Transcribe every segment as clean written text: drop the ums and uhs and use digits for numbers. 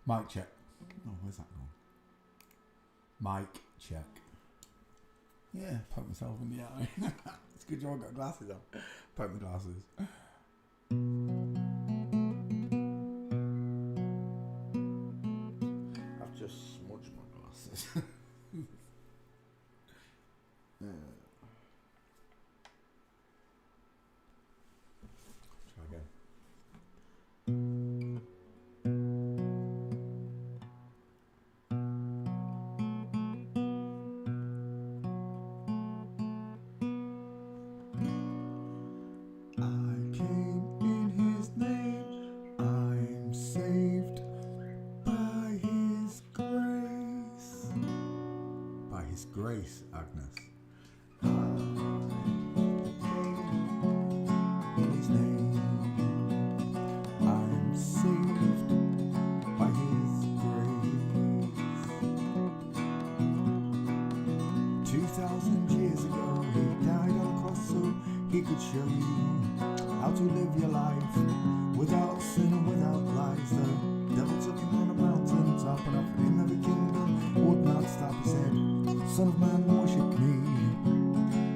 Mic check. Oh, where's that gone? Mic check. Yeah, poke myself in the eye. It's a good job I got glasses on. Poke my glasses. I've just smudged my glasses. Try again. Grace, Agnes. In his name, I'm saved by his grace. 2,000 years ago, he died on a cross so he could show you how to live your life without sin and without lies. The devil took him on a mountain top and offered him every kingdom, would not stop. He said, Son of man, worship me.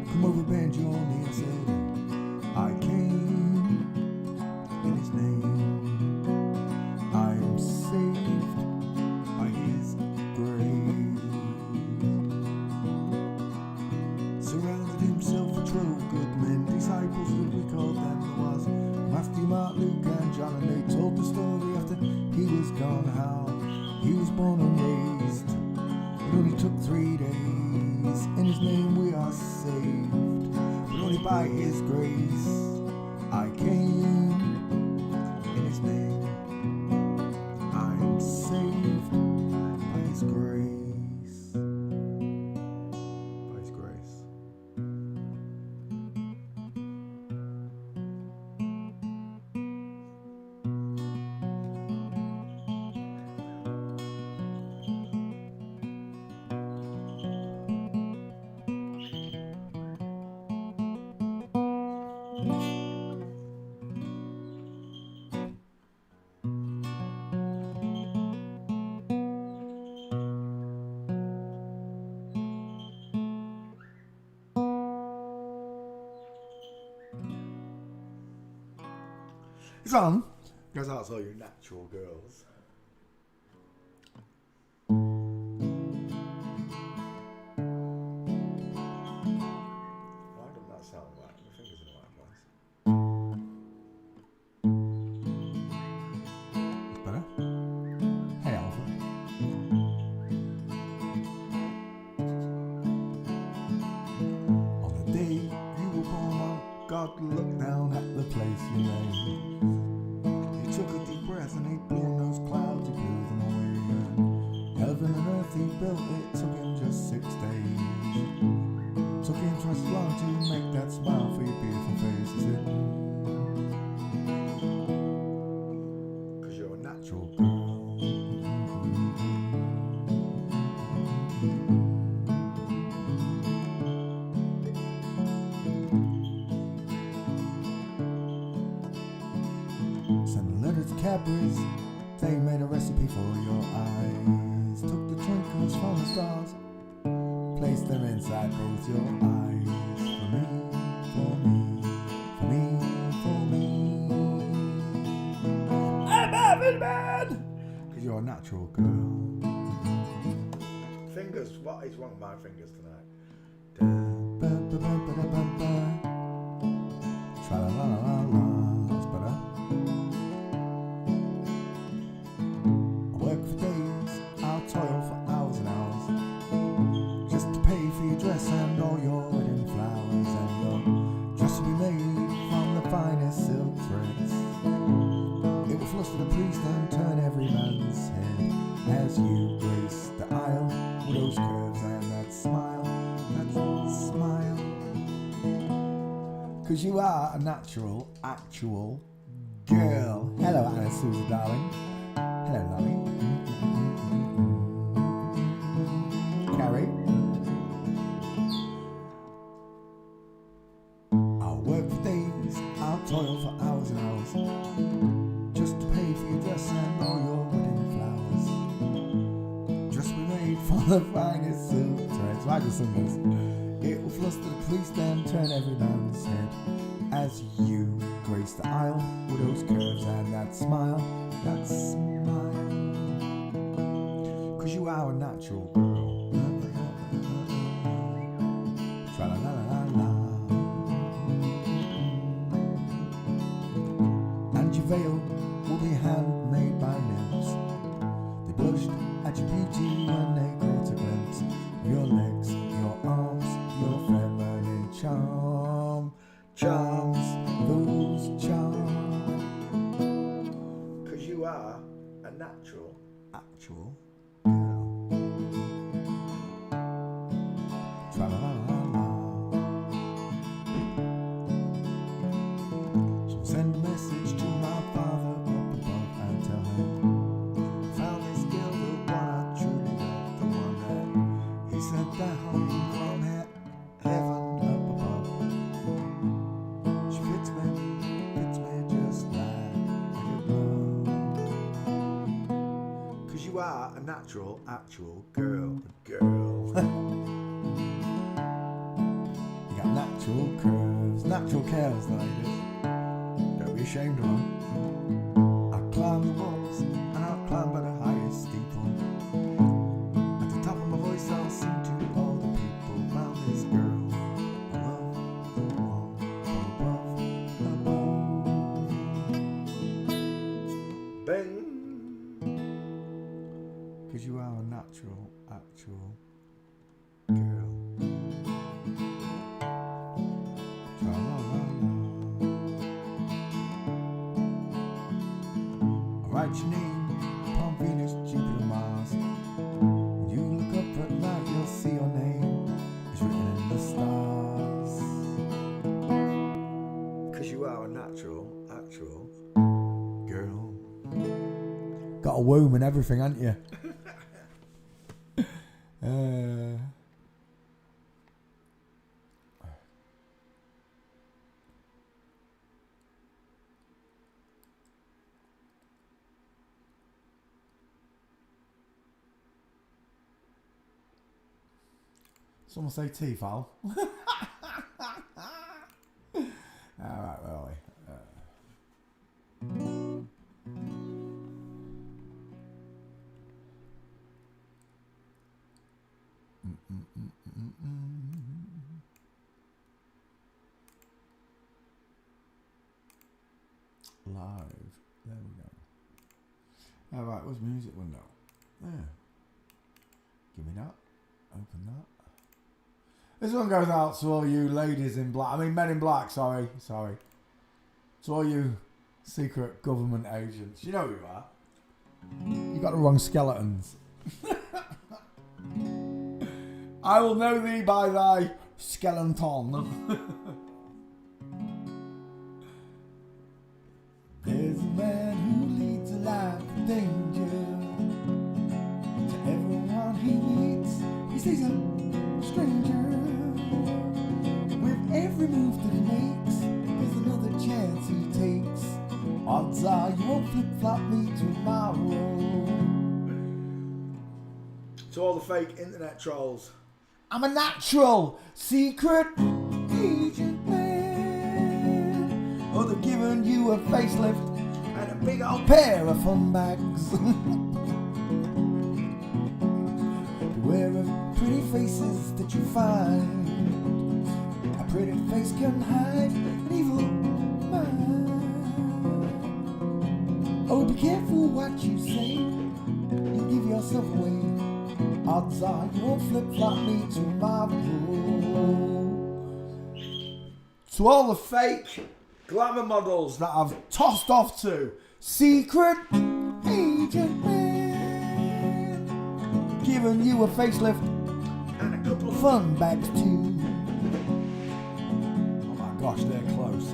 Come over, bend your knee. I said, I came in his name. I am saved by his grace. Surrounded himself with 12 good men, disciples that we called them. There was Matthew, Mark, Luke and John, and they told the story after he was gone, how he was born and raised. It only took 3 days. In his name we are saved, but only by his grace. I came in his name. I am saved by his grace. By his grace. It's on. Goes out to all you natural girls. Why doesn't that sound right? My fingers in the right place. It's better. Hey, Alpha. On the day you were born, God looked down at the place you made. Took a deep breath and he blew those clouds, he blew them away. Heaven and earth he built, it took him just 6 days. Took him twice as long to make that smile for your beautiful face. He said, 'cause you're a natural girl. Cadbury's, they made a recipe for your eyes. Took the twinkles from the stars, placed them inside both your eyes. For me, for me, for me, for me. I'm having bad! 'Cause you're a natural girl. Fingers, what is wrong with my fingers tonight? Tra-la-la-la-la, that's better. Toil for hours and hours just to pay for your dress and all your wedding flowers, and your dress will be made from the finest silk threads. It will fluster the priest and turn every man's head as you grace the aisle with those curves and that smile, that smile. 'Cause you are a natural, actual girl. Hello, Anna Susan, darling. Hello, lovey. Carrie. I'll work for days, I'll toil for hours and hours just to pay for your dress and all your wedding flowers. the finest silk threads. I just sing this. It will fluster the priest and turn every man's head as you grace the aisle with those curves and that smile, that smile. 'Cause you are a natural girl. Tra-la-la-la-la. And your veil will be handmade by nymphs. They blushed at your beauty when they caught a glimpse of your legs, your arms, your feminine charms, those charms. 'Cause you are a natural, actual girl. Tra-la-la-la-la. So send a message to my father up above and tell him found this girl, the one I truly love, the one that he sent down from heaven up above. She fits me just like a glove. 'Cause you are a natural, actual girl, You got natural curves, natural curves, ladies. Don't be ashamed of them. I climb the walls and I'll climb by the highest steeple. At the top of my voice I'll sing to all the people round this girl. I love the one above. Bang! 'Cause you are a natural, actual girl. Tra-la-la-la. I'll write your name upon Venus, Jupiter, Mars. When you look up at night, you'll see your name is written in the stars. 'Cause you are a natural, actual girl. Got a womb and everything, haven't you? Someone say T-Fal. Alright, where are we? Live. There we go. Alright, where's music window? There. Give me that. Open that. This one goes out to all you ladies in black. I mean, men in black, sorry. To all you secret government agents. You know who you are. You got the wrong skeletons. I will know thee by thy skeleton. There's a man who leads a life of danger. To everyone he meets, he sees a stranger. With every move that he makes, there's another chance he takes. Odds are you won't flip-flop me tomorrow. To all the fake internet trolls, I'm a natural secret agent man. Oh, they're giving you a facelift and a big old pair of fun bags. Beware of pretty faces that you find. A pretty face can hide an evil mind. Oh, be careful what you say. You give yourself away. Odds are you won't flip-flop me tomorrow. To all the fake glamour models that I've tossed off to, secret agent man, giving you a facelift and a couple of fun bags too. Oh my gosh, they're close.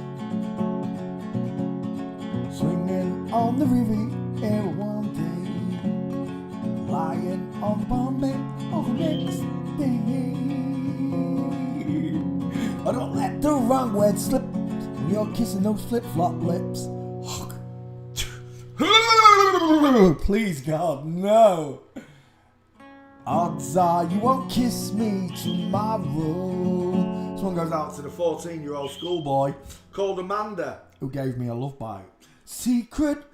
Swinging on the Riviera one day, lying on the Bombay on the next day. I don't let the wrong word slip when you're kissing those flip-flop lips. Please God, no. Odds are you won't kiss me tomorrow. This one goes out to the 14-year-old schoolboy called Amanda, who gave me a love bite. Secret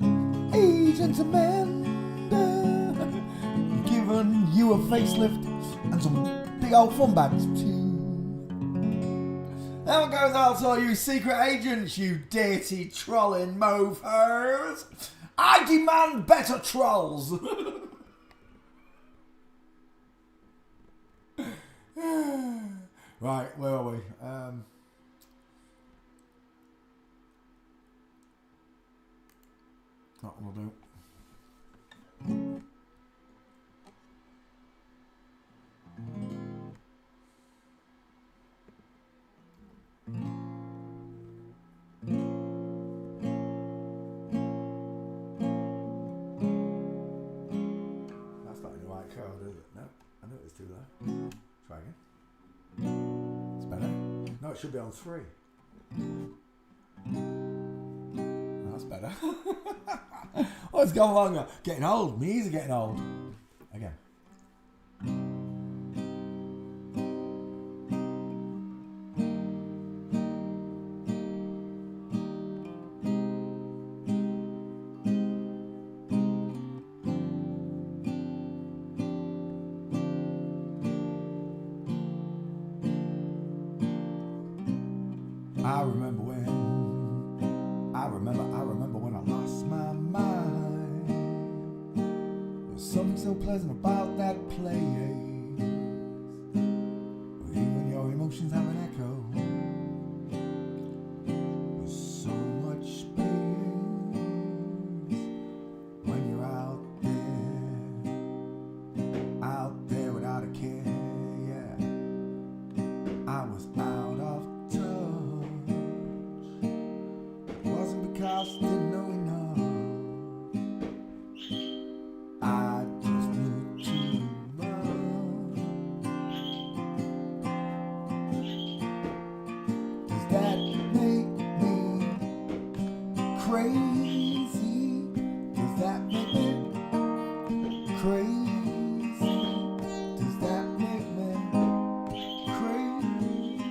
Agent Amanda, giving you a facelift and some big old fun bags too. That one goes out to all you secret agents, you dirty trolling mofos. I demand better trolls. Right, where are we? That one will do. That's not in the right code, is it? No, I knew it was too low. Try again. It's better. No, it should be on 3. That's better. Oh, it's gone longer. Getting old. My ears are getting old. Again. I remember when I lost my mind. There's something so pleasant about that place, where even your emotions have an echo. There's so much space when you're out there without a care. Yeah, I was out of touch. It wasn't because I didn't know enough. I just knew too much. Does that make me crazy? Does that make me crazy? Does that make me crazy?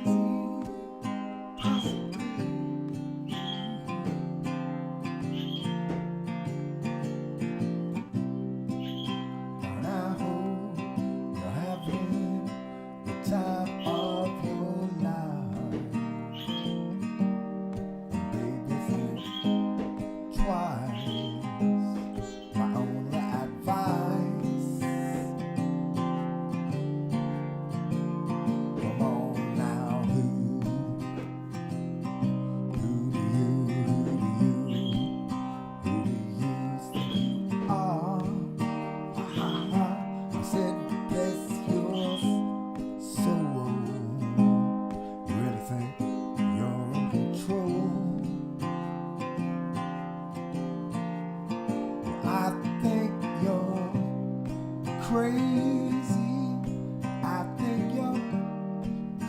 And I hope you're having the time of your life. Baby, think twice. My only advice. Come on now, who do you think you are? I said, bless your soul. You really think you're in control? Well, I think you're crazy. I think you're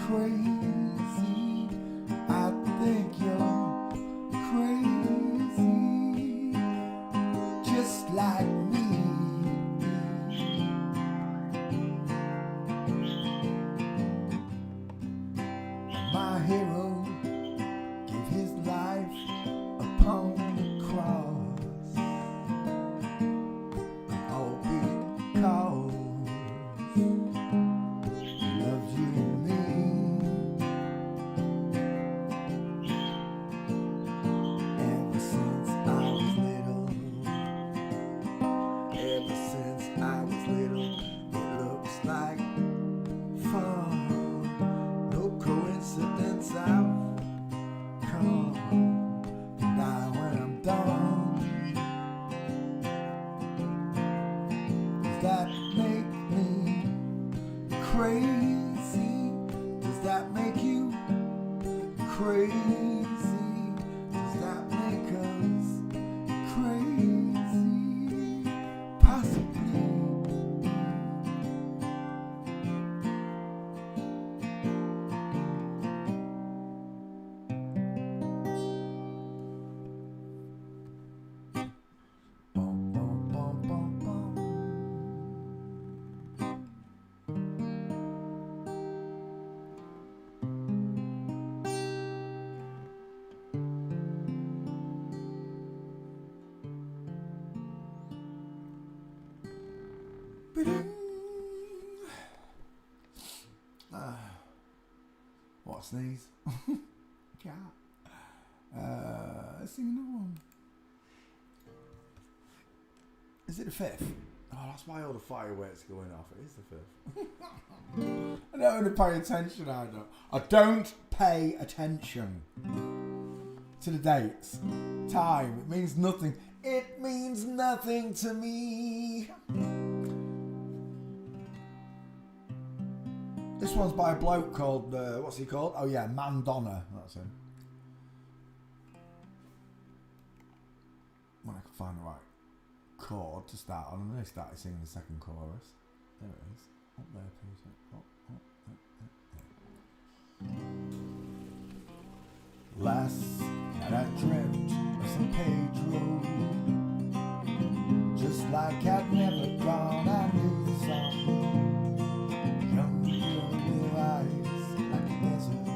crazy. I think you're crazy. Just like me. My hero gave his life upon the cross, all because he loves you and me. Ever since I was little, it looks like fun. No coincidence, I've come and die when I'm done. Does that make me crazy? Does that make you crazy? Does that make us crazy? Possibly. Bum, bum, bum, bum, bum. Ba-ding. What a sneeze. Cat. Let's sing another one. Is it the fifth? Oh, that's why all the fireworks are going off. It is the fifth. I don't really pay attention, I don't. I don't pay attention to the dates. Time. It means nothing. It means nothing to me. This one's by a bloke called, what's he called? Oh yeah, Mandonna. That's him. When I can find the right chord to start on, and then I started singing the second chorus. There it is. Up there, Peter. Last night I dreamt of San Pedro, just like I'd never gone. I knew the song. Young girl with eyes like a desert.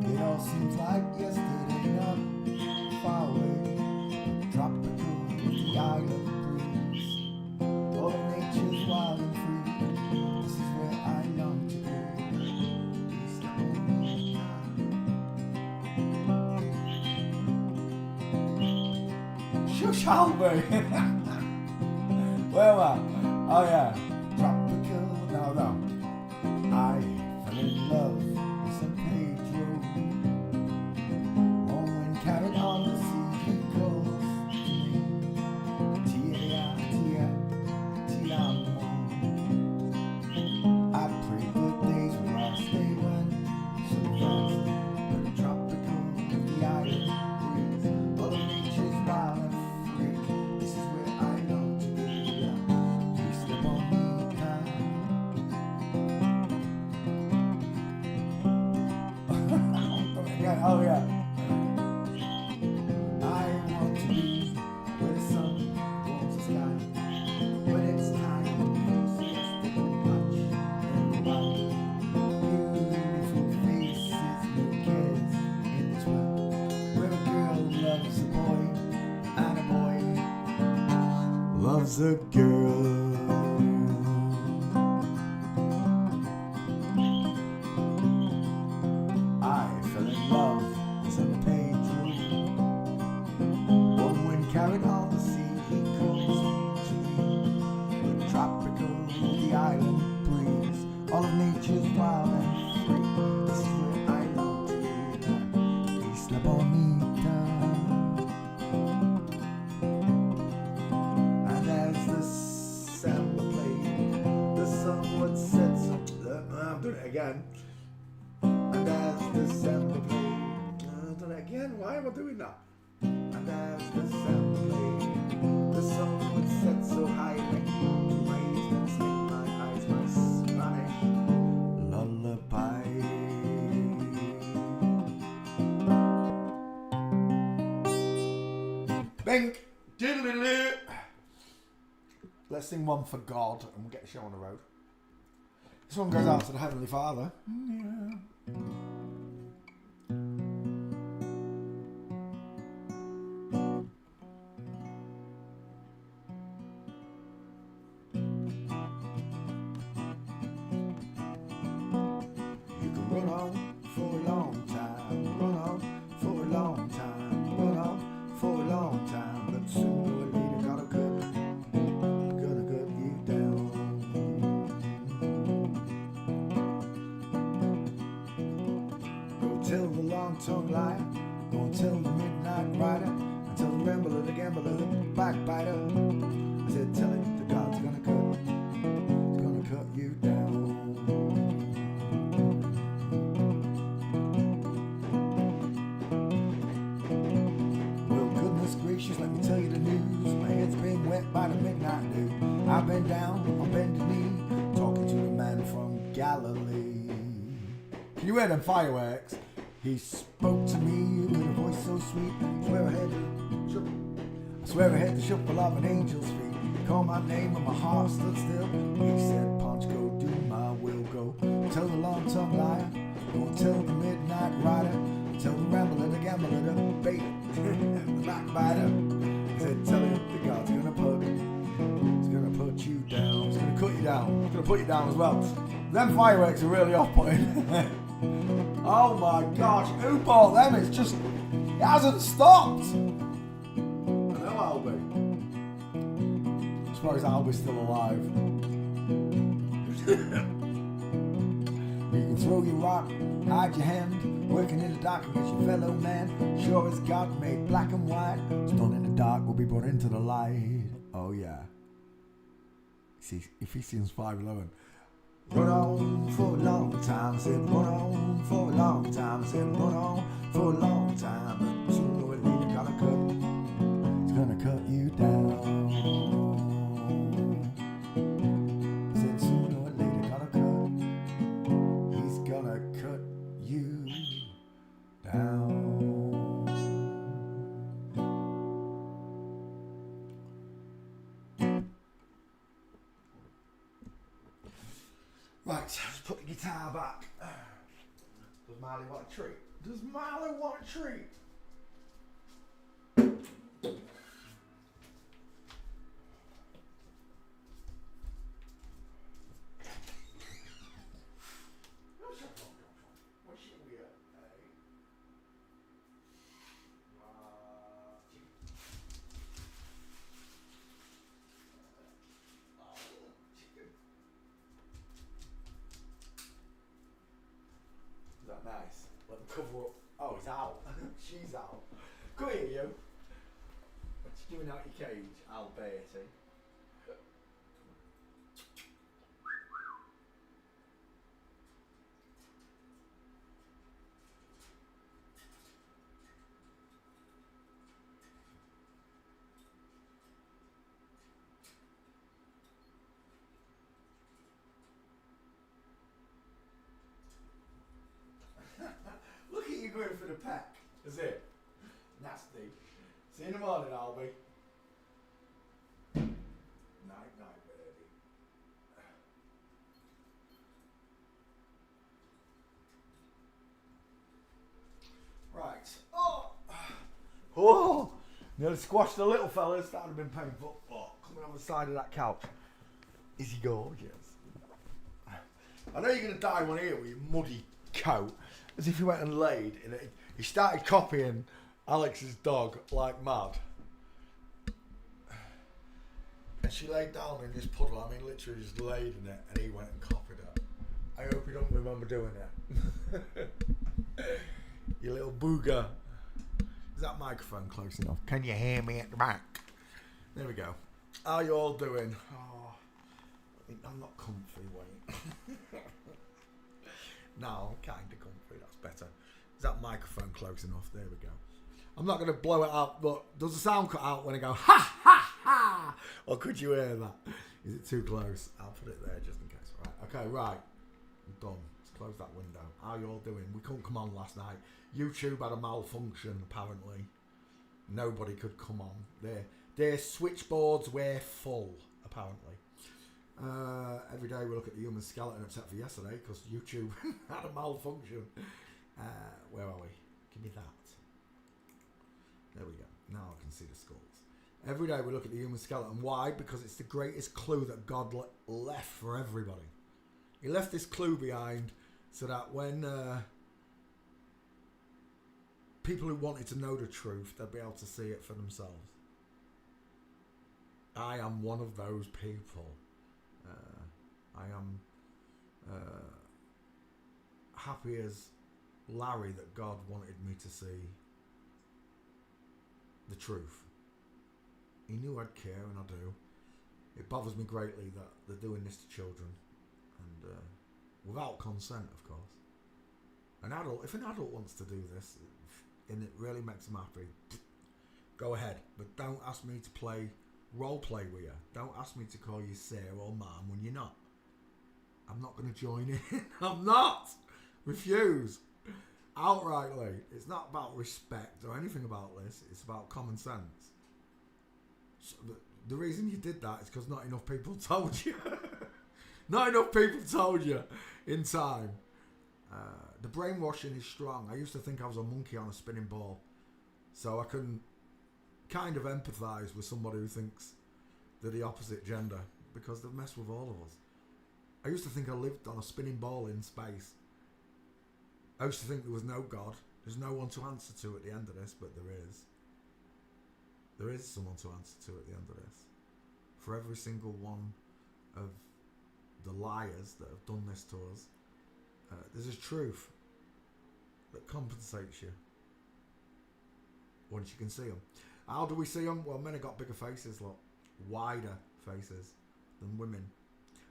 It all seems like yesterday, not far away. Tropical with the island breeze. All nature's wild and free. This is where I long to be. Shush, Albert. Where am I? Oh yeah. Tropical. No. I fell in love with San Pedro. Warm wind carried on the sea. He calls to me. Ti amo. I prayed the days would last. They went so fast. But tropical with the island breeze. All of nature's wild and free. This is where I long to be. You slip on me time. Oh yeah. I want to be where the sun warms the sky. When it's time for siesta to watch and watch. Beautiful faces, no cares in this world. Where a girl loves a boy and a boy loves a girl. I fell in love with San Pedro. Warm wind carried on the sea. He calls to me. The tropical, the island breeze. All of nature's wild and free. This is where I long to be. Isla Bonita. And as the samba played, the sun would set some. I'm doing it again. And as the samba played, I've done it again. Why am I doing that? And as the samba played, the sun would set so high when you raised and sing my eyes, my Spanish lullaby. Bink, diddly-loo. Let's sing one for God and we'll get the show on the road. This one goes out to the Heavenly Father. Yeah. You can run on for a long time, run on for a long time, run on for a long time, but sooner or later gonna cut you down. Go tell the long-tongued liar, go and tell the midnight rider, and tell the rambler, the gambler, the backbiter. I said, tell him the God's gonna cut you down. Well, goodness gracious, let me tell you the news. My head's been wet by the midnight dew. I've been down on bended knee, talking to a man from Galilee. Can you hear them fireworks? He spoke to me with a voice so sweet. I swear I had the shuffle of an angel's feet. He called my name and my heart stood still. He said, Punch, go do my will. Go tell the long-tongued liar, go tell the midnight rider, tell the rambler, the gambler, the bait, the backbiter. He said, tell him the God's gonna put you down. I'm going to put you down as well. Them fireworks are really off-putting. Oh my gosh, who bought them? It's just, it hasn't stopped. I know Albie. As far as Albie's still alive. You can throw your rock, hide your hand, working in the dark against your fellow man. Sure as God made black and white, stone in the dark will be brought into the light. Oh yeah. See, Ephesians 5:11. Run on for a long time, I said run on for a long time, I said run on for a long time, but sooner or later it's gonna cut you down. I said sooner or later he's gonna cut you down. Right, let's put the guitar back. Does Marley want a treat? Does Marley want a treat? Nice. Let them cover up. Oh, he's out. She's out. Come here, you. What you doing out your cage, Alberti? Look at you going for the peck. Is it? Nasty. See you in the morning, Albie. Night, night, baby. Right. Oh! Nearly squashed the little fellas. That would have been painful. Oh, coming on the side of that couch. Is he gorgeous? I know you're going to die one here with your muddy coat. As if he went and laid in it. He started copying Alex's dog like mad. And she laid down in this puddle. I mean, literally just laid in it, and he went and copied it. I hope you don't remember doing it. You little booger. Is that microphone close enough? Can you hear me at the back? There we go. How you all doing? Oh, I'm not comfy, wait. No, I'm kind of comfy. That's better. Is that microphone close enough? There we go. I'm not going to blow it out, but does the sound cut out when I go ha ha ha? Or could you hear that? Is it too close? I'll put it there just in case. Right. Okay, right. I'm done. Let's close that window. How you all doing? We couldn't come on last night. YouTube had a malfunction, apparently. Nobody could come on. Their switchboards were full, apparently. Every day we look at the human skeleton, except for yesterday, because YouTube had a malfunction. Where are we? Give me that. There we go. Now I can see the skulls. Every day we look at the human skeleton. Why? Because it's the greatest clue that God left for everybody. He left this clue behind so that when people who wanted to know the truth, they'd be able to see it for themselves. I am one of those people. I am happy as Larry that God wanted me to see the truth. He knew I'd care, and I do. It bothers me greatly that they're doing this to children, and without consent, of course. If an adult wants to do this, and it really makes them happy, go ahead. But don't ask me to play role play with you. Don't ask me to call you Sarah or Mom when you're not. I'm not going to join in. I'm not. Refuse. Outrightly. It's not about respect or anything about this. It's about common sense. So the reason you did that is because not enough people told you. Not enough people told you in time. The brainwashing is strong. I used to think I was a monkey on a spinning ball. So I can kind of empathise with somebody who thinks they're the opposite gender, because they've messed with all of us. I used to think I lived on a spinning ball in space. I used to think there was no God. There's no one to answer to at the end of this, but there is. There is someone to answer to at the end of this. For every single one of the liars that have done this to us, there's a truth that compensates you once you can see them. How do we see them? Well, men have got bigger faces, look, wider faces than women.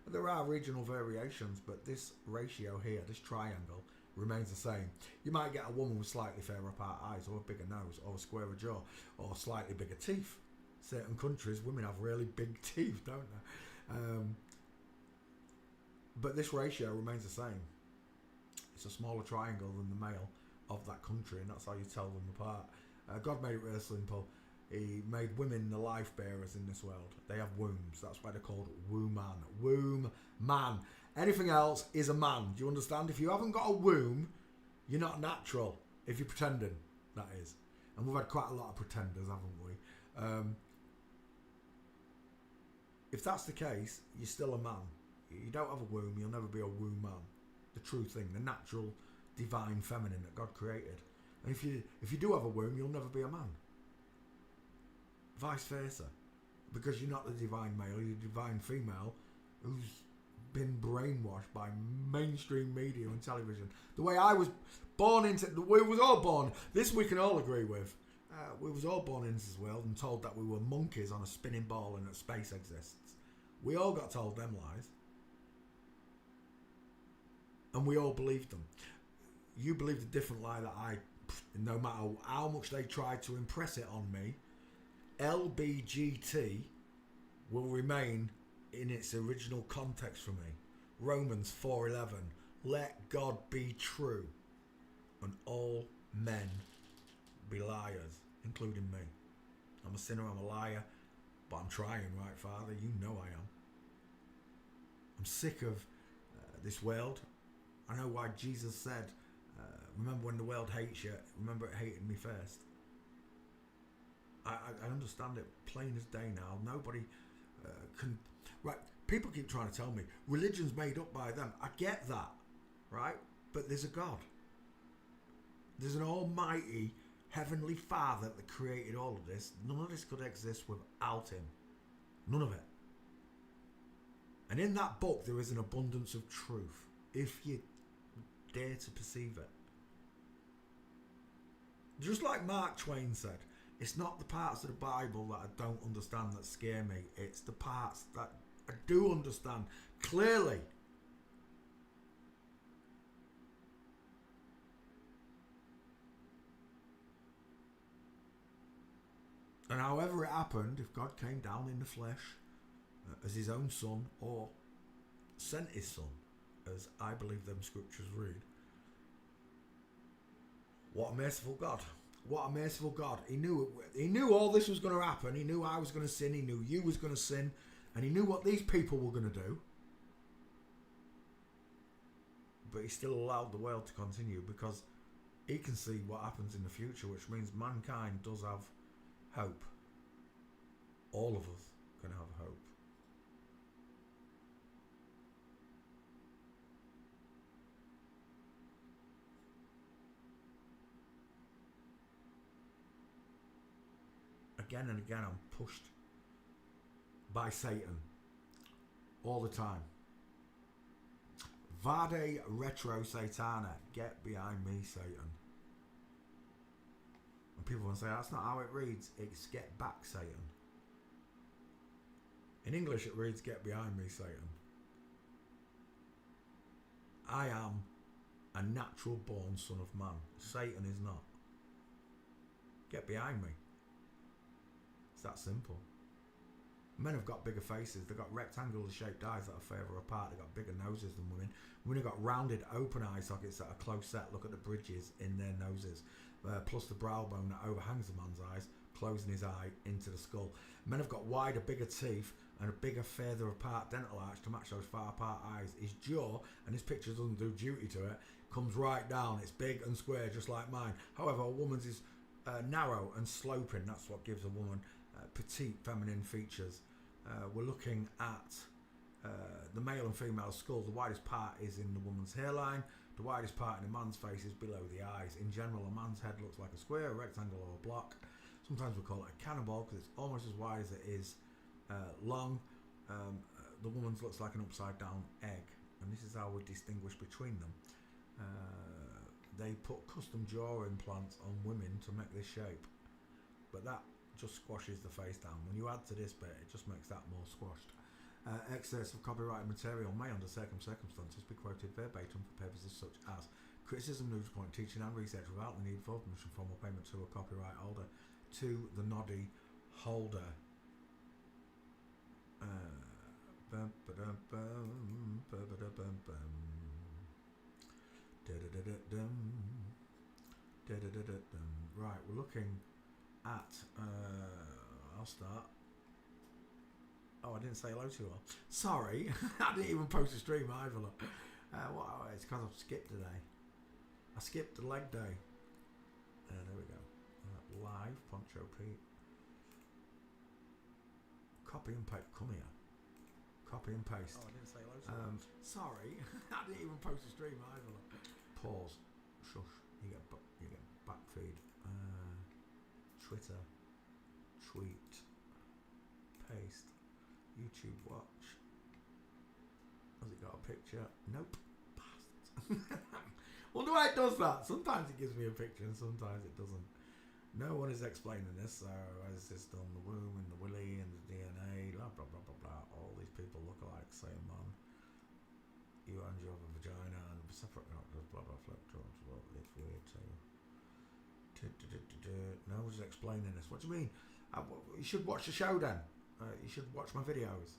There are regional variations, but this ratio here, this triangle, remains the same. You might get a woman with slightly fairer apart eyes, or a bigger nose, or a squarer jaw, or slightly bigger teeth. Certain countries, women have really big teeth, don't they? But this ratio remains the same. It's a smaller triangle than the male of that country, and that's how you tell them apart. God made it really simple. He made women the life bearers in this world. They have wombs. That's why they're called woman. Womb man. Anything else is a man. Do you understand? If you haven't got a womb, you're not natural. If you're pretending, that is. And we've had quite a lot of pretenders, haven't we? If that's the case, you're still a man. You don't have a womb, you'll never be a womb man. The true thing, the natural, divine feminine that God created. And if you do have a womb, you'll never be a man. Vice versa. Because you're not the divine male, you're the divine female who's been brainwashed by mainstream media and television. The way I was born into, the way we was all born, this we can all agree with. We was all born into this world and told that we were monkeys on a spinning ball and that space exists. We all got told them lies. And we all believed them. You believed a different lie that no matter how much they tried to impress it on me, LBGT will remain in its original context for me. Romans 4:11. Let God be true and all men be liars, including me. I'm a sinner, I'm a liar, but I'm trying, right, Father? You know I am. I'm sick of this world. I know why Jesus said, remember when the world hates you, remember it hated me first. I understand it plain as day now. Nobody can... Right, people keep trying to tell me, religion's made up by them. I get that, right? But there's a God. There's an almighty heavenly Father that created all of this. None of this could exist without him. None of it. And in that book, there is an abundance of truth, if you dare to perceive it. Just like Mark Twain said, it's not the parts of the Bible that I don't understand that scare me. It's the parts that I do understand clearly. And however it happened, if God came down in the flesh as his own son, or sent his son, as I believe them scriptures read, what a merciful God. What a merciful God. He knew all this was going to happen. He knew I was going to sin. He knew you was going to sin. And he knew what these people were going to do. But he still allowed the world to continue because he can see what happens in the future, which means mankind does have hope. All of us can have hope. Again and again I'm pushed by Satan all the time. Vade retro Satana, get behind me, Satan. And people will say that's not how it reads. It's get back, Satan. In English it reads get behind me, Satan. I am a natural born son of man. Satan is not. Get behind me. It's that simple. Men have got bigger faces. They've got rectangular shaped eyes that are further apart. They've got bigger noses than women. Women have got rounded open eye sockets that are close set. Look at the bridges in their noses. Plus the brow bone that overhangs a man's eyes, closing his eye into the skull. Men have got wider, bigger teeth and a bigger, further apart dental arch to match those far apart eyes. His jaw, and this picture doesn't do duty to it, comes right down. It's big and square just like mine. However, a woman's is narrow and sloping. That's what gives a woman petite feminine features. We're looking at the male and female skull, the widest part is in the woman's hairline. The widest part in a man's face is below the eyes. In general, a man's head looks like a square, a rectangle, or a block. Sometimes we call it a cannonball because it's almost as wide as it is long. The woman's looks like an upside down egg, and this is how we distinguish between them. They put custom jaw implants on women to make this shape, but that just squashes the face down. When you add to this bit, it just makes that more squashed. Excerpts of copyrighted material may, under certain circumstances, be quoted verbatim for purposes such as criticism, news point, teaching and research without the need for permission from or payment to a copyright holder, to the noddy holder. Right, we're looking at I'll start. Oh, I didn't say hello to you all. Sorry, I didn't even post a stream either. Look. It's because I've skipped today. I skipped the leg day. There we go. Live, Poncho Pete. Copy and paste. Come here. Copy and paste. Oh, I didn't say hello to you. Sorry, I didn't even post a stream either. Look. Pause. Shush. You get back feed. Twitter. Tweet. Paste. YouTube watch. Has it got a picture? Nope. Wonder why it does that. Sometimes it gives me a picture and sometimes it doesn't. No one is explaining this. So has this done the womb and the willy and the DNA? Blah blah blah blah blah. All these people look alike. Same man. You and your vagina and separate doctors. Blah blah flip drugs. Well, it's weird too. No one's explaining this. What do you mean? You should watch the show then. You should watch my videos.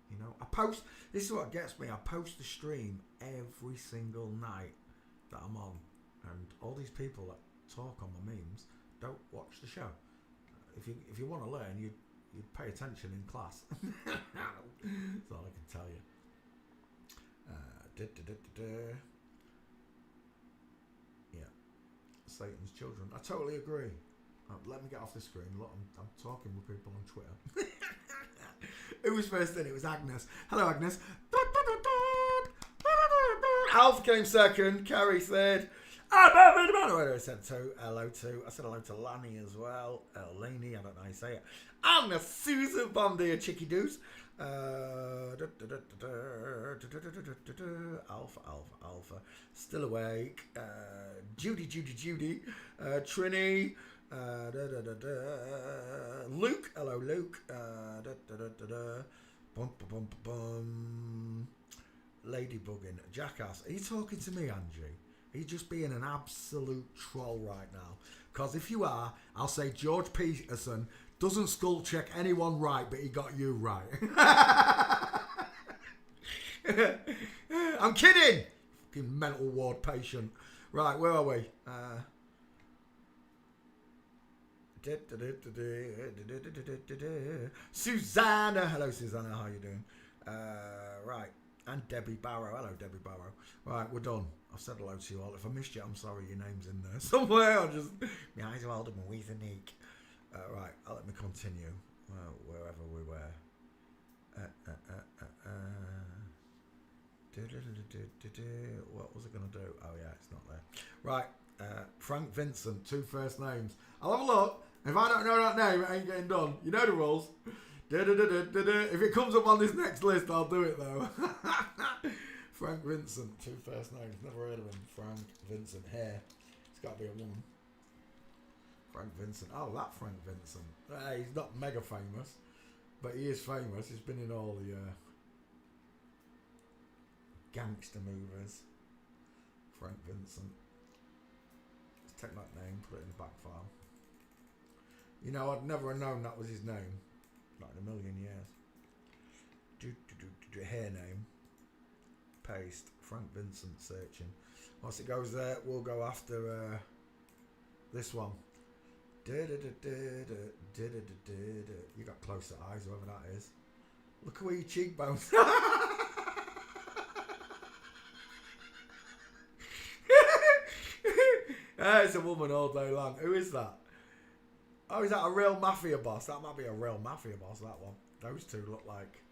You know, I post. This is what gets me. I post the stream every single night that I'm on, and all these people that talk on my memes don't watch the show. If you want to learn, you'd pay attention in class. That's all I can tell you. Yeah, Satan's children. I totally agree. Let me get off the screen. Look, I'm talking with people on Twitter. Who was first in? It was Agnes. Hello, Agnes. Alf came second. Carrie third. I said hello to. I said hello to Lanny as well. Laney, I don't know how you say it. And Susan from the Chicky Doos. Alpha. Still awake. Judy. Trini. Luke, hello Luke. Ladybugging, jackass. Are you talking to me, Angie? Are you just being an absolute troll right now? Because if you are, I'll say George Peterson doesn't skull check anyone right, but he got you right. I'm kidding. Fucking mental ward patient. Right, where are we? Susanna, hello Susanna, how you doing? Right, and Debbie Barrow, hello Debbie Barrow. Right, we're done. I've said hello to you all. If I missed you, I'm sorry. Your name's in there somewhere. I'll just my eyes are old and my wheeze are unique. Right, let me continue. Wherever we were. What was I going to do? Oh yeah, it's not there. Right, Frank Vincent, 2 first names. I'll have a look. If I don't know that name, it ain't getting done. You know the rules. If it comes up on this next list, I'll do it though. Frank Vincent, 2 first names. Never heard of him. Frank Vincent. Hair. It's got to be a woman. Frank Vincent. Oh, that Frank Vincent. He's not mega famous, but he is famous. He's been in all the gangster movies. Frank Vincent. Let's take that name, put it in the back file. You know, I'd never have known that was his name. Not in a million years. Hair name. Paste. Frank Vincent searching. Once it goes there, we'll go after this one. You got closer eyes, whoever that is. Look at where your cheekbones. It's a woman all day long. Who is that? Oh, is that a real mafia boss? That might be a real mafia boss, that one. Those two look like...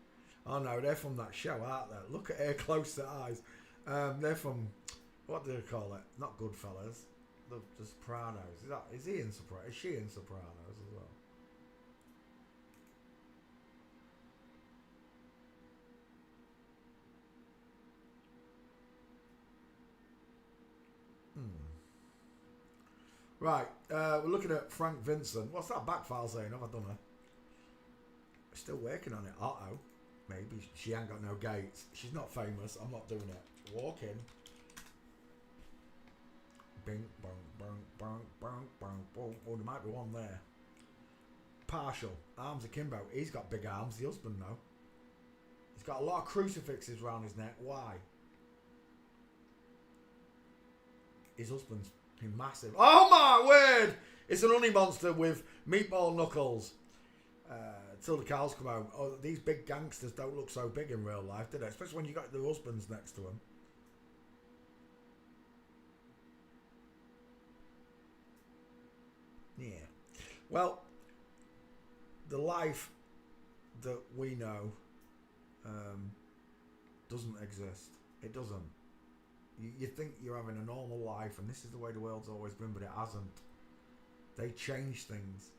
Oh no, they're from that show, aren't they? Look at her close to eyes. They're from, what do they call it? Not Goodfellas. The Sopranos. Is he in Sopranos? Is she in Sopranos as well? Right, we're looking at Frank Vincent. What's that back file saying? Have I done her? Still working on it. Uh-oh. Maybe she ain't got no gates. She's not famous. I'm not doing it. Walk in. Bing, bong, bong, bong, bong, bong, bong. Oh, there might be one there. Partial. Arms akimbo. He's got big arms. The husband, though. He's got a lot of crucifixes around his neck. Why? His husband's massive. Oh my word! It's an honey monster with meatball knuckles. Till the cows come home. Oh, these big gangsters don't look so big in real life, do they? Especially when you got the husbands next to them. Yeah. Well, the life that we know doesn't exist. It doesn't. You think you're having a normal life and this is the way the world's always been, but it hasn't. They change things.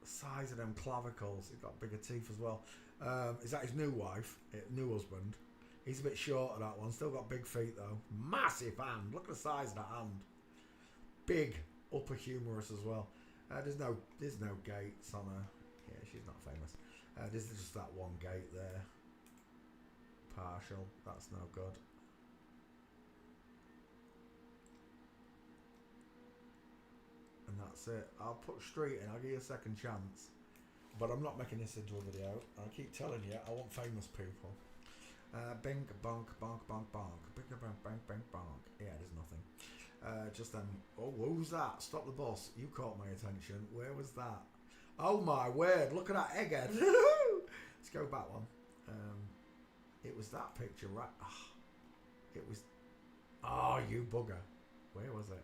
The size of them clavicles. He's got bigger teeth as well. Is that his new wife? New husband? He's a bit short of that one. Still got big feet though. Massive hand. Look at the size of that hand. Big upper humerus as well. There's no gates on her. Yeah, she's not famous. There's just that one gate there. Partial. That's no good. And that's it. I'll put street in. I'll give you a second chance. But I'm not making this into a video. I keep telling you, I want famous people. Bing, bonk, bonk, bonk, bonk. Bing, bonk, bang, bang, bonk. Yeah, there's nothing. Just then. Oh, what was that? Stop the bus. You caught my attention. Where was that? Oh my word. Look at that egghead. Let's go back one. It was that picture, right? Oh, it was. Oh, you bugger. Where was it?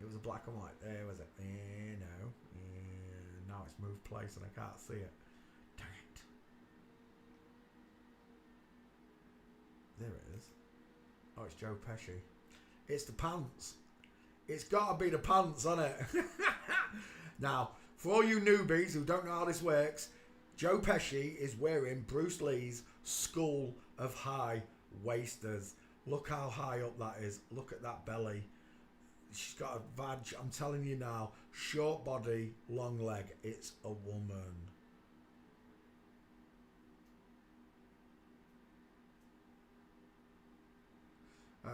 It was a black and white. There was it. No. Now it's moved place and I can't see it. Dang it. There it is. Oh, it's Joe Pesci. It's the pants. It's got to be the pants, hasn't it? Now, for all you newbies who don't know how this works, Joe Pesci is wearing Bruce Lee's School of High Waisters. Look how high up that is. Look at that belly. She's got a vag. I'm telling you now. Short body, long leg. It's a woman.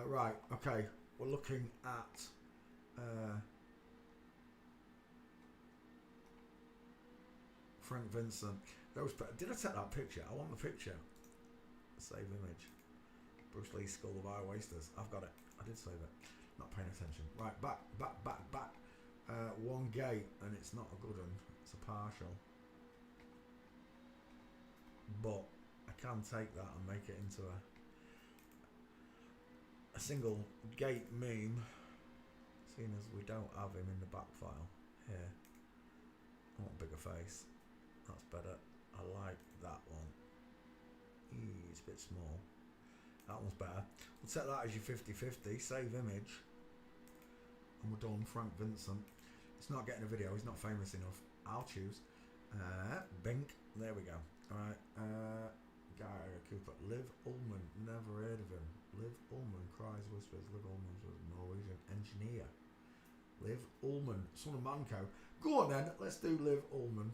Right. Okay. We're looking at. Frank Vincent. Did I take that picture? I want the picture. Save image. Bruce Lee School of High Waisters. I've got it. I did save it. Not paying attention. Right, back. One gate, and it's not a good one. It's a partial. But I can take that and make it into a single gate meme. Seeing as we don't have him in the back file here. I want a bigger face. That's better. I like that one. It's a bit small. That one's better. We'll set that as your 50-50. Save image. And we're done. Frank Vincent. It's not getting a video. He's not famous enough. I'll choose. Bink. There we go. Alright. Gary Cooper. Liv Ullmann. Never heard of him. Liv Ullmann. Cries, whispers. Liv Ullmann was a Norwegian engineer. Liv Ullmann. Son of Manco. Go on then. Let's do Liv Ullmann.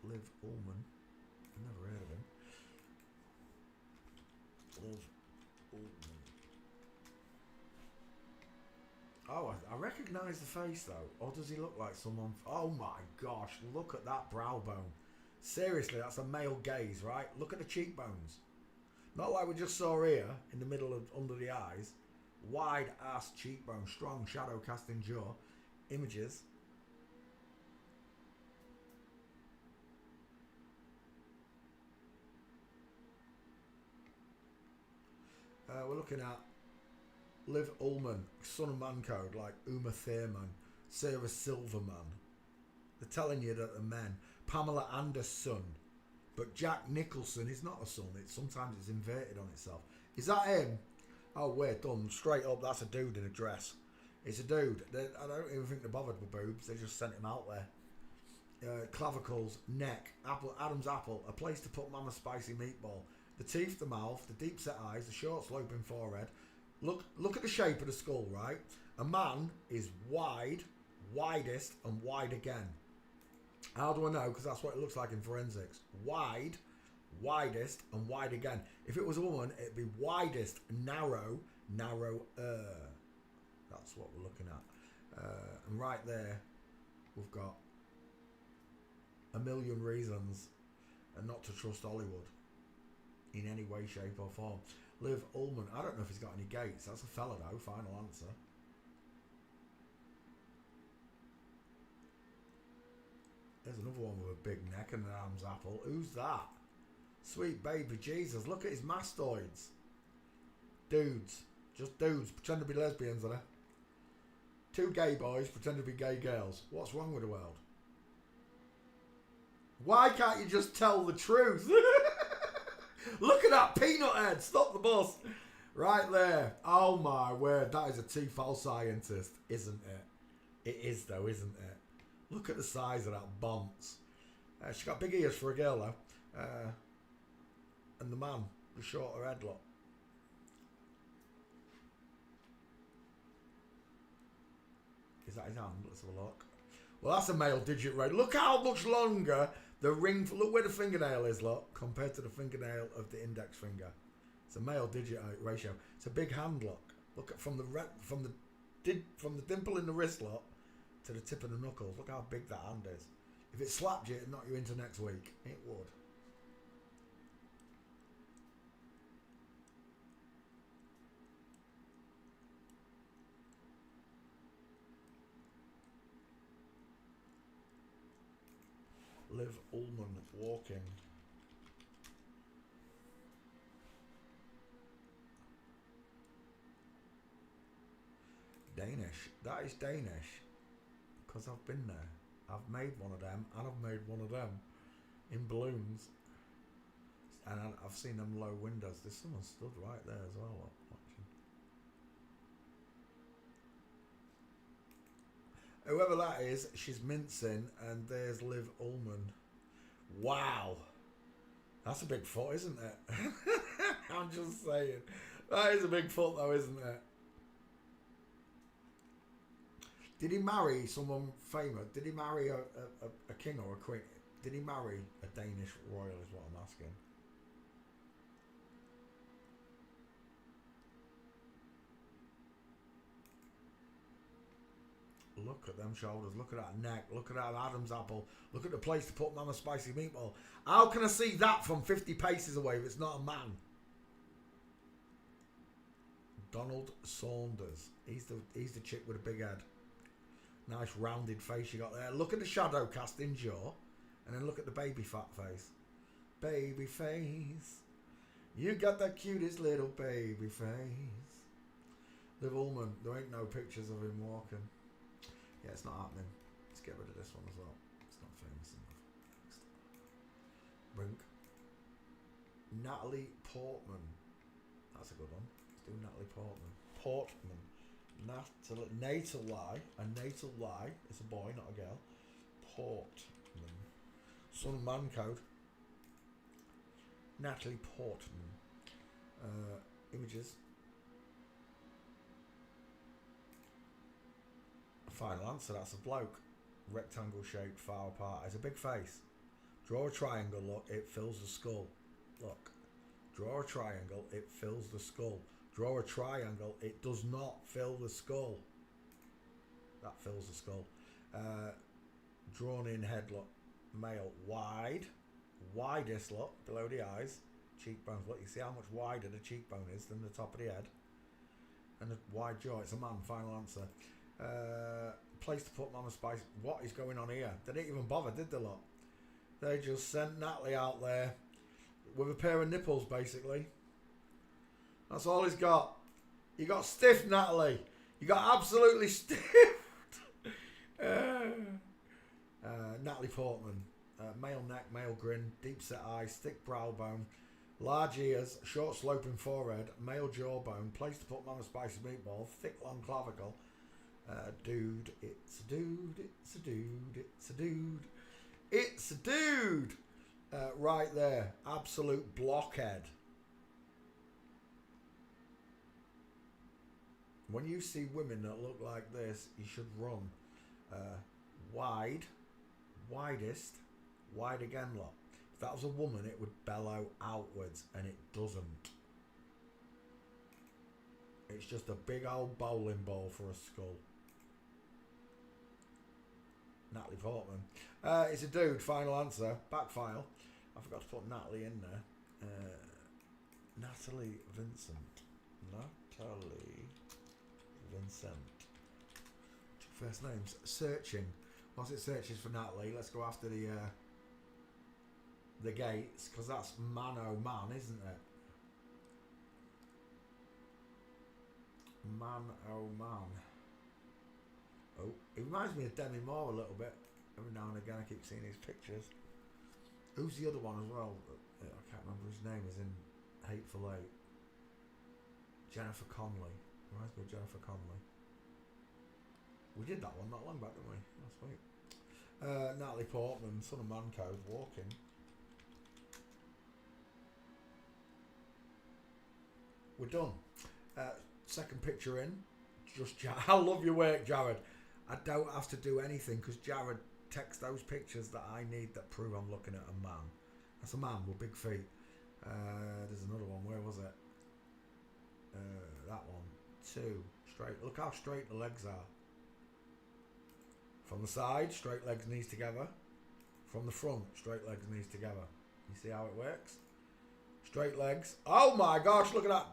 Liv Ullmann. Never heard of him. Liv Ullmann. Oh, I recognise the face though. Or does he look like someone? Oh my gosh, look at that brow bone. Seriously, that's a male gaze, right? Look at the cheekbones. Not like we just saw here, in the middle of under the eyes. Wide ass cheekbone, strong shadow casting jaw. Images. We're looking at Liv Ullmann, Son of Man Code, like Uma Thurman, Sarah Silverman. They're telling you that the men. Pamela Anderson. But Jack Nicholson is not a son. Sometimes it's inverted on itself. Is that him? Oh, we're done. Straight up, that's a dude in a dress. It's a dude. I don't even think they're bothered with boobs. They just sent him out there. Clavicles, neck, apple, Adam's apple, a place to put Mama's spicy meatball. The teeth, the mouth, the deep set eyes, the short sloping forehead. Look at the shape of the skull, right? A man is wide, widest, and wide again. How do I know? Because that's what it looks like in forensics. Wide, widest, and wide again. If it was a woman, it'd be widest, narrow, narrower. That's what we're looking at. And right there, we've got a million reasons and not to trust Hollywood in any way, shape or form. Liv Ullmann, I don't know if he's got any gates. That's a fella though, final answer. There's another one with a big neck and an Adam's apple. Who's that? Sweet baby Jesus, look at his mastoids. Dudes, just dudes, pretend to be lesbians, are they? Two gay boys pretend to be gay girls. What's wrong with the world? Why can't you just tell the truth? Look at that peanut head. Stop the bus. Right there. Oh my word. That is a Tefal scientist, isn't it? It is though, isn't it? Look at the size of that bonce. She's got big ears for a girl though. And the man, the shorter head lot. Is that his hand? Let's have a look. Well, that's a male digit rate. Look how much longer the ring. Look where the fingernail is, look, compared to the fingernail of the index finger. It's a male digit ratio. It's a big hand, look. Look at from the dimple in the wrist, look, to the tip of the knuckles. Look how big that hand is. If it slapped you, it'd knock you into next week. It would. Liv Ullmann walking. Danish. That is Danish. Because I've been there. I've made one of them and I've made one of them in balloons. And I've seen them low windows. There's someone stood right there as well. Watching. Whoever that is, she's mincing, and there's Liv Ullmann. Wow. That's a big foot, isn't it? I'm just saying. That is a big foot though, isn't it? Did he marry someone famous? Did he marry a king or a queen? Did he marry a Danish royal is what I'm asking. Look at them shoulders. Look at that neck. Look at that Adam's apple. Look at the place to put Mama's spicy meatball. How can I see that from 50 paces away if it's not a man? Donald Saunders. He's the chick with a big head. Nice rounded face you got there. Look at the shadow cast in jaw. And then look at the baby fat face. Baby face. You got the cutest little baby face. Liv Ullmann. There ain't no pictures of him walking. Yeah, it's not happening. Let's get rid of this one as well. It's not famous enough. Brink. Natalie Portman. That's a good one. Let's do Natalie Portman. Portman. Natal lie. A natal lie. It's a boy, not a girl. Portman. Son of man code. Natalie Portman. Images. Final answer, that's a bloke. Rectangle shaped, far apart. It's a big face. Draw a triangle, look, it fills the skull. Look. Draw a triangle, it fills the skull. Draw a triangle, it does not fill the skull. That fills the skull. Drawn in head, look. Male, wide. Widest, look, below the eyes. Cheekbones, look, you see how much wider the cheekbone is than the top of the head. And the wide jaw, it's a man, final answer. Place to put Mama Spice. What is going on here? They didn't even bother, did they lot? They just sent Natalie out there with a pair of nipples, basically. That's all he's got. You got stiff, Natalie. You got absolutely stiff. Natalie Portman. male neck, male grin, deep set eyes, thick brow bone, large ears, short sloping forehead, male jawbone, place to put man of spicy meatball, thick long clavicle. Dude, it's a dude, it's a dude, it's a dude, it's a dude. Right there, absolute blockhead. When you see women that look like this, you should run. Widest, wide again, look. If that was a woman, it would bellow outwards, and it doesn't. It's just a big old bowling ball for a skull. Natalie Portman. It's a dude, final answer. Back file. I forgot to put Natalie in there. Natalie Vincent. Natalie Vincent. Two first names. Searching. Whilst it searches for Natalie, let's go after the gates, because that's man oh man, isn't it? Man oh man. Oh, it reminds me of Demi Moore a little bit. Every now and again I keep seeing his pictures. Who's the other one as well? I can't remember his name. Is in Hateful Eight. Jennifer Connelly. Reminds me of Jennifer Connelly. We did that one not long back, didn't we? Last week. Natalie Portman, Son of Mancode, walking. We're done. Second picture in. Just I love your work, Jared. I don't have to do anything because Jared texts those pictures that I need that prove I'm looking at a man. That's a man with big feet. There's another one. Where was it? That one. Two. Straight. Look how straight the legs are. From the side, straight legs, knees together. From the front, straight legs, knees together. You see how it works? Straight legs. Oh my gosh, look at that.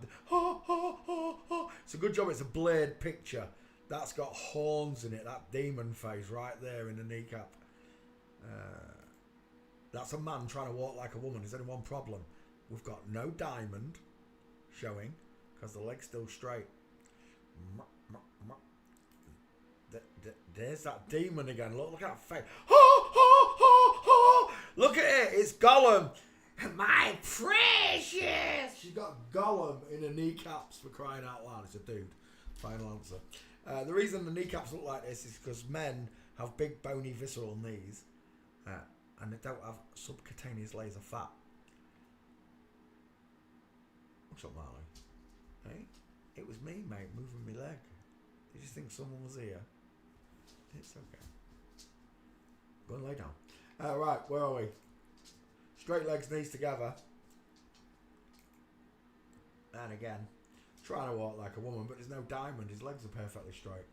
It's a good job it's a blurred picture. That's got horns in it, that demon face right there in the kneecap. That's a man trying to walk like a woman. Is there any one problem? We've got no diamond showing because the leg's still straight. There's that demon again. Look at that face. Look at it. It's Gollum. My precious. She's got Gollum in her kneecaps, for crying out loud. It's a dude. Final answer. The reason the kneecaps look like this is because men have big, bony, visceral knees, and they don't have subcutaneous layers of fat. What's up, Marley? Hey? It was me, mate, moving my leg. Did you think someone was here? It's okay. Go and lay down. Right, where are we? Straight legs, knees together. And again, trying to walk like a woman, but there's no diamond. His legs are perfectly straight.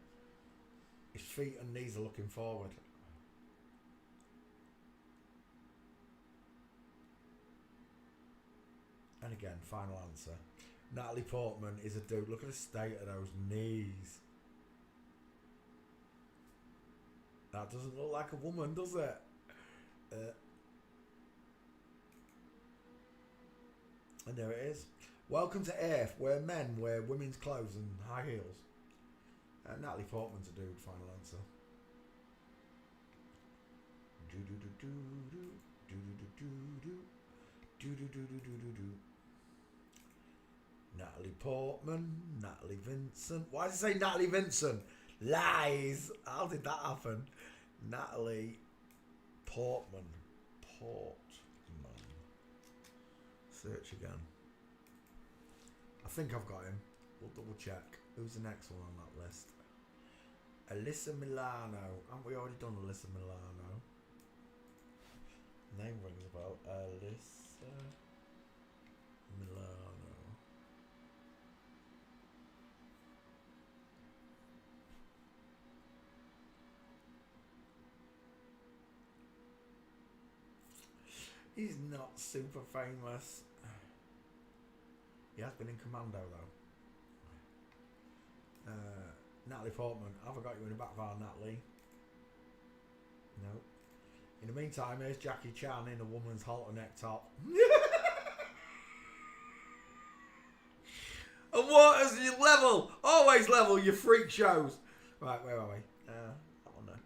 His feet and knees are looking forward. And again, final answer. Natalie Portman is a dude. Look at the state of those knees. That doesn't look like a woman, does it? And there it is. Welcome to Earth, where men wear women's clothes and high heels. Natalie Portman's a dude, final answer. Natalie Portman, Natalie Vincent. Why does it say Natalie Vincent? Lies. How did that happen? Natalie Portman. Search again. I think I've got him. We'll double check. Who's the next one on that list? Alyssa Milano. Haven't we already done Alyssa Milano? Name rings a bell. Alyssa Milano. He's not super famous. He has been in Commando though. Natalie Portman. Have I got you in the back file, Natalie? No. In the meantime, here's Jackie Chan in a woman's halter neck top. And what is your level? Always level your freak shows. Right, where are we? That one there.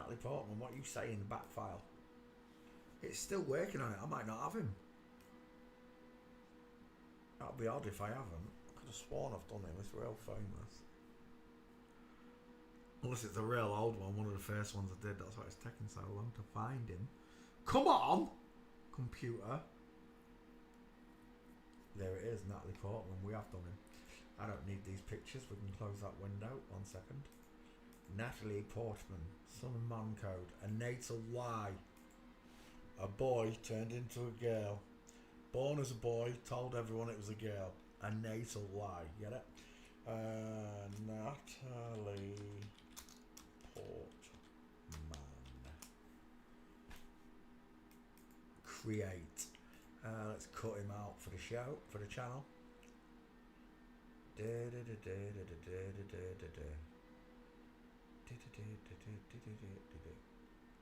Natalie Portman, what you say in the back file? It's still working on it. I might not have him. That'll be odd if I haven't. I could have sworn I've done him. It's real famous. Unless it's a real old one of the first ones I did. That's why it's taking so long to find him. Come on, computer. There it is, Natalie Portman. We have done him. I don't need these pictures. We can close that window. 1 second. Natalie Portman, Son of Man Code. A natal lie. A boy turned into a girl. Born as a boy, told everyone it was a girl. A natal lie. Get it? Natalie Portman. Create. Let's cut him out for the show, for the channel.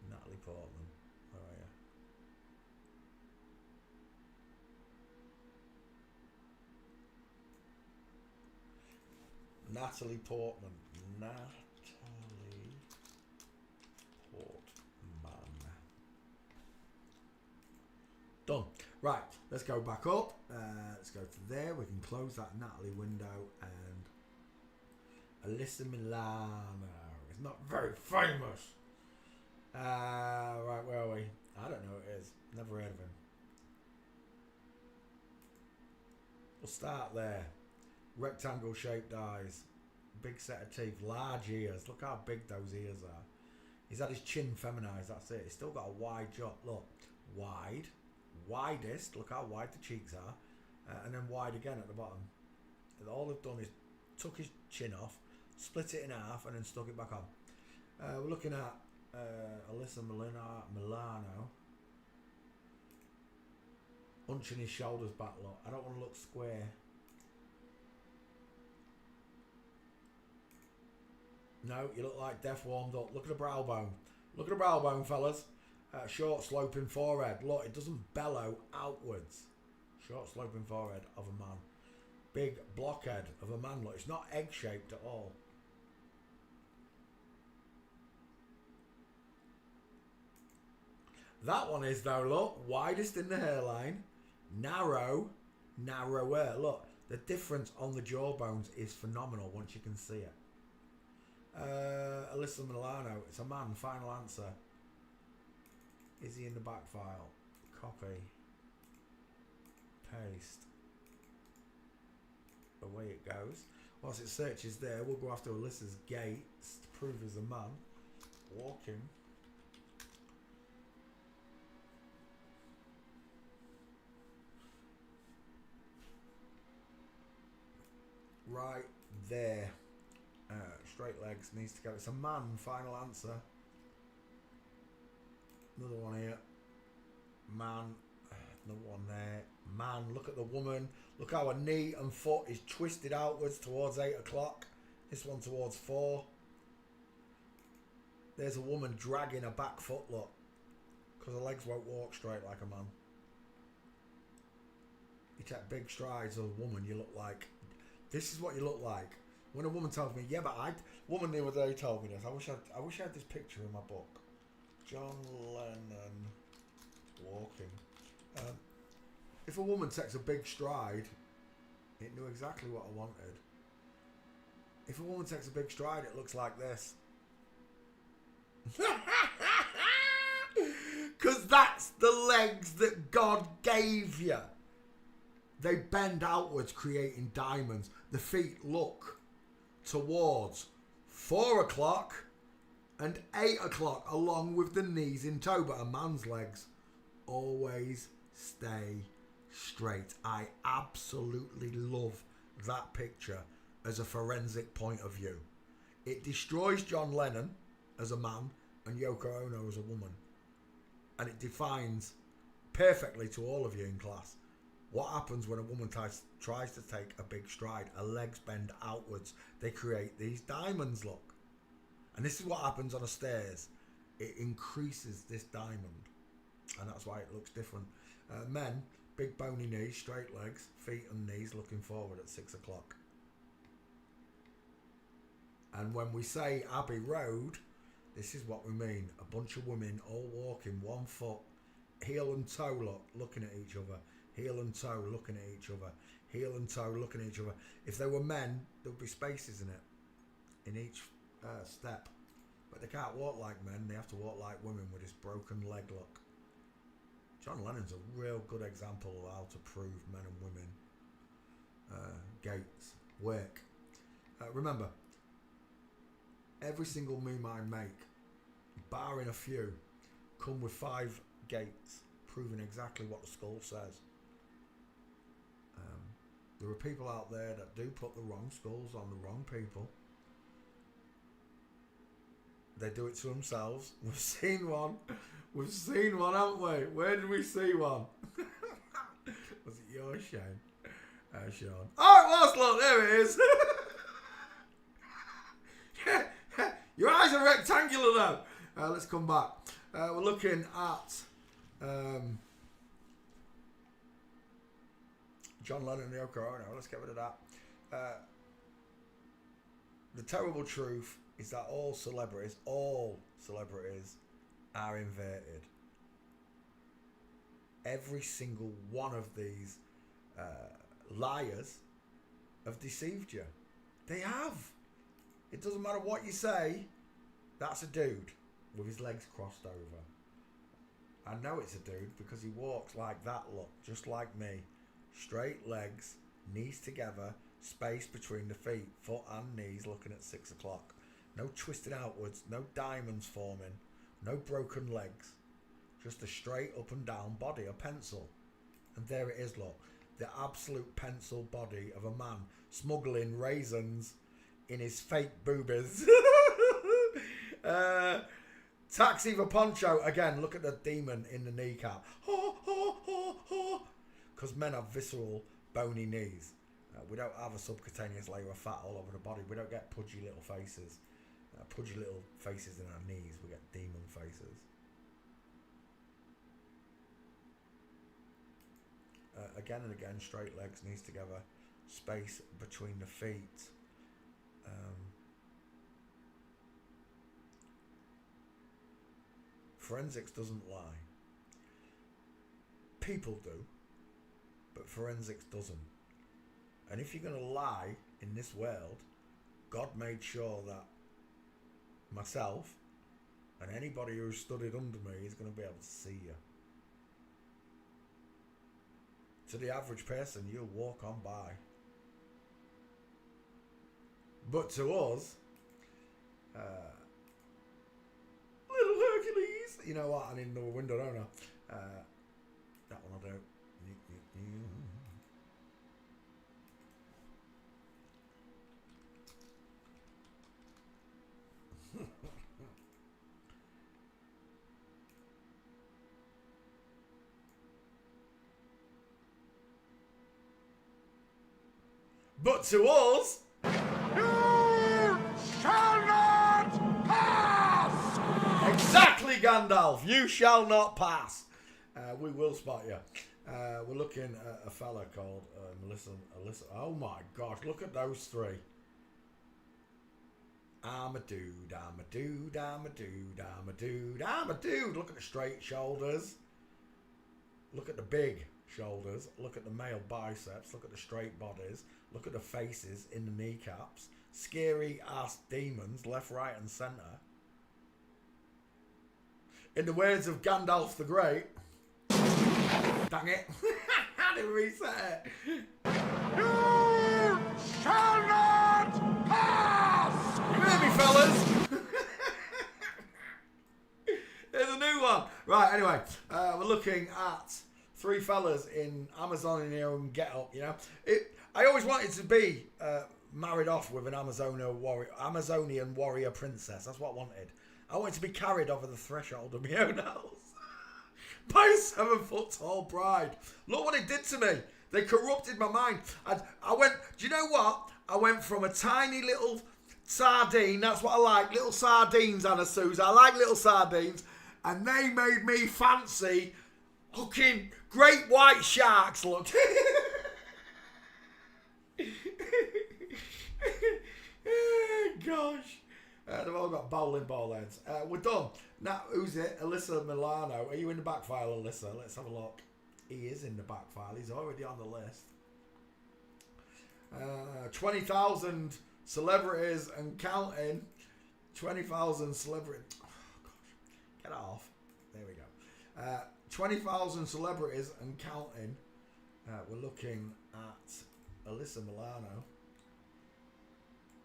Natalie Portman. Where are you? Natalie Portman. Natalie Portman. Done. Right, let's go back up. Let's go to there. We can close that Natalie window and Alyssa Milano. It's not very famous. Right, where are we? I don't know who it is. Never heard of him. We'll start there. Rectangle shaped eyes. Big set of teeth. Large ears. Look how big those ears are. He's had his chin feminized. That's it. He's still got a wide jaw. Look. Wide. Widest. Look how wide the cheeks are. And then wide again at the bottom. And all they've done is took his chin off, split it in half, and then stuck it back on. We're looking at Alyssa Milano. Hunching his shoulders back. Look. I don't want to look square. No, you look like death warmed up. Look at the brow bone. Look at the brow bone, fellas. Short sloping forehead. Look, it doesn't bellow outwards. Short sloping forehead of a man. Big blockhead of a man. Look, it's not egg shaped at all. That one is though, look, widest in the hairline. Narrow, narrower. Look, the difference on the jawbones is phenomenal once you can see it. Alyssa Milano, it's a man. Final answer. Is he in the back file? Copy. Paste. Away it goes. Whilst it searches there, we'll go after Alyssa's gaits to prove he's a man. Walking. Right there. Straight legs, needs to go. It's a man. Final answer. Another one here. Man. Another one there. Man. Look at the woman. Look how her knee and foot is twisted outwards towards 8 o'clock. This one towards 4. There's a woman dragging her back foot, look. Because her legs won't walk straight like a man. You take big strides as a woman, you look like... This is what you look like. When a woman tells me, yeah, but woman the other day told me this. I wish I had this picture in my book. John Lennon walking. If a woman takes a big stride, it knew exactly what I wanted. If a woman takes a big stride, it looks like this. Because that's the legs that God gave you. They bend outwards, creating diamonds. The feet look towards 4 o'clock and 8 o'clock, along with the knees in tow. But a man's legs always stay straight. I absolutely love that picture as a forensic point of view. It destroys John Lennon as a man and Yoko Ono as a woman. And it defines perfectly to all of you in class what happens when a woman tries to take a big stride. Her legs bend outwards. They create these diamonds, look. And this is what happens on the stairs. It increases this diamond. And that's why it looks different. Men, big bony knees, straight legs, feet and knees looking forward at 6 o'clock. And when we say Abbey Road, This is what we mean. A bunch of women all walking 1 foot, heel and toe looking at each other. Heel and toe looking at each other. Heel and toe looking at each other. If they were men, there would be spaces in it. In each step. But they can't walk like men. They have to walk like women with this broken leg look. John Lennon's a real good example of how to prove men and women gates work. Remember, every single meme I make, barring a few, come with 5 gates proving exactly what the skull says. There are people out there that do put the wrong skulls on the wrong people. They do it to themselves. We've seen one. We've seen one, haven't we? Where did we see one? Was it yours, Shane? Sean. Oh, it was, look, there it is. Your eyes are rectangular though. Let's come back. We're looking at John Lennon and Yoko Ono. Let's get rid of that. The terrible truth is that all celebrities are inverted. Every single one of these liars have deceived you. They have. It doesn't matter what you say. That's a dude with his legs crossed over. I know it's a dude because he walks like that, look, just like me. Straight legs, knees together, space between the feet, foot and knees looking at 6 o'clock. No twisting outwards, no diamonds forming, no broken legs. Just a straight up and down body, a pencil. And there it is, look. The absolute pencil body of a man smuggling raisins in his fake boobies. Taxi for Poncho. Again, look at the demon in the kneecap. Because men have visceral, bony knees. We don't have a subcutaneous layer of fat all over the body. We don't get pudgy little faces. Pudgy little faces in our knees. We get demon faces. Again and again, straight legs, knees together, space between the feet. Forensics doesn't lie. People do, but forensics doesn't. And if you're going to lie in this world, God made sure that myself and anybody who studied under me is going to be able to see you. To the average person, you'll walk on by. But to us, little Hercules, you know what? I need another window, don't I? That one I don't. But to us, you shall not pass! Exactly, Gandalf. You shall not pass. We will spot you. We're looking at a fella called Melissa. Oh my gosh, look at those 3. I'm a dude, I'm a dude, I'm a dude, I'm a dude, I'm a dude. Look at the straight shoulders. Look at the big shoulders. Look at the male biceps. Look at the straight bodies. Look at the faces in the kneecaps. Scary ass demons left, right and centre. In the words of Gandalf the Great. Dang it. How did we reset it? You shall not pass! You hear me, fellas? There's a new one. Right, anyway. We're looking at 3 fellas in Amazonian get-up, you know. I always wanted to be married off with an Amazonian warrior princess. That's what I wanted. I wanted to be carried over the threshold of my own house by a 7-foot-tall bride. Look what it did to me. They corrupted my mind. I went, do you know what? I went from a tiny little sardine. That's what I like. Little sardines, Anna Suze. I like little sardines. And they made me fancy hooking great white sharks, look. Gosh. They've all got bowling ball heads. We're done. Now, who's it? Alyssa Milano. Are you in the back file, Alyssa? Let's have a look. He is in the back file. He's already on the list. 20,000 celebrities and counting. 20,000 celebrities. Oh, gosh. Get off. There we go. 20,000 celebrities and counting. We're looking at Alyssa Milano,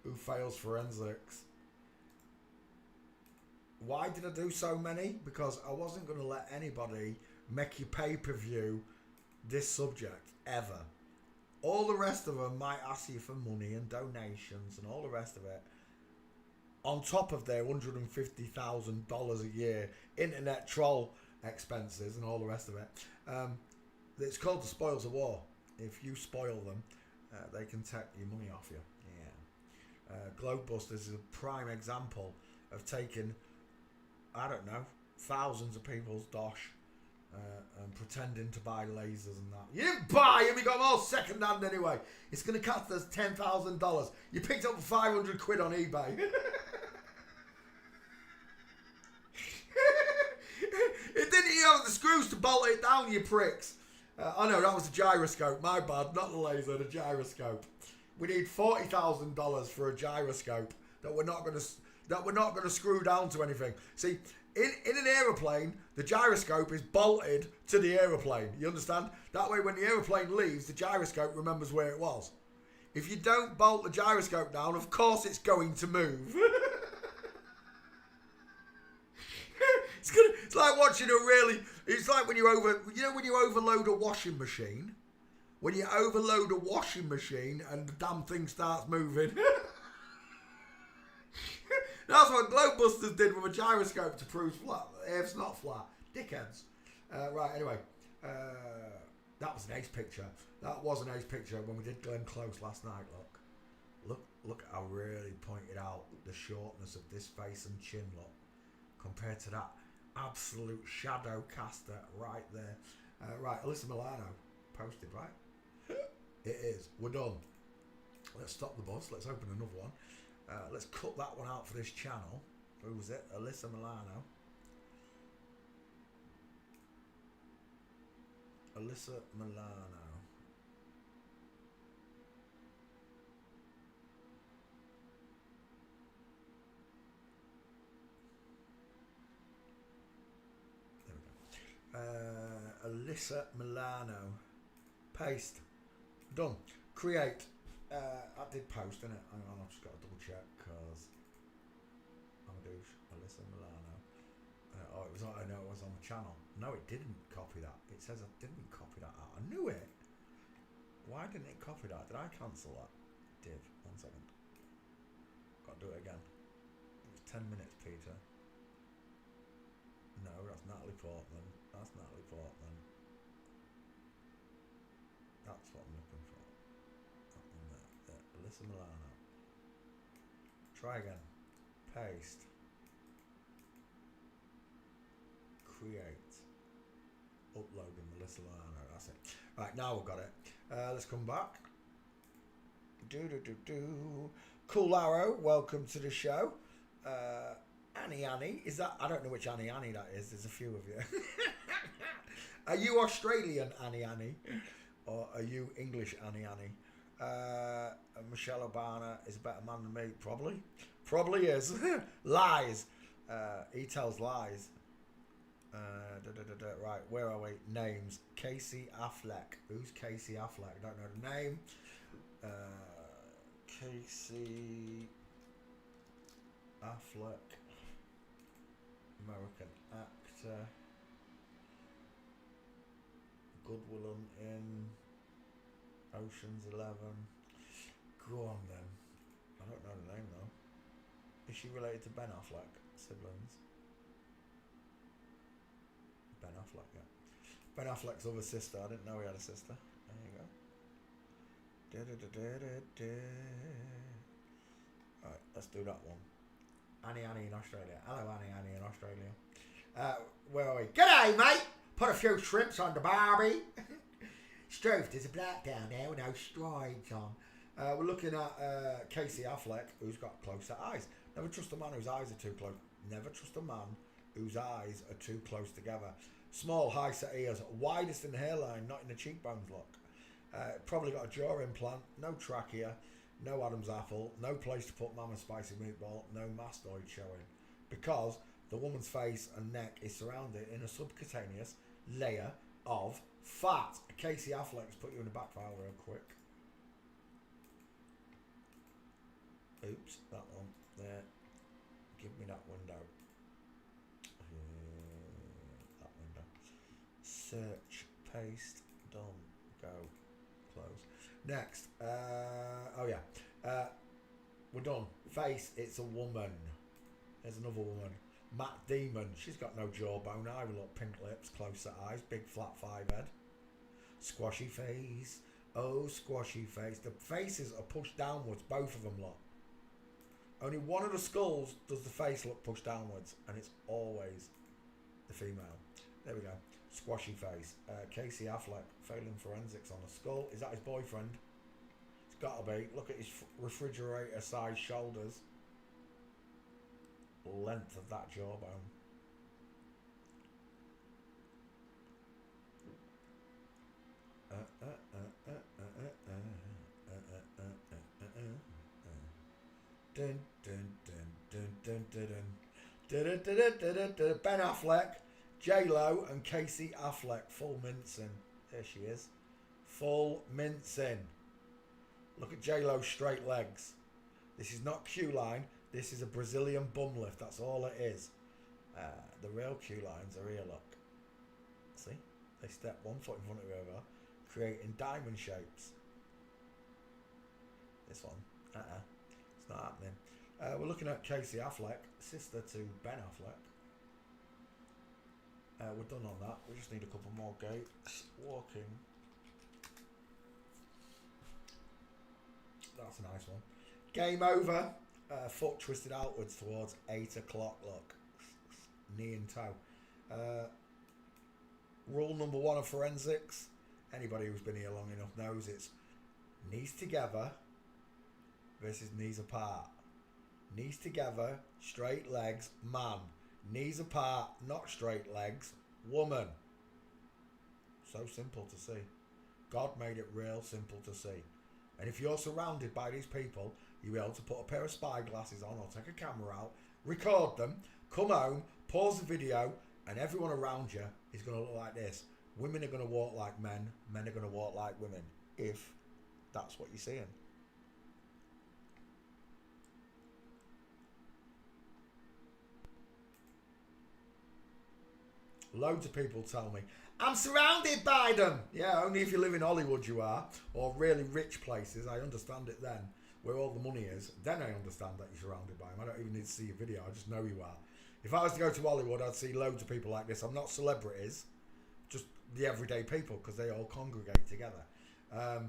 who fails forensics. Why did I do so many? Because I wasn't going to let anybody make you pay-per-view this subject, ever. All the rest of them might ask you for money and donations and all the rest of it. On top of their $150,000 a year internet troll expenses and all the rest of it. It's called the spoils of war. If you spoil them, they can take your money off you. Yeah. Globebusters is a prime example of taking, I don't know, thousands of people's dosh and pretending to buy lasers and that. You didn't buy them, you got them all second hand anyway. It's going to cost us $10,000. You picked up 500 quid on eBay. It didn't even have the screws to bolt it down, you pricks. I know, that was a gyroscope. My bad, not the laser, the gyroscope. We need $40,000 for a gyroscope that we're not going to screw down to anything. See, in an aeroplane, the gyroscope is bolted to the aeroplane. You understand? That way, when the aeroplane leaves, the gyroscope remembers where it was. If you don't bolt the gyroscope down, of course it's going to move. It's like watching a really. It's like when you overload a washing machine. When you overload a washing machine and the damn thing starts moving. That's what Globebusters did with a gyroscope to prove flat. It's not flat. Dickheads. Right, anyway. That was an ace picture. That was an ace picture when we did Glenn Close last night, Look how really pointed out the shortness of this face and chin look compared to that absolute shadow caster right there. Right, Alyssa Milano posted, right? It is. We're done. Let's stop the bus. Let's open another one. Let's cut that one out for this channel. Who was it? Alyssa Milano. Alyssa Milano. There we go. Alyssa Milano. Paste. Done. Create. I did post, innit? Hang on, I've just got to double check because I'm a douche. Alyssa Milano. It was on the channel. No, it didn't copy that. It says I didn't copy that out. I knew it. Why didn't it copy that? Did I cancel that? Div. 1 second. Got to do it again. It was 10 minutes, Peter. No, that's Natalie Portman. That's Natalie Portman. That's what I'm looking for. That one there. Alyssa Milano. Try again. Paste. Create. Uploading Alyssa Milano. That's it. Right, now we've got it. Let's come back. Cool Arrow, welcome to the show. Annie, is that? I don't know which Annie that is. There's a few of you. Are you Australian Annie? Or are you English Annie? Michelle Obama is a better man than me. Probably is. Lies. He tells lies. Right, where are we? Names. Casey Affleck. Who's Casey Affleck? Don't know the name. Casey Affleck. American actor. Goodwill in Ocean's 11. Go on then. I don't know the name though. Is she related to Ben Affleck? Siblings? Ben Affleck, yeah. Ben Affleck's other sister. I didn't know he had a sister. There you go. Alright, let's do that one. Annie in Australia. Hello, Annie in Australia. Where are we? G'day, mate! Put a few shrimps on the barbie. Struth, there's a black down there with no strides on. We're looking at Casey Affleck, who's got closer eyes. Never trust a man whose eyes are too close. Never trust a man whose eyes are too close together. Small, high set ears, widest in the hairline, not in the cheekbones, look. Probably got a jaw implant, no trachea, no Adam's apple, no place to put Mama Spicy Meatball, no mastoid showing. Because the woman's face and neck is surrounded in a subcutaneous layer of fat. Casey Affleck's put you in the back file real quick. Oops, that one there. Give me that window. That window. Search, paste, done, go, close. Next, oh yeah, we're done. Face, it's a woman. There's another woman. Matt Damon, she's got no jawbone either. Look, pink lips, close set eyes, big flat five head. Squashy face. Oh, squashy face. The faces are pushed downwards, both of them, look. Only one of the skulls does the face look pushed downwards, and it's always the female. There we go. Squashy face. Casey Affleck, failing forensics on the skull. Is that his boyfriend? It's got to be. Look at his refrigerator-sized shoulders. Length of that jawbone. Dun, dun, dun, dun, dun, dun, dun. Ben Affleck, J-Lo and Casey Affleck, full mincing. There she is. Full mincing. Look at J-Lo's straight legs. This is not Q-line. This is a Brazilian bum lift. That's all it is. The real Q-lines are here, look. See? They step one foot in front of the other, creating diamond shapes. This one. It's not happening. We're looking at Casey Affleck, sister to Ben Affleck. We're done on that. We just need a couple more gates. Walking. That's a nice one. Game over. Foot twisted outwards towards 8 o'clock. Look. Knee and toe. Rule number 1 of forensics. Anybody who's been here long enough knows it's knees together versus knees apart. Knees together, straight legs, man. Knees apart, not straight legs, woman. So simple to see. God made it real simple to see. And if you're surrounded by these people, you'll be able to put a pair of spy glasses on or take a camera out, record them, come home, pause the video, and everyone around you is going to look like this. Women are going to walk like men, men are going to walk like women, if that's what you're seeing. Loads of people tell me, I'm surrounded by them. Yeah, only if you live in Hollywood you are, or really rich places. I understand it then, where all the money is. Then I understand that you're surrounded by them. I don't even need to see a video, I just know you are. If I was to go to Hollywood, I'd see loads of people like this. I'm not celebrities, just the everyday people, because they all congregate together. I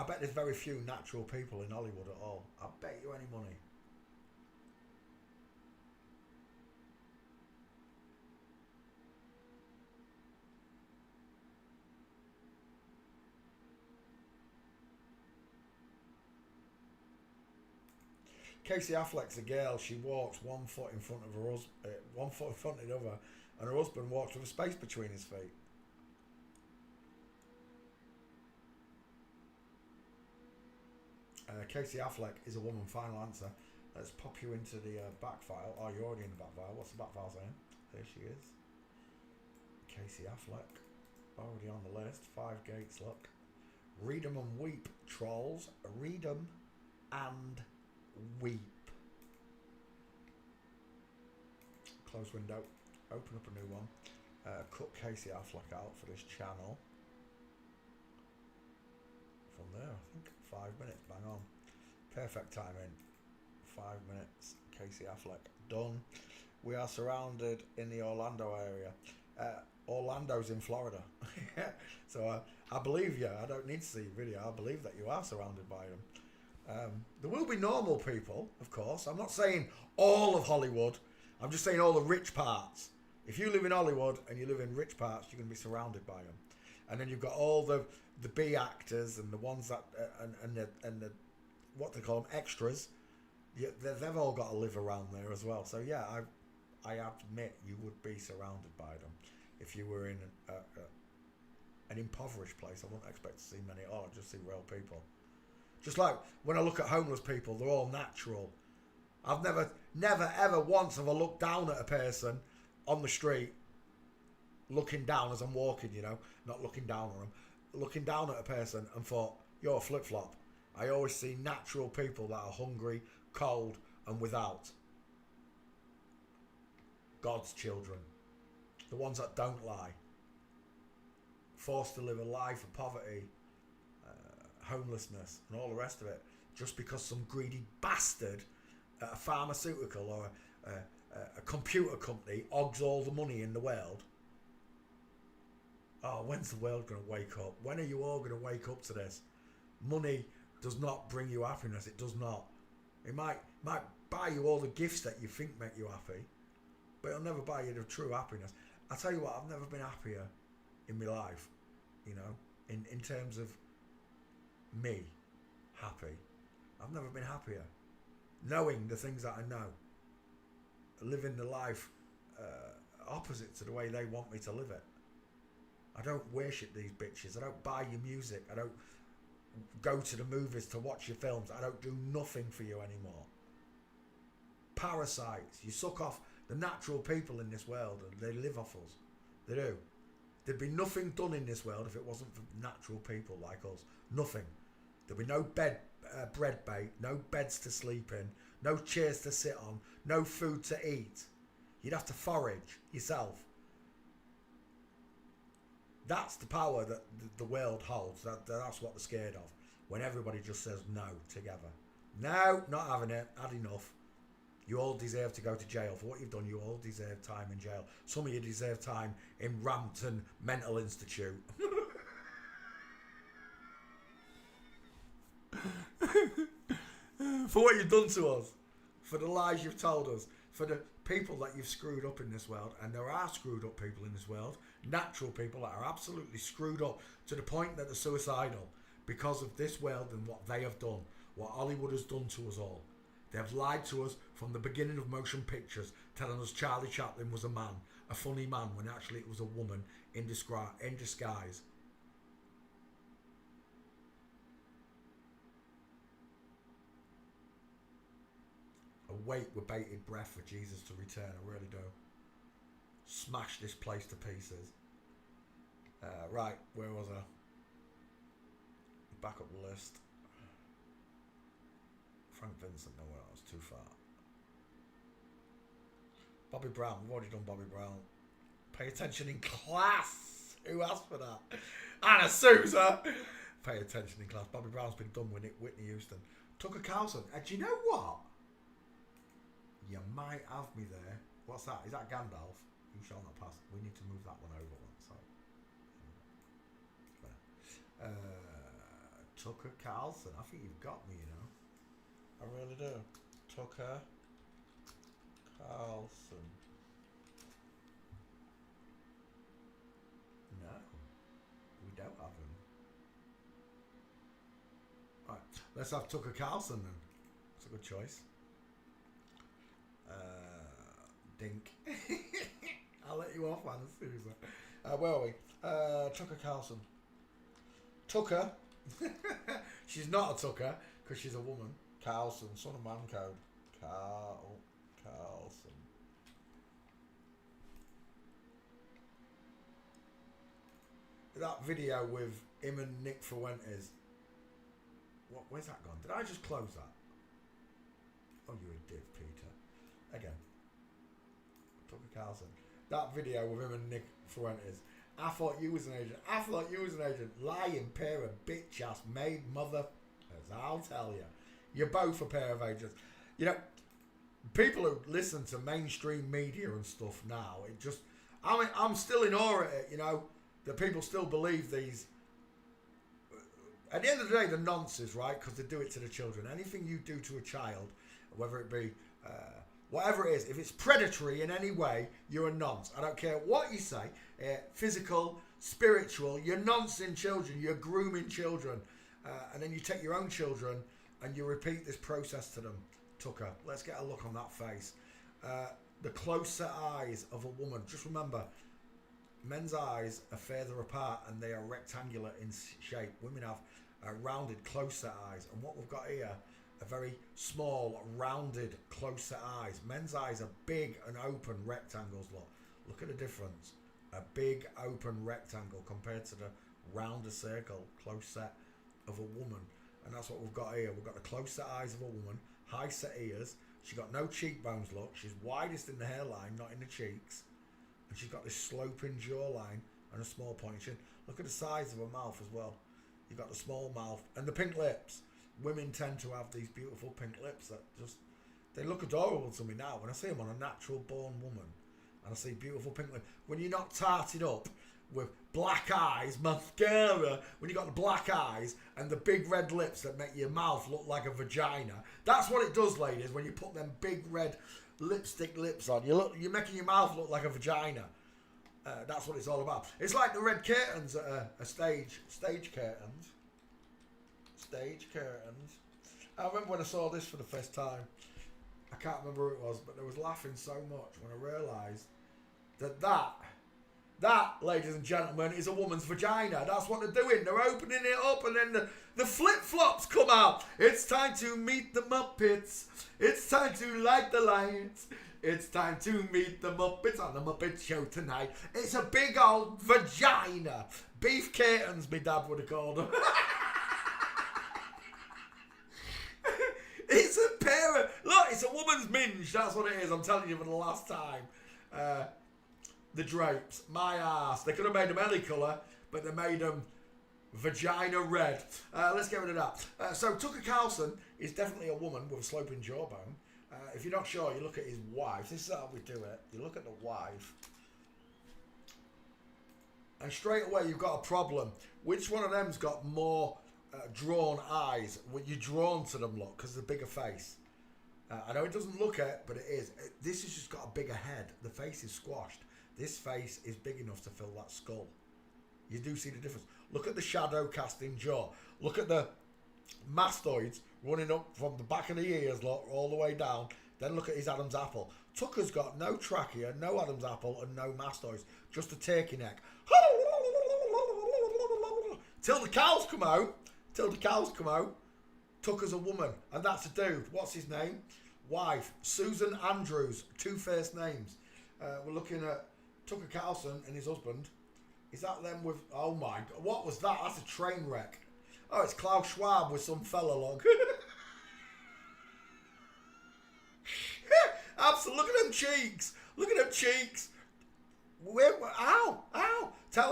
bet there's very few natural people in Hollywood at all. I bet you any money. Casey Affleck's a girl. She walks 1 foot in front of her husband, 1 foot in front of the other, and her husband walks with a space between his feet. Casey Affleck is a woman. Final answer. Let's pop you into the back file. Oh, you're already in the back file. What's the back file saying? There she is. Casey Affleck. Already on the list. 5 gates, look. Read 'em and weep, trolls. Read 'em and weep. Close window. Open up a new one. Cut Casey Affleck out for this channel. From there, I think 5 minutes, bang on. Perfect timing. 5 minutes. Casey Affleck done. We are surrounded in the Orlando area. Orlando's in Florida. So I believe you. I don't need to see a video. I believe that you are surrounded by them. There will be normal people, of course. I'm not saying all of Hollywood. I'm just saying all the rich parts. If you live in Hollywood and you live in rich parts, you're going to be surrounded by them. And then you've got all the B actors and the ones that and the what they call them, extras. Yeah, they've all got to live around there as well. So yeah, I admit you would be surrounded by them. If you were in an impoverished place, I wouldn't expect to see many at all. I'd just see real people. Just like when I look at homeless people, they're all natural. I've never, ever once have I looked down at a person on the street, looking down as I'm walking, you know, not looking down on them, looking down at a person and thought, you're a flip-flop. I always see natural people that are hungry, cold, and without. God's children. The ones that don't lie. Forced to live a life of poverty, homelessness, and all the rest of it, just because some greedy bastard at a pharmaceutical or a computer company hogs all the money in the world. Oh, when's the world going to wake up? When are you all going to wake up to this? Money does not bring you happiness. It does not. It might buy you all the gifts that you think make you happy, but it'll never buy you the true happiness. I tell you what, I've never been happier in my life, you know, in terms of me happy. I've never been happier. Knowing the things that I know. Living the life opposite to the way they want me to live it. I don't worship these bitches. I don't buy your music. I don't go to the movies to watch your films. I don't do nothing for you anymore. Parasites. You suck off the natural people in this world and they live off us. They do. There'd be nothing done in this world if it wasn't for natural people like us. Nothing. There'd be no bread bait, no beds to sleep in, no chairs to sit on, no food to eat. You'd have to forage yourself. That's the power that the world holds. That's what they're scared of. When everybody just says no together. No, not having it. Had enough. You all deserve to go to jail for what you've done. You all deserve time in jail. Some of you deserve time in Rampton Mental Institute. For what you've done to us. For the lies you've told us. For the people that you've screwed up in this world. And there are screwed up people in this world. Natural people that are absolutely screwed up to the point that they're suicidal. Because of this world and what they have done. What Hollywood has done to us all. They have lied to us from the beginning of motion pictures, telling us Charlie Chaplin was a man, a funny man, when actually it was a woman in disguise. I wait with bated breath for Jesus to return, I really do. Smash this place to pieces. Right, where was I? Back up the list. Frank Vincent, no, that was too far. Bobby Brown, we've already done Bobby Brown. Pay attention in class. Who asked for that? Anna Sousa. Pay attention in class. Bobby Brown's been done with Whitney Houston. Tucker Carlson. Do you know what? You might have me there. What's that? Is that Gandalf? You shall not pass. We need to move that one over one. So, Tucker Carlson. I think you've got me, you know. I really do. Tucker Carlson. No, we don't have him. Right, let's have Tucker Carlson then. It's a good choice. Dink. I'll let you off, man. Seriously. Where are we? Tucker Carlson. Tucker. She's not a Tucker because she's a woman. Carlson, son of man code. Carlson. That video with him and Nick Fuentes. Where's that gone? Did I just close that? Oh, you're a div, Peter. Again. Tucker Carlson. That video with him and Nick Fuentes. I thought you was an agent. Lying pair of bitch ass made mother. As I'll tell you. You're both a pair of agents. You know, people who listen to mainstream media and stuff now, it just... I mean, I'm still in awe at it, you know, that people still believe these... At the end of the day, they're nonsense, right? Because they do it to the children. Anything you do to a child, whether it be... whatever it is, if it's predatory in any way, you're a nonce. I don't care what you say. Physical, spiritual, you're noncing children. You're grooming children. And then you take your own children and you repeat this process to them, Tucker. Let's get a look on that face. The close set eyes of a woman. Just remember, men's eyes are further apart and they are rectangular in shape. Women have rounded close set eyes, and what we've got here are very small rounded close set eyes. Men's eyes are big and open rectangles. Look at the difference. A big open rectangle compared to the rounder circle close set of a woman. And that's what we've got here. We've got the close set eyes of a woman, high set ears. She's got no cheekbones, look. She's widest in the hairline, not in the cheeks. And she's got this sloping jawline and a small pointed chin. Look at the size of her mouth as well. You've got the small mouth and the pink lips. Women tend to have these beautiful pink lips that just, they look adorable to me now. When I see them on a natural born woman and I see beautiful pink lips. When you're not tarted up with black eyes, mascara, when you got the black eyes and the big red lips that make your mouth look like a vagina. That's what it does, ladies, when you put them big red lipstick lips on. You're making your mouth look like a vagina. That's what it's all about. It's like the red curtains at a stage curtains. Stage curtains. I remember when I saw this for the first time. I can't remember who it was, but I was laughing so much when I realised that, ladies and gentlemen, is a woman's vagina. That's what they're doing. They're opening it up and then the flip-flops come out. It's time to meet the Muppets. It's time to light the lights. It's time to meet the Muppets on the Muppet Show tonight. It's a big old vagina. Beef curtains, my dad would have called them. It's a pair of... Look, it's a woman's minge. That's what it is. I'm telling you for the last time. The drapes. My arse. They could have made them any colour, but they made them vagina red. Let's get rid of that. So Tucker Carlson is definitely a woman with a sloping jawbone. If you're not sure, you look at his wife. This is how we do it. You look at the wife. And straight away, you've got a problem. Which one of them's got more drawn eyes? Well, you're drawn to them, look, because of the bigger face. I know it doesn't look it, but it is. This has just got a bigger head. The face is squashed. This face is big enough to fill that skull. You do see the difference. Look at the shadow casting jaw. Look at the mastoids running up from the back of the ears, look, all the way down. Then look at his Adam's apple. Tucker's got no trachea, no Adam's apple, and no mastoids. Just a turkey neck. Till the cows come out. Till the cows come out. Tucker's a woman, and that's a dude. What's his name? Wife, Susan Andrews. 2 first names. We're looking at Tucker Carlson and his husband. Is that them with... Oh my God. What was that? That's a train wreck. Oh, it's Klaus Schwab with some fella log. Absolutely. Look at them cheeks. Look at them cheeks. Ow.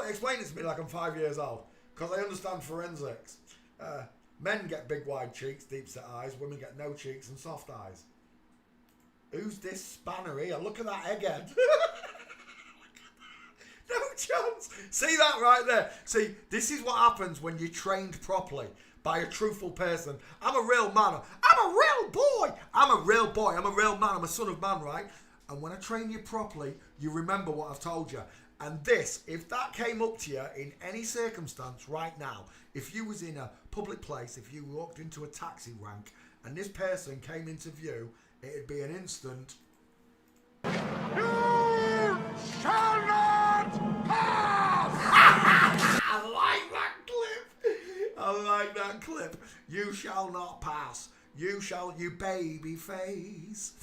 Explain it to me like I'm 5 years old. Because I understand forensics. Men get big wide cheeks, deep set eyes. Women get no cheeks and soft eyes. Who's this spanner here? Look at that egghead. No chance. See that right there? See, this is what happens when you're trained properly by a truthful person. I'm a real man. I'm a real boy. I'm a real boy. I'm a real man. I'm a son of man, right? And when I train you properly, you remember what I've told you. And this, if that came up to you in any circumstance right now, if you was in a public place, if you walked into a taxi rank and this person came into view, it'd be an instant. You shall not pass! I like that clip. I like that clip. You shall not pass. You baby face.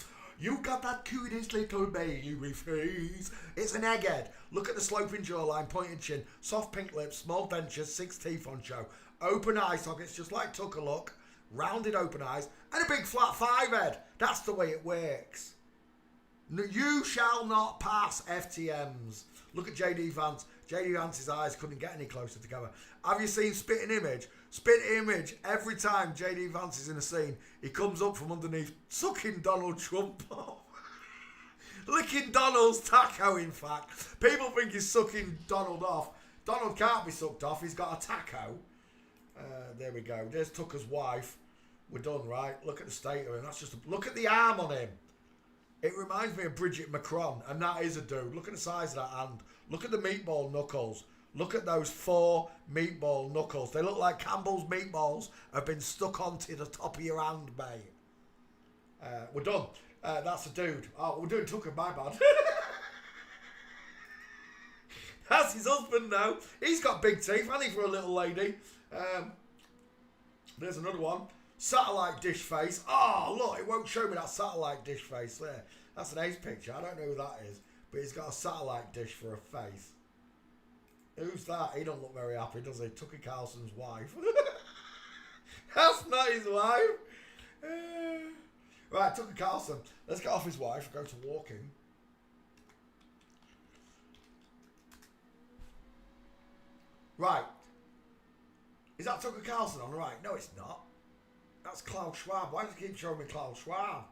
You got that cutest little baby face. It's an egghead. Look at the sloping jawline, pointed chin, soft pink lips, small dentures, 6 teeth on show, open eye sockets, just like Tucker look, rounded open eyes, and a big flat 5 head. That's the way it works. You shall not pass, FTMs. Look at JD Vance. JD Vance's eyes couldn't get any closer together. Have you seen Spitting Image? Spitting Image, every time JD Vance is in a scene, he comes up from underneath, sucking Donald Trump off. Licking Donald's taco, in fact. People think he's sucking Donald off. Donald can't be sucked off. He's got a taco. There we go. There's Tucker's wife. We're done, right? Look at the state of him. That's just look at the arm on him. It reminds me of Bridget Macron, and that is a dude. Look at the size of that hand. Look at the meatball knuckles. Look at those 4 meatball knuckles. They look like Campbell's meatballs have been stuck onto the top of your hand, mate. We're done. That's a dude. Oh, we're doing Tucker, my bad. That's his husband now. He's got big teeth, hasn't he, for a little lady? There's another one. Satellite dish face. Oh, look, it won't show me that satellite dish face there. That's an ace picture. I don't know who that is, but he's got a satellite dish for a face. Who's that? He don't look very happy, does he? Tucker Carlson's wife. That's not his wife. Right, Tucker Carlson. Let's get off his wife and go to walking. Right. Is that Tucker Carlson on the right? No, it's not. That's Klaus Schwab. Why does it keep showing me Klaus Schwab?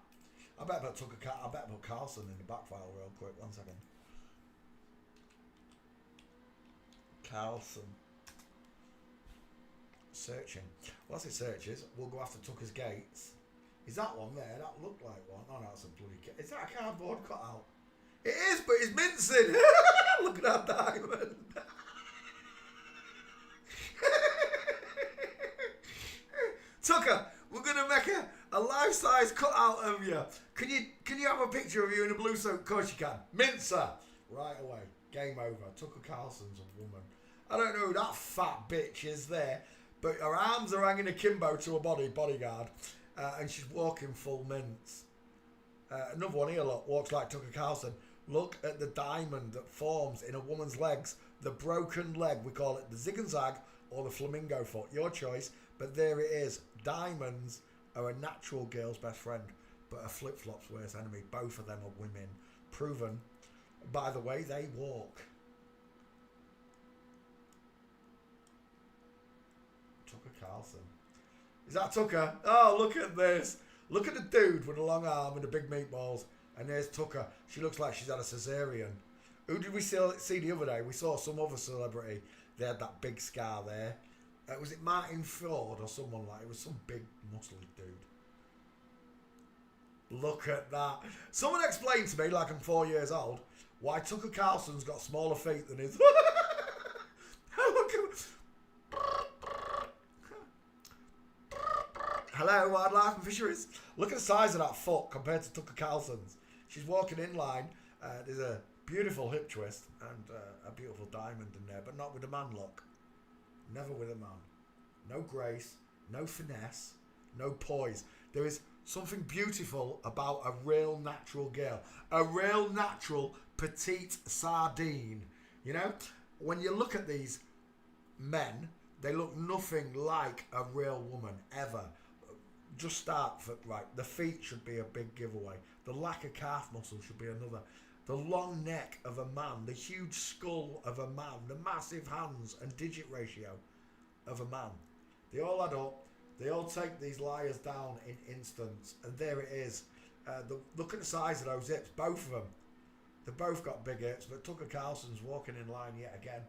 I better put Carlson in the back file real quick. 1 second. Carlson. Searching. Once it searches, we'll go after Tucker's Gates. Is that one there? That looked like one. Oh, no, that's a bloody... Is that a cardboard cutout? It is, but it's mincing. Look at that diamond. Tucker, we're going to make a life-size cutout of you. Can you have a picture of you in a blue suit? Of course you can. Mincer. Right away. Game over. Tucker Carlson's a woman. I don't know who that fat bitch is there, but her arms are hanging akimbo to her bodyguard, and she's walking full mince. Another one here, look, walks like Tucker Carlson. Look at the diamond that forms in a woman's legs. The broken leg, we call it the zig and zag or the flamingo foot. Your choice, but there it is. Diamonds are a natural girl's best friend, but a flip-flop's worst enemy. Both of them are women. Proven by the way they walk. Tucker Carlson. Is that Tucker? Oh, look at this. Look at the dude with a long arm and the big meatballs. And there's Tucker. She looks like she's had a cesarean. Who did we see the other day? We saw some other celebrity. They had that big scar there. Was it Martin Ford or someone like it? It was some big muscly dude. Look at that. Someone explained to me, like I'm 4 years old, why Tucker Carlson's got smaller feet than his. Look at... Hello, Wildlife and Fisheries. Look at the size of that foot compared to Tucker Carlson's. She's walking in line. There's a beautiful hip twist and a beautiful diamond in there, but not with a man look. Never with a man. No grace, no finesse, no poise. There is something beautiful about a real natural girl. A real natural petite sardine. You know? When you look at these men, they look nothing like a real woman, ever. Just start for, right, the feet should be a big giveaway. The lack of calf muscle should be another. The long neck of a man, the huge skull of a man, the massive hands and digit ratio of a man. They all add up. They all take these liars down in instants. And there it is. Look at the size of those hips, both of them. They've both got big hips, but Tucker Carlson's walking in line yet again.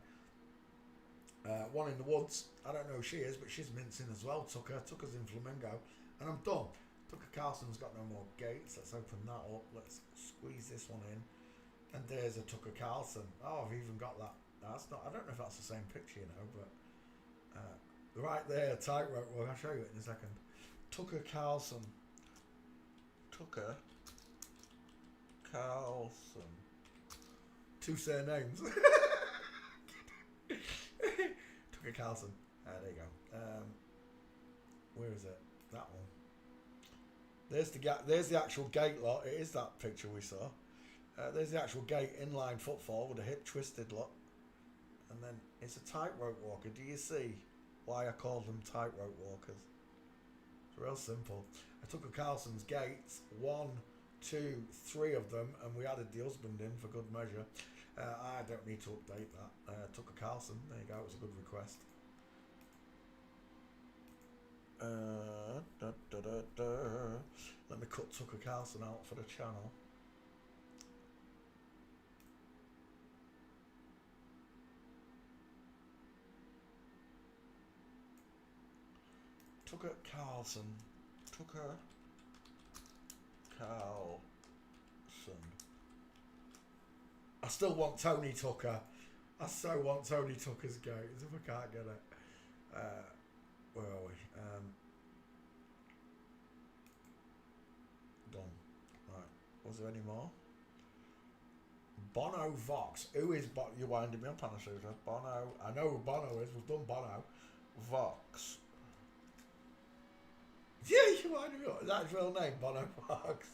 One in the woods. I don't know who she is, but she's mincing as well, Tucker. Tucker's in Flamingo. And I'm done. Tucker Carlson's got no more gates. Let's open that up. Let's squeeze this one in. And there's a Tucker Carlson. Oh, I've even got that. That's not. I don't know if that's the same picture, you know, but right there, tightrope. Well, I'll show you it in a second. Tucker Carlson. Tucker Carlson. 2 surnames. Tucker Carlson. There you go. Where is it? That one. There's the actual gate lot. It is that picture we saw. There's the actual gate inline footfall with a hip twisted lot. And then it's a tightrope walker. Do you see why I called them tightrope walkers? It's real simple. I took a Carlson's gates, 1, 2, 3 of them, and we added the husband in for good measure. I don't need to update that. Tucker Carlson, there you go, it was a good request. Let me cut Tucker Carlson out for the channel. Tucker Carlson. Tucker Carlson. I still want Tony Tucker. I so want Tony Tucker's gates if I can't get it. Where are we? Done. Right. Was there any more? Bono Vox. Who is Bono? You're winding me up, Panasuta. Bono. I know who Bono is. We've done Bono. Vox. Yeah, you're winding me up. Is that his real name? Bono Vox.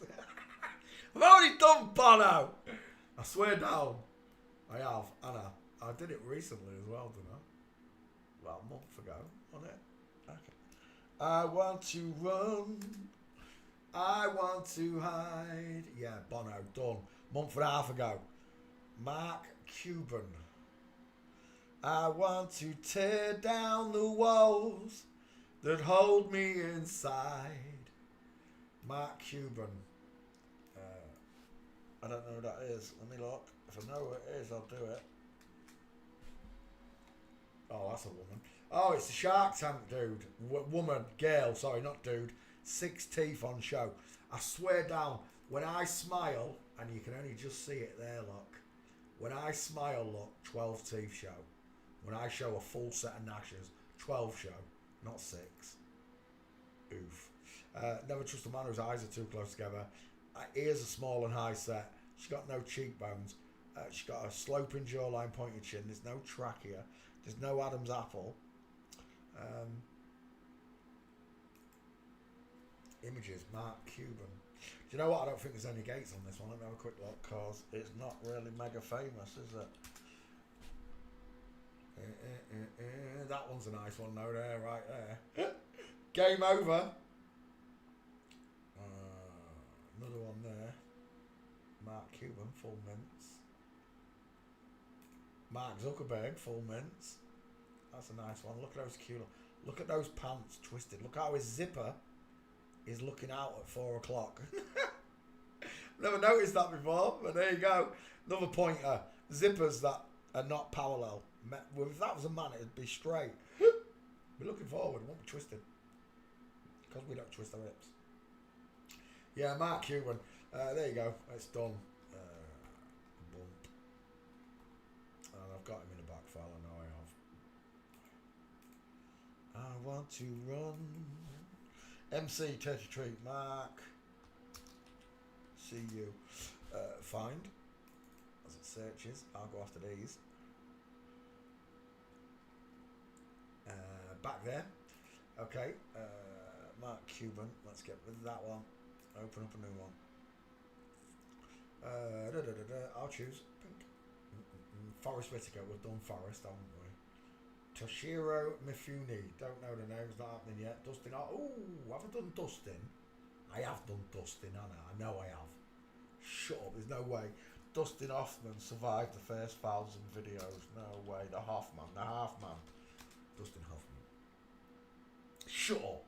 I've already done Bono. I swear down. I have. Anna. I did it recently as well, didn't I? Well, a month ago, wasn't it? Okay. I want to run. I want to hide. Yeah, Bono, done. Month and a half ago. Mark Cuban. I want to tear down the walls that hold me inside. Mark Cuban. I don't know who that is. Let me look. If I know who it is, I'll do it. Oh, that's a woman. Oh, it's the Shark Tank dude. Woman. Girl. Sorry, not dude. 6 teeth on show. I swear down, when I smile, and you can only just see it there, look. When I smile, look, 12 teeth show. When I show a full set of gnashes, 12 show, not 6. Oof. Never trust a man whose eyes are too close together. Ears are small and high set. She's got no cheekbones. She's got a sloping jawline, pointed chin. There's no trachea. There's no Adam's apple. Images, Mark Cuban. Do you know what? I don't think there's any gates on this one. Let me have a quick look, because it's not really mega famous, is it? That one's a nice one though, there, right there. Game over. Another one there. Mark Cuban, full mints. Mark Zuckerberg, full mints. That's a nice one. Look at those cute. Look at those pants twisted. Look how his zipper is looking out at 4 o'clock. Never noticed that before, but there you go. Another pointer. Zippers that are not parallel. If that was a man, it'd be straight. We're looking forward. It won't be twisted. Because we don't twist our hips. Yeah, Mark Cuban. There you go. It's done. Bump. And I've got him in the back file. I know I have. I want to run. MC Territory. Mark. See you. Find. As it searches. I'll go after these. Back there. Okay. Mark Cuban. Let's get rid of that one. Open up a new one. I'll choose pink. Forrest Whitaker. We've done Forrest, haven't we? Toshiro Mifune. Don't know the names. Not happening yet. Dustin. Oh, have I done Dustin? I have done Dustin, haven't I? I know I have. Shut up. There's no way. Dustin Hoffman survived the first 1,000 videos. No way. The Hoffman. The half-man. Dustin Hoffman. Shut up.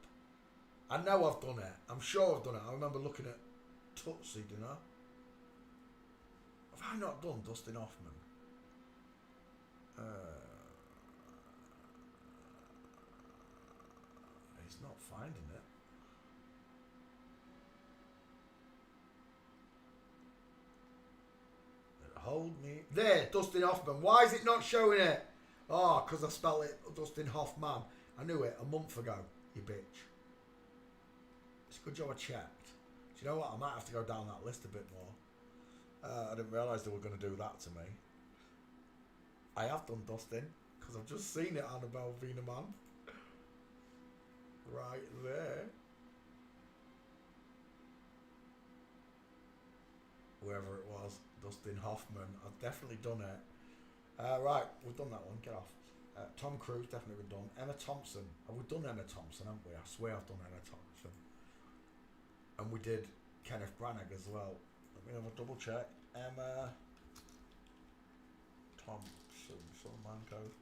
I know I've done it. I'm sure I've done it. I remember looking at Tootsie, didn't I? Have I not done Dustin Hoffman? He's not finding it. Hold me. There, Dustin Hoffman. Why is it not showing it? Oh, because I spelled it Dustin Hoffman. I knew it a month ago, you bitch. It's a good job I checked. Do you know what? I might have to go down that list a bit more. I didn't realise they were going to do that to me. I have done Dustin, because I've just seen it, Annabelle Wienerman. Right there. Whoever it was, Dustin Hoffman. I've definitely done it. Right, we've done that one. Get off. Tom Cruise, definitely we've done. Emma Thompson. We've done Emma Thompson, haven't we? I swear I've done Emma Thompson. And we did Kenneth Branagh as well. Let me have a double check. Emma Thompson. Some man code.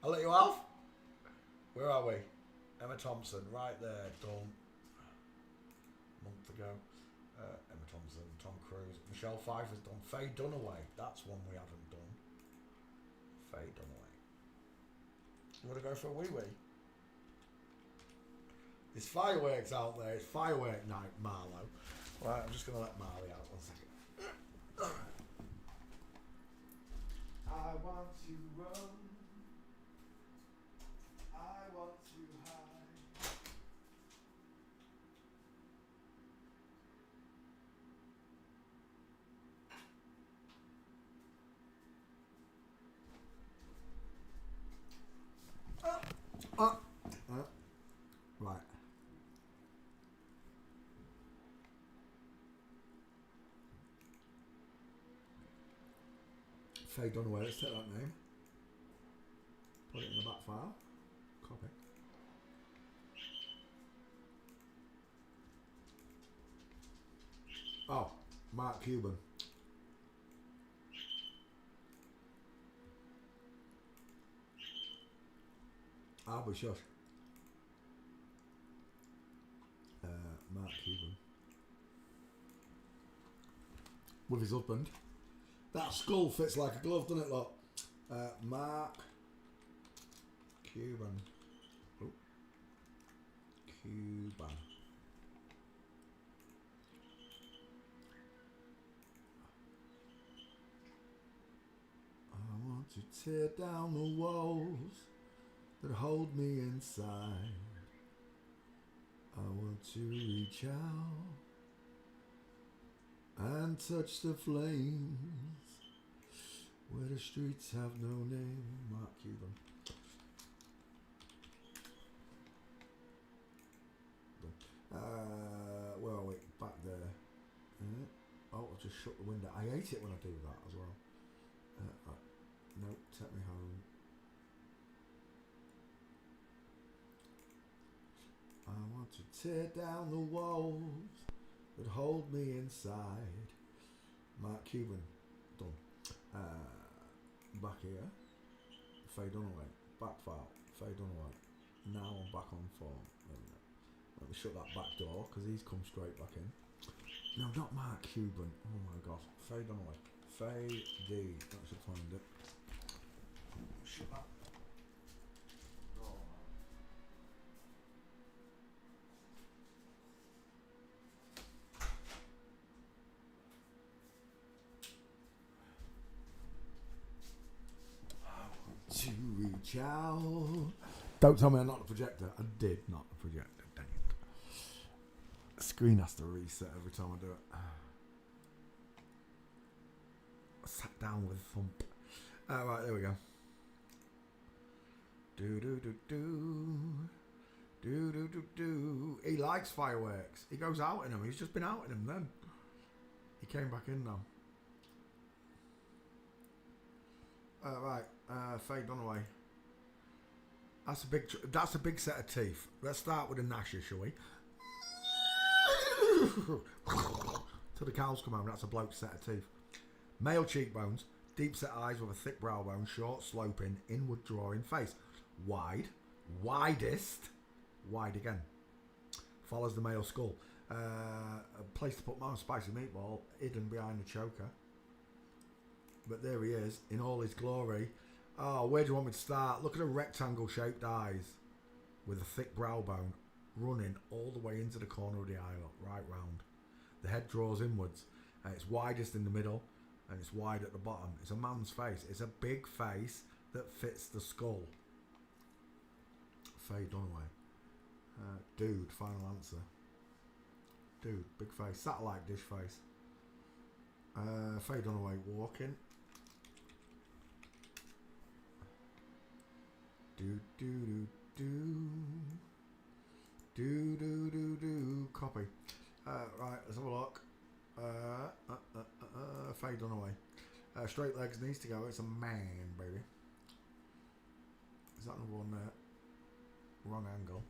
I'll let you off. Where are we? Emma Thompson. Right there. Done. Month ago. Emma Thompson. Tom Cruise. Michelle Pfeiffer's done. Faye Dunaway. That's one we haven't done. Faye Dunaway. You want to go for a wee-wee? There's fireworks out there. It's firework night, Marlo. Right, I'm just going to let Marley out 1 second. Faye Dunaway, let's take that name. Put it in the back file. Copy. Oh, Mark Cuban. I'll be sure. Mark Cuban. With his husband. That skull fits like a glove, doesn't it, look? Mark Cuban. Oh. Cuban. I want to tear down the walls that hold me inside. I want to reach out and touch the flames where the streets have no name. Mark Cuban. Where are we? Back there. Oh, I just shut the window. I hate it when I do that as well. No, take me home. I want to tear down the walls that hold me inside. Mark Cuban. Done. Back here. Faye Dunaway. Back file. Faye Dunaway. Now I'm back on form. There we go. Let me shut that back door because he's come straight back in. No, not Mark Cuban. Oh my god. Faye Dunaway. Faye D. That should find it. Shut that. To reach out. Don't tell me I'm not the projector. I did not the projector. Dang it. The screen has to reset every time I do it. I sat down with a thump. Right, there we go. Do do do do. Do do do do. He likes fireworks. He goes out in them. He's just been out in them then. He came back in now. Right, Faye Dunaway. That's a big set of teeth. Let's start with a gnasher, shall we? Till the cows come home. That's a bloke's set of teeth. Male cheekbones, deep set eyes with a thick brow bone, short, sloping, inward drawing face. Wide, widest, wide again. Follows the male skull. A place to put my spicy meatball hidden behind the choker. But there he is in all his glory. Oh, where do you want me to start? Look at the rectangle shaped eyes with a thick brow bone running all the way into the corner of the eye, look, right round. The head draws inwards and it's widest in the middle and it's wide at the bottom. It's a man's face. It's a big face that fits the skull. Faye Dunaway. Dude, final answer. Dude, big face. Satellite dish face. Faye Dunaway walking. Do do do do do do do do. Copy. Right, let's have a look. Faye Dunaway. Straight legs needs to go. It's a man, baby. Is that another one there? Wrong angle.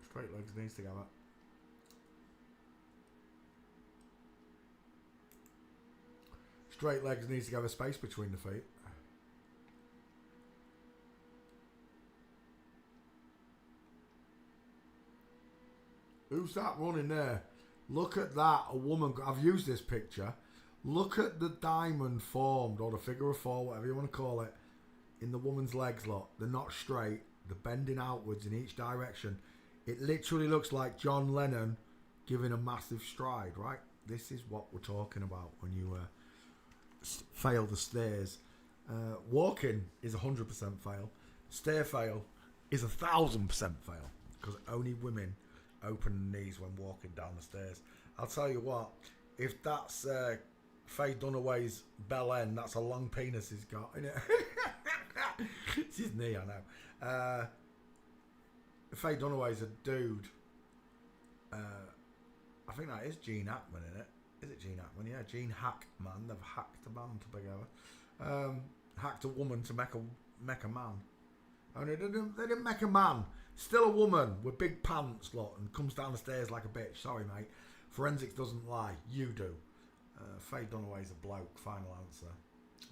Straight legs needs to go up. Straight legs needs to have a space between the feet. Who's that running there? Look at that. A woman. I've used this picture. Look at the diamond formed, or the figure of four, whatever you want to call it, in the woman's legs, look. They're not straight. They're bending outwards in each direction. It literally looks like John Lennon giving a massive stride, right? This is what we're talking about when you fail the stairs. Walking is 100% fail. Stair fail is 1,000% fail, because only women open the knees when walking down the stairs. I'll tell you what, if that's Faye Dunaway's bell end, that's a long penis he's got, isn't it? It's his knee, I know. Faye Dunaway's a dude. I think that is Gene Hackman, isn't it? Is it Gene Hackman? Yeah, Gene Hackman. They've hacked a man together. Hacked a woman to make a man. And they didn't make a man. Still a woman with big pants, look, and comes down the stairs like a bitch. Sorry, mate. Forensics doesn't lie. You do. Faye Dunaway's a bloke. Final answer.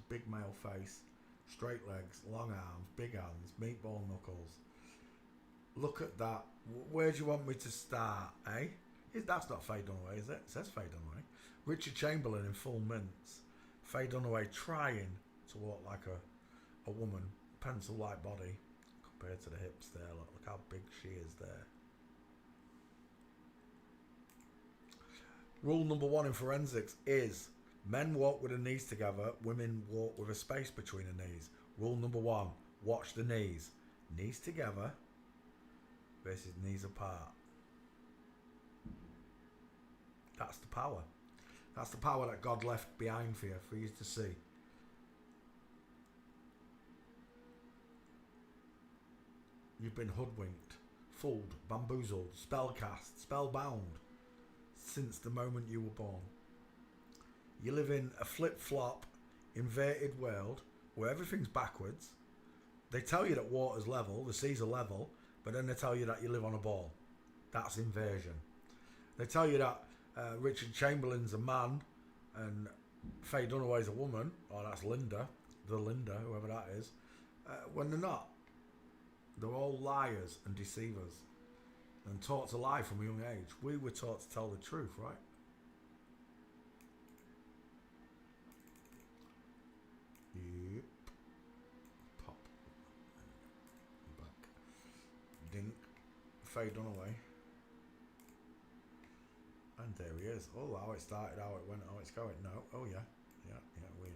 Big male face. Straight legs. Long arms. Big hands. Meatball knuckles. Look at that. Where do you want me to start, eh? That's not Faye Dunaway, is it? It says Faye Dunaway. Richard Chamberlain in full mints. Faye Dunaway trying to walk like a woman. Pencil-like body compared to the hips there. Look how big she is there. Rule number 1 in forensics is men walk with the knees together, women walk with a space between the knees. Rule number 1, watch the knees. Knees together versus knees apart. That's the power. That's the power that God left behind for you to see. You've been hoodwinked, fooled, bamboozled, spellcast, spellbound since the moment you were born. You live in a flip-flop, inverted world where everything's backwards. They tell you that water's level, the seas are level, but then they tell you that you live on a ball. That's inversion. They tell you that Richard Chamberlain's a man and Faye Dunaway's a woman, or that's Linda, whoever that is, when they're not. They're all liars and deceivers and taught to lie from a young age. We were taught to tell the truth, right? Yep. Pop. Back. Dink. Faye Dunaway. And there he is. Oh, how it started, how it went, how it's going. No. Oh, yeah. Yeah, we do.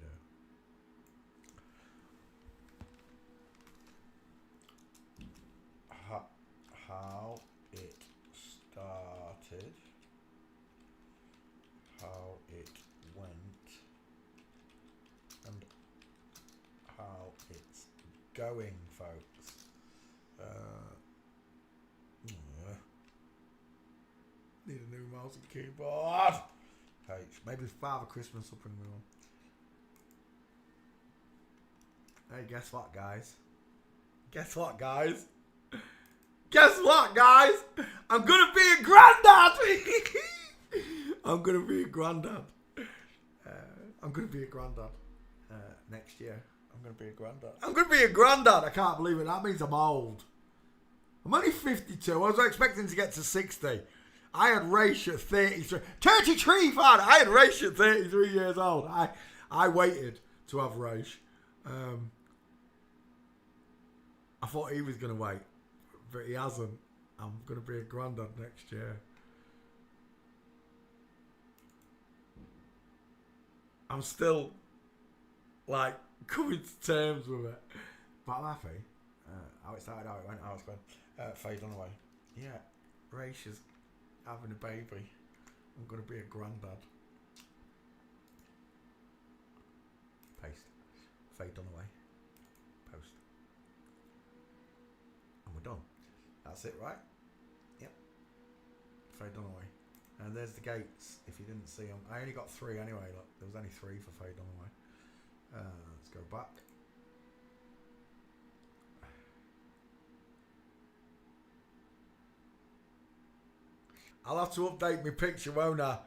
How it started, how it went, and how it's going, folks. Need a new mouse and keyboard. Maybe Father Christmas will bring me one. Hey, guess what, guys? Guess what, guys? Guess what, guys? I'm gonna be a granddad. I'm gonna be a granddad. I'm gonna be a granddad next year. I'm gonna be a granddad. I'm gonna be a granddad. I can't believe it. That means I'm old. I'm only 52. I was expecting to get to 60. I had Raish at 33. 33, father. I had Raish at 33 years old. I waited to have Raish. I thought he was gonna wait. But he hasn't. I'm going to be a granddad next year. I'm still, like, coming to terms with it. But I'm happy. How it started, how it went, how it's going. Faye Dunaway. Yeah, Raish is having a baby. I'm going to be a granddad. Paste. Faye Dunaway. Post. And we're done. That's it, right? Yep. Faye Dunaway. And there's the gates, if you didn't see them. I only got 3 anyway. Look, there was only 3 for Faye Dunaway. Let's go back. I'll have to update my picture, won't I?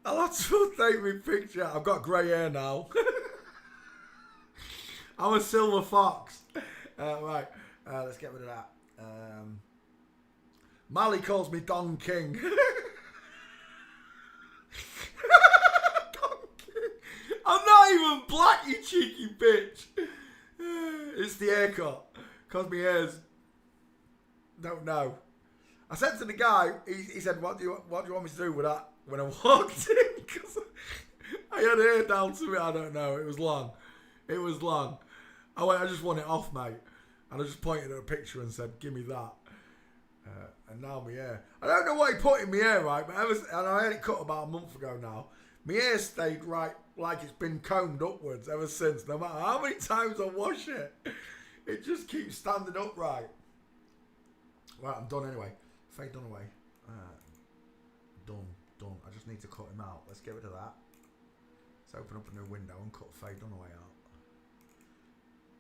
I'll have to update my picture. I've got grey hair now. I'm a silver fox. Right. Let's get rid of that. Mally calls me Don King. Don King. I'm not even black, you cheeky bitch. It's the haircut. Cause my hair's... Don't know. I said to the guy, he said, what do you want me to do with that when I walked in? Because I had hair down to it, I don't know. It was long. It was long. I went, I just want it off, mate. And I just pointed at a picture and said, give me that. And now my hair. I don't know what he put in my hair, right? But and I had it cut about a month ago now. My hair stayed right like it's been combed upwards ever since. No matter how many times I wash it, it just keeps standing upright. Right, I'm done anyway. Faye Dunaway. Done. done. I just need to cut him out. Let's get rid of that. Let's open up a new window and cut Faye Dunaway out.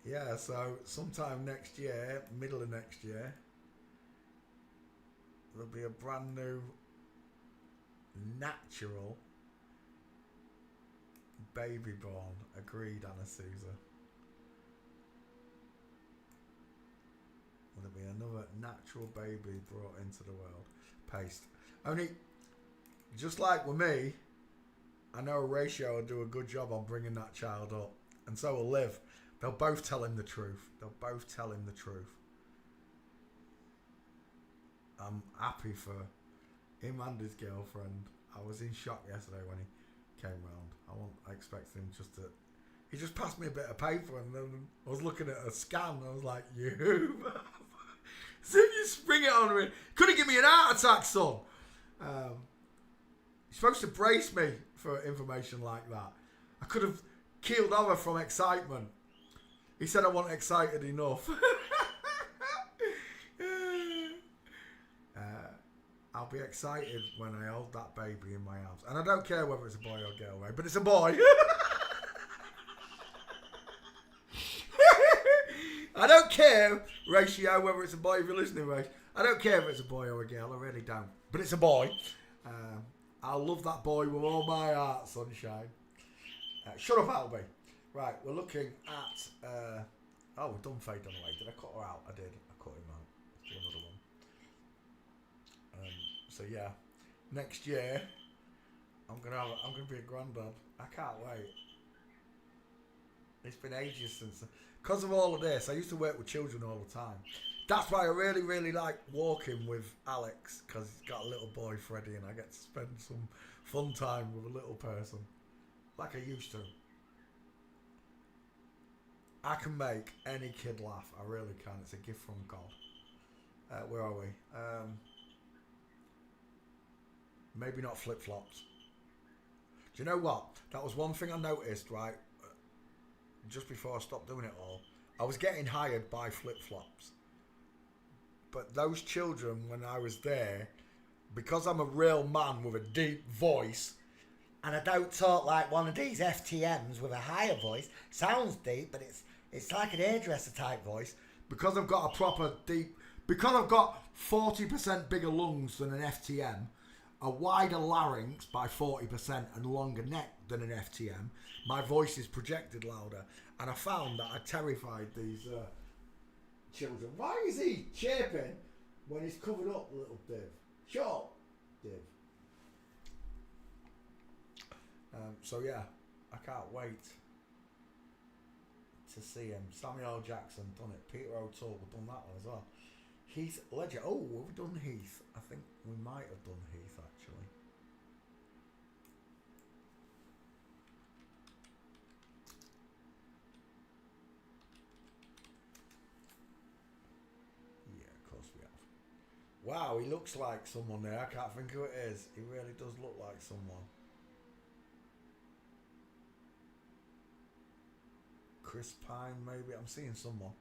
Yeah, so sometime next year, middle of next year, there'll be a brand new natural baby born. Agreed, Anna Souza. There'll be another natural baby brought into the world. Paste. Only, just like with me, I know Ratio will do a good job on bringing that child up. And so will Liv. They'll both tell him the truth. They'll both tell him the truth. I'm happy for him and his girlfriend. I was in shock yesterday when he came round. I expected him just to... He just passed me a bit of paper and then I was looking at a scan and I was like, you... So you spring it on me. Couldn't give me an heart attack, son. You're supposed to brace me for information like that. I could have keeled over from excitement. He said I wasn't excited enough. I'll be excited when I hold that baby in my arms. And I don't care whether it's a boy or girl, right? But it's a boy. I don't care, Ratio, whether it's a boy, if you're listening, Ray. I don't care if it's a boy or a girl. I really don't. But it's a boy. I'll love that boy with all my heart, sunshine. Shut up, Albie. Right, we're looking at... oh, we've done Faye Dunaway. Did I cut her out? I did. I cut him out. Let's do another one. So yeah, next year I'm gonna be a granddad. I can't wait. It's been ages since, because of all of this. I used to work with children all the time. That's why I really, really like walking with Alex, because he's got a little boy, Freddie, and I get to spend some fun time with a little person, like I used to. I can make any kid laugh. I really can. It's a gift from God. Where are we? Maybe not flip-flops. Do you know what? That was one thing I noticed, right? Just before I stopped doing it all. I was getting hired by flip-flops. But those children, when I was there, because I'm a real man with a deep voice, and I don't talk like one of these FTMs with a higher voice, sounds deep, but it's like an hairdresser type voice, because I've got a proper deep, because I've got 40% bigger lungs than an FTM, a wider larynx by 40% and longer neck than an FTM, my voice is projected louder. And I found that I terrified these children. Why is he chirping when he's covered up, little Div? Shut up, Div. So yeah, I can't wait to see him. Samuel L. Jackson done it. Peter O'Toole, we've done that one as well. Heath Ledger. Oh, have we done Heath? I think we might have done Heath actually. Yeah, of course we have. Wow, he looks like someone there. I can't think who it is. He really does look like someone. Chris Pine, maybe. I'm seeing someone.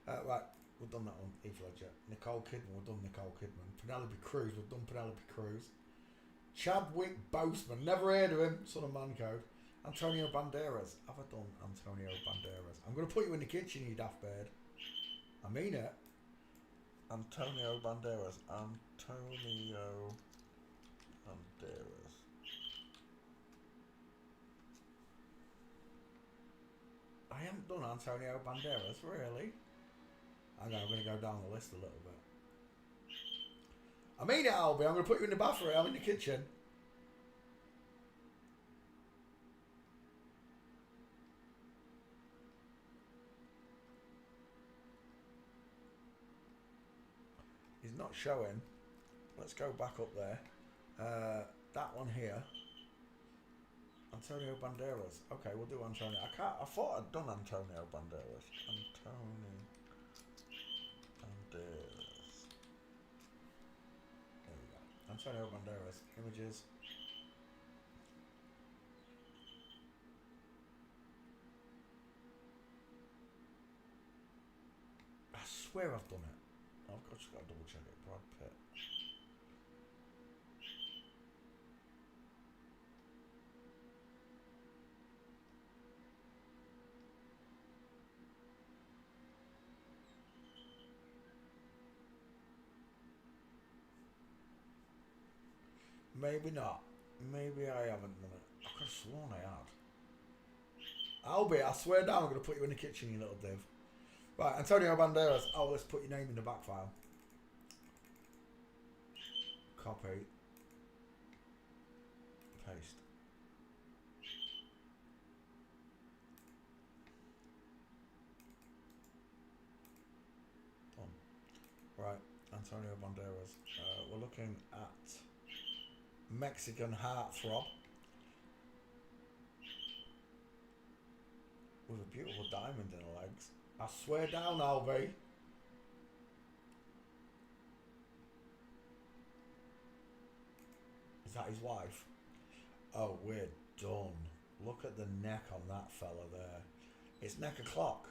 Right. We've done that one, Heath Ledger. Nicole Kidman, we've done Nicole Kidman. Penelope Cruz, we've done Penelope Cruz. Chadwick Boseman, never heard of him, son of Man Code. Antonio Banderas, have I done Antonio Banderas? I'm going to put you in the kitchen, you daft bird. I mean it. Antonio Banderas. Antonio Banderas. I haven't done Antonio Banderas, really. I'm going to go down the list a little bit. I mean it, Albie. I'm going to put you in the bathroom. I'm in the kitchen. He's not showing. Let's go back up there. That one here. Antonio Banderas. Okay, we'll do Antonio. I thought I'd done Antonio Banderas. Antonio Banderas. There we go. Antonio Banderas. Images. I swear I've done it. I've just got to double check it. Brad Pitt. Maybe not. Maybe I haven't done it. I could have sworn I had. Albie, I swear down I'm going to put you in the kitchen, you little div. Right, Antonio Banderas. Oh, let's put your name in the back file. Copy. Paste. Right, Antonio Banderas. We're looking at Mexican heartthrob with a beautiful diamond in her legs. I swear down, Albie. Is that his wife? Oh, we're done. Look at the neck on that fella there. It's neck o'clock.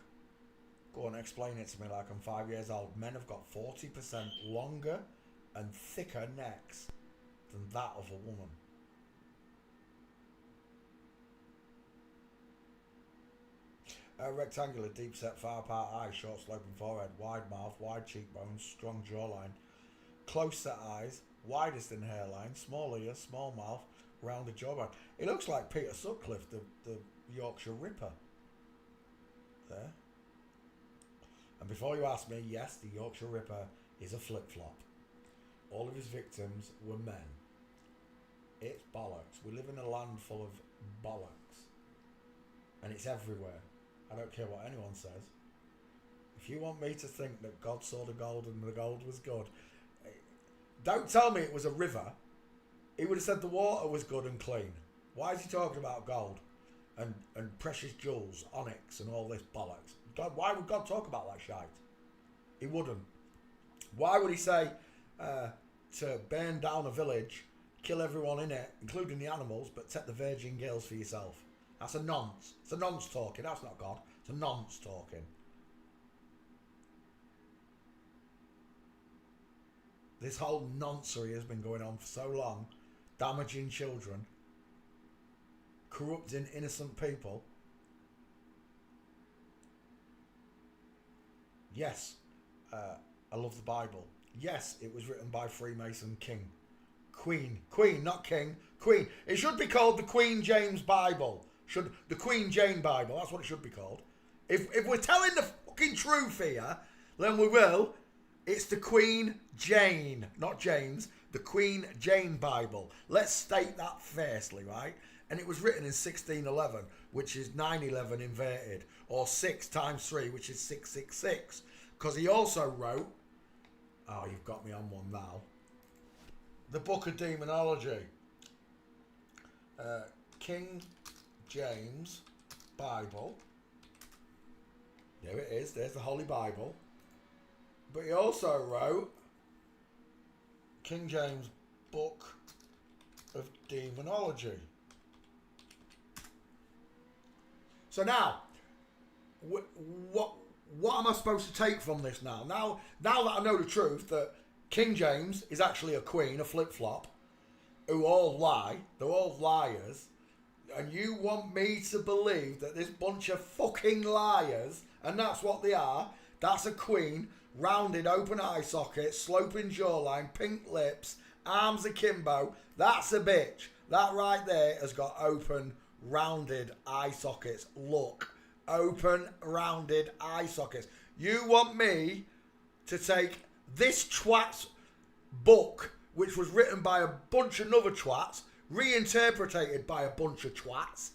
Go on, explain it to me like I'm 5 years old. Men have got 40% longer and thicker necks than that of a woman. Rectangular, deep set, far apart eyes, short sloping forehead, wide mouth, wide cheekbones, strong jawline, close set eyes, widest in hairline, small ears, small mouth, rounded jawbone. It looks like Peter Sutcliffe, the Yorkshire Ripper. There. And before you ask me, yes, the Yorkshire Ripper is a flip-flop. All of his victims were men. It's bollocks. We live in a land full of bollocks. And it's everywhere. I don't care what anyone says. If you want me to think that God saw the gold and the gold was good, don't tell me it was a river. He would have said the water was good and clean. Why is he talking about gold and precious jewels, onyx and all this bollocks? God, why would God talk about that shite? He wouldn't. Why would he say to burn down a village, kill everyone in it, including the animals, but take the virgin girls for yourself? That's a nonce. It's a nonce talking. That's not God. It's a nonce talking. This whole noncery has been going on for so long, damaging children, corrupting innocent people. Yes, I love the Bible. Yes, it was written by Freemason King. Queen, not King. Queen. It should be called the Queen James Bible. The Queen Jane Bible. That's what it should be called. If we're telling the fucking truth here, then we will. It's the Queen Jane, not James. The Queen Jane Bible. Let's state that fiercely, right? And it was written in 1611, which is 911 inverted, or 6 times 3, which is 666. Because he also wrote, oh, you've got me on one now, the Book of Demonology. King James Bible. There it is. There's the Holy Bible. But he also wrote King James Book of Demonology. So now, what am I supposed to take from this now? Now that I know the truth, that King James is actually a queen, a flip-flop, who all lie, they're all liars, and you want me to believe that this bunch of fucking liars, and that's what they are, that's a queen, rounded open eye socket, sloping jawline, pink lips, arms akimbo, that's a bitch. That right there has got open, rounded eye sockets. Look, open, rounded eye sockets. You want me to take this twat's book, which was written by a bunch of other twats, reinterpreted by a bunch of twats,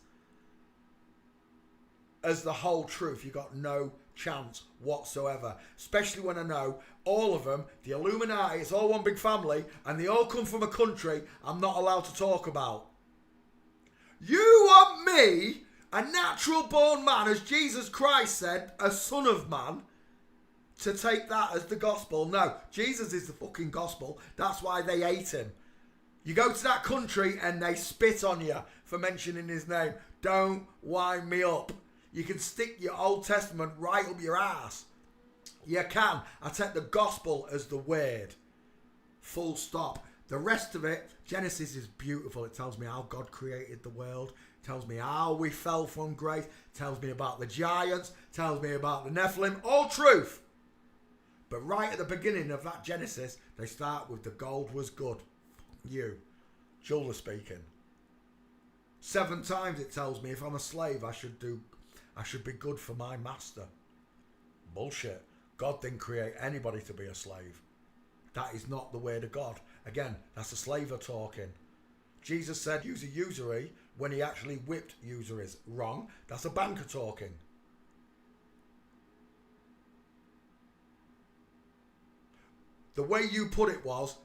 as the whole truth? You got no chance whatsoever, especially when I know all of them, the Illuminati, it's all one big family, and they all come from a country I'm not allowed to talk about. You want me, a natural born man, as Jesus Christ said, a son of man, to take that as the gospel? No, Jesus is the fucking gospel. That's why they hate him. You go to that country and they spit on you for mentioning his name. Don't wind me up. You can stick your Old Testament right up your ass. You can. I take the gospel as the word. Full stop. The rest of it, Genesis is beautiful. It tells me how God created the world. It tells me how we fell from grace. It tells me about the giants. It tells me about the Nephilim. All truth. But right at the beginning of that Genesis, they start with the gold was good. You. Jules speaking. 7 times it tells me if I'm a slave, I should be good for my master. Bullshit. God didn't create anybody to be a slave. That is not the word of God. Again, that's a slaver talking. Jesus said use a usury when he actually whipped usuries. Wrong. That's a banker talking. The way you put it was,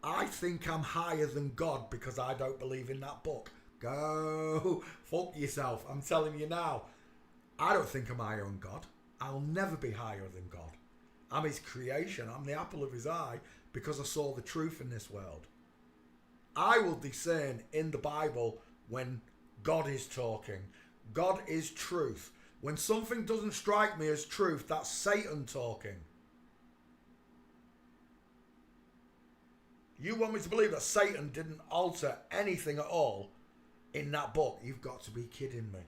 I think I'm higher than God because I don't believe in that book. Go fuck yourself. I'm telling you now. I don't think I'm higher than God. I'll never be higher than God. I'm his creation. I'm the apple of his eye because I saw the truth in this world. I will discern in the Bible when God is talking. God is truth. When something doesn't strike me as truth, that's Satan talking. You want me to believe that Satan didn't alter anything at all in that book? You've got to be kidding me.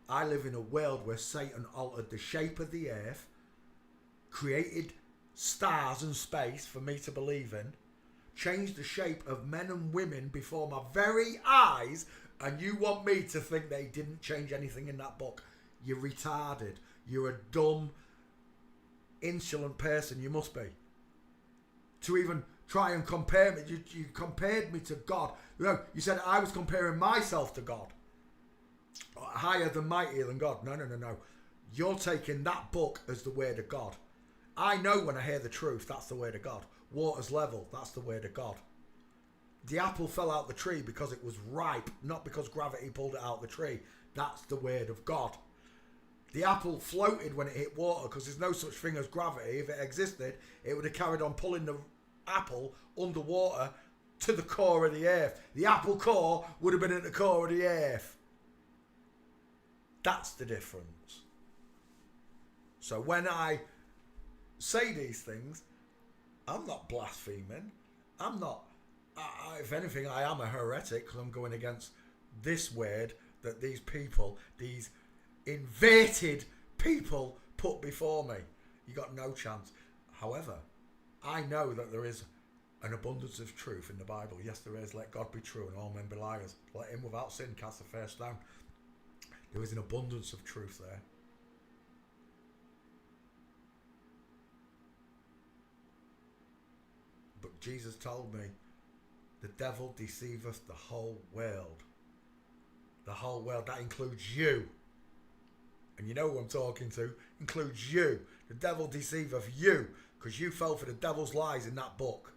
I live in a world where Satan altered the shape of the earth, created stars and space for me to believe in, changed the shape of men and women before my very eyes, and you want me to think that he didn't change anything in that book? You're retarded. You're a dumb, insolent person. You must be. To even try and compare me. You compared me to God. You said I was comparing myself to God. Higher than, mightier than God. No. You're taking that book as the word of God. I know when I hear the truth, that's the word of God. Water's level, that's the word of God. The apple fell out the tree because it was ripe, not because gravity pulled it out the tree. That's the word of God. The apple floated when it hit water because there's no such thing as gravity. If it existed, it would have carried on pulling the apple underwater to the core of the earth. The apple core would have been at the core of the earth. That's the difference. So when I say these things, I'm not blaspheming. I'm not, if anything, I am a heretic because I'm going against this word that these people, these inverted people put before me. You got no chance. However, I know that there is an abundance of truth in the Bible. Yes, there is. Let God be true and all men be liars. Let him without sin cast the first stone. There is an abundance of truth there. But Jesus told me, the devil deceiveth the whole world. The whole world. That includes you. And you know who I'm talking to. Includes you. The devil deceiveth you. Because you fell for the devil's lies in that book.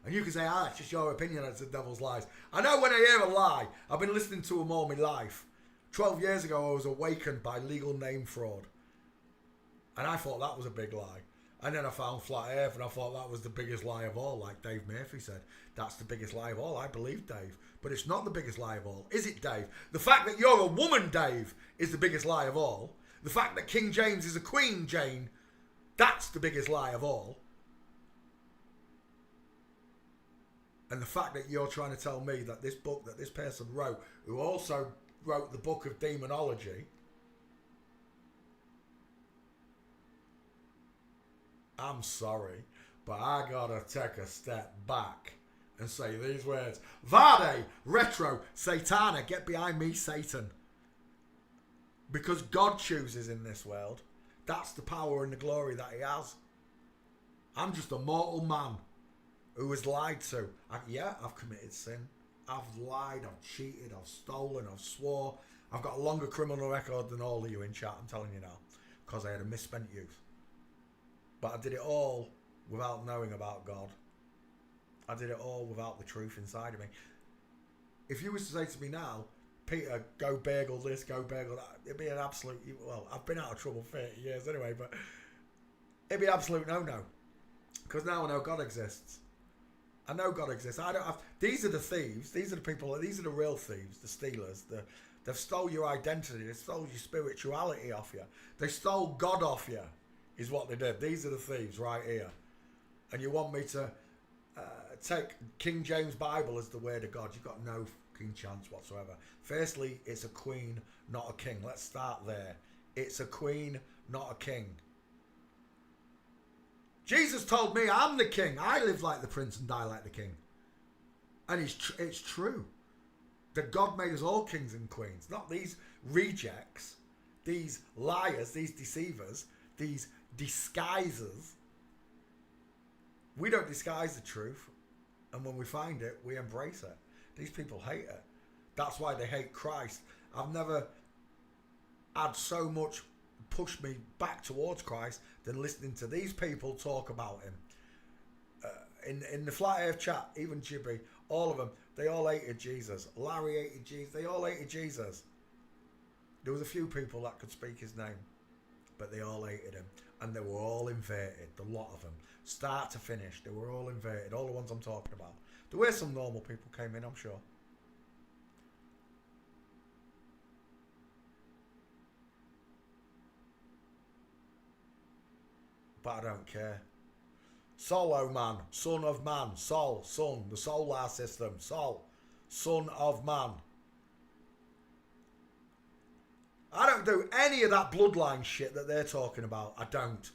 And you can say, it's just your opinion that it's the devil's lies. I know when I hear a lie, I've been listening to them all my life. 12 years ago, I was awakened by legal name fraud. And I thought that was a big lie. And then I found flat earth and I thought that was the biggest lie of all, like Dave Murphy said. That's the biggest lie of all. I believe Dave. But it's not the biggest lie of all. Is it, Dave? The fact that you're a woman, Dave, is the biggest lie of all. The fact that King James is a Queen Jane, that's the biggest lie of all. And the fact that you're trying to tell me that this book that this person wrote, who also wrote the book of demonology, I'm sorry, but I gotta take a step back and say these words. Vade, retro, satana, get behind me, Satan. Because God chooses in this world. That's the power and the glory that he has. I'm just a mortal man who was lied to. I've committed sin. I've lied, I've cheated, I've stolen, I've swore. I've got a longer criminal record than all of you in chat, I'm telling you now. Because I had a misspent youth. But I did it all without knowing about God. I did it all without the truth inside of me. If you was to say to me now, Peter, go bagel this, go bagel that, it'd be an absolute, well, I've been out of trouble 30 years anyway, but it'd be absolute no-no. Because now I know God exists. I know God exists. These are the thieves. These are the people. These are the real thieves, the stealers. They've stole your identity. They stole your spirituality off you. They stole God off you, is what they did. These are the thieves right here. And you want me to take King James Bible as the word of God? You've got no fucking chance whatsoever. Firstly, it's a queen, not a king. Let's start there. It's a queen, not a king. Jesus told me I'm the king. I live like the prince and die like the king. And it's true that God made us all kings and queens, not these rejects, these liars, these deceivers, these disguisers. We don't disguise the truth, and when we find it, we embrace it. These people hate it. That's why they hate Christ. I've never had so much push me back towards Christ than listening to these people talk about him. In the Flat Earth chat, even Jibby, all of them, they all hated Jesus. Larry hated Jesus. They all hated Jesus. There was a few people that could speak his name, but they all hated him. And they were all inverted, the lot of them. Start to finish, they were all inverted. All the ones I'm talking about. There were some normal people came in, I'm sure. But I don't care. Sol, man, son of man, Sol, sun, the solar system, Sol, son of man. I don't do any of that bloodline shit that they're talking about. I don't.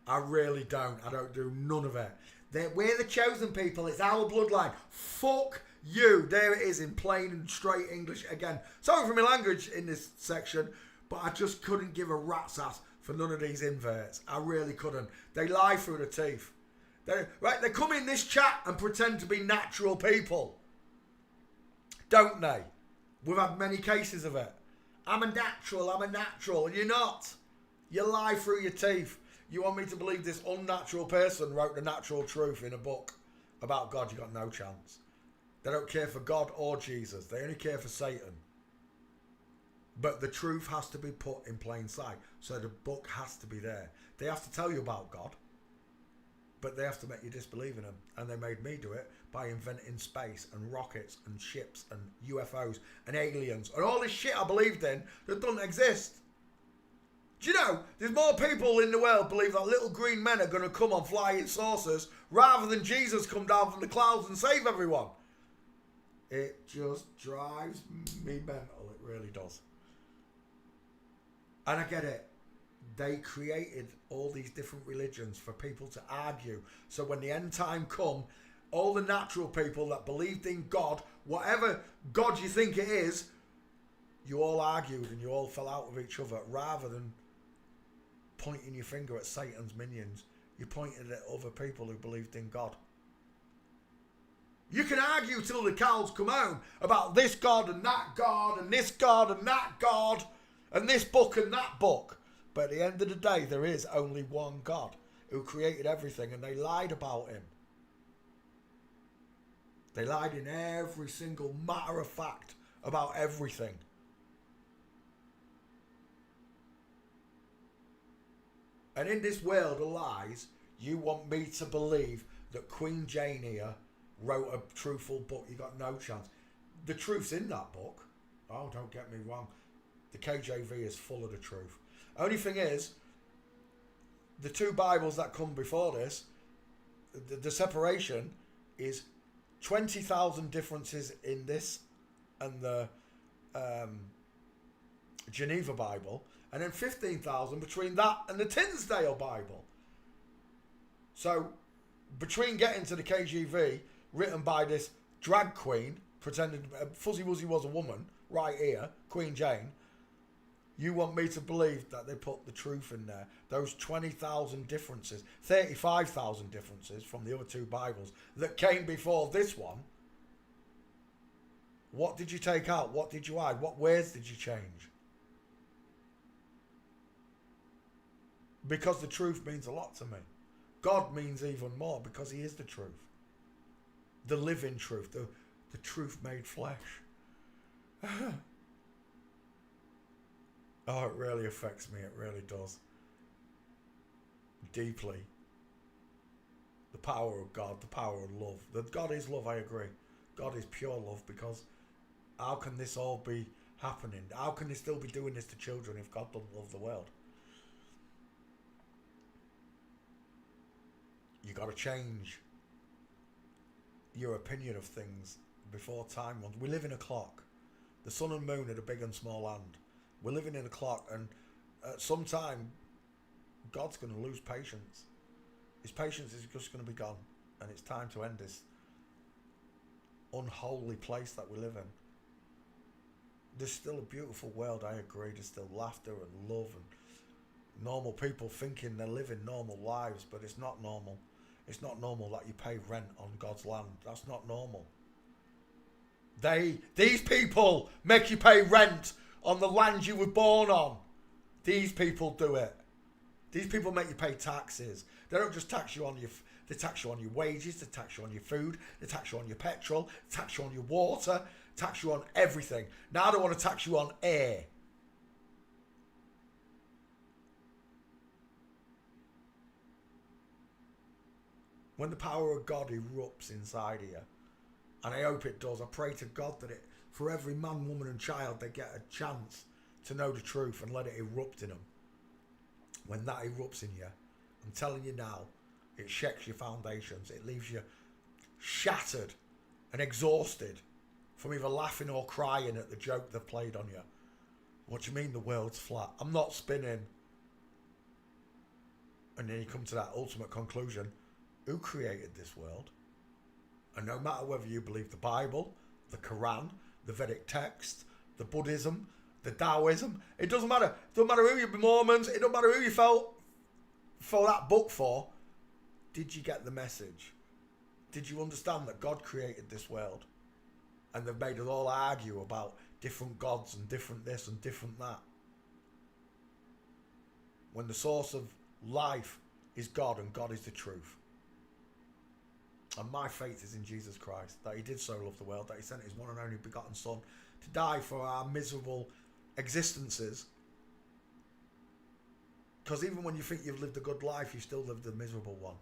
I really don't. I don't do none of it. We're the chosen people. It's our bloodline. Fuck you. There it is in plain and straight English again. Sorry for my language in this section, but I just couldn't give a rat's ass for none of these inverts. I really couldn't. They lie through the teeth. They come in this chat and pretend to be natural people. Don't they? We've had many cases of it. I'm a natural, and you're not. You lie through your teeth. You want me to believe this unnatural person wrote the natural truth in a book about God? You got no chance. They don't care for God or Jesus. They only care for Satan. But the truth has to be put in plain sight. So the book has to be there. They have to tell you about God, but they have to make you disbelieve in him. And they made me do it by inventing space and rockets and ships and UFOs and aliens and all this shit I believed in that doesn't exist. Do you know, there's more people in the world believe that little green men are going to come on flying saucers rather than Jesus come down from the clouds and save everyone. It just drives me mental. It really does. And I get it. They created all these different religions for people to argue. So when the end time come, all the natural people that believed in God, whatever God you think it is, you all argued and you all fell out with each other rather than pointing your finger at Satan's minions. You pointed at other people who believed in God. You can argue till the cows come home about this God and that God and this God and that God and this book and that book. But at the end of the day, there is only one God who created everything, and they lied about him. They lied in every single matter of fact about everything. And in this world of lies, you want me to believe that Queen Jane here wrote a truthful book. You got no chance. The truth's in that book. Oh, don't get me wrong. The KJV is full of the truth. Only thing is, the two Bibles that come before this, the separation is 20,000 differences in this and the Geneva Bible, and then 15,000 between that and the Tinsdale Bible. So, between getting to the KJV, written by this drag queen, pretending Fuzzy Wuzzy was a woman, right here, Queen Jane, you want me to believe that they put the truth in there. Those 20,000 differences, 35,000 differences from the other two Bibles that came before this one. What did you take out? What did you add? What words did you change? Because the truth means a lot to me. God means even more because he is the truth. The living truth. The truth made flesh. Oh, it really affects me. It really does. Deeply. The power of God, the power of love. That God is love, I agree. God is pure love, because how can this all be happening? How can they still be doing this to children if God doesn't love the world? You got to change your opinion of things before time runs. We live in a clock. The sun and moon are the big and small land. We're living in a clock, and at some time, God's going to lose patience. His patience is just going to be gone, and it's time to end this unholy place that we live in. There's still a beautiful world, I agree. There's still laughter and love and normal people thinking they're living normal lives, but it's not normal. It's not normal that you pay rent on God's land. That's not normal. These people make you pay rent on the land you were born on. These people do it. These people make you pay taxes. They don't just tax you on they tax you on your wages, they tax you on your food, they tax you on your petrol, they tax you on your water, tax you on everything. Now they want to tax you on air. When the power of God erupts inside of you, and I hope it does, I pray to God that for every man, woman and child, they get a chance to know the truth and let it erupt in them. When that erupts in you, I'm telling you now, it shakes your foundations. It leaves you shattered and exhausted from either laughing or crying at the joke they've played on you. What do you mean the world's flat? I'm not spinning. And then you come to that ultimate conclusion. Who created this world? And no matter whether you believe the Bible, the Quran, the Vedic text, the Buddhism, the Taoism, it doesn't matter. It doesn't matter who you're Mormons. It doesn't matter who you felt for that book for. Did you get the message? Did you understand that God created this world? And they've made us all argue about different gods and different this and different that. When the source of life is God and God is the truth. And my faith is in Jesus Christ, that he did so love the world, that he sent his one and only begotten Son to die for our miserable existences. Because even when you think you've lived a good life, you still lived a miserable one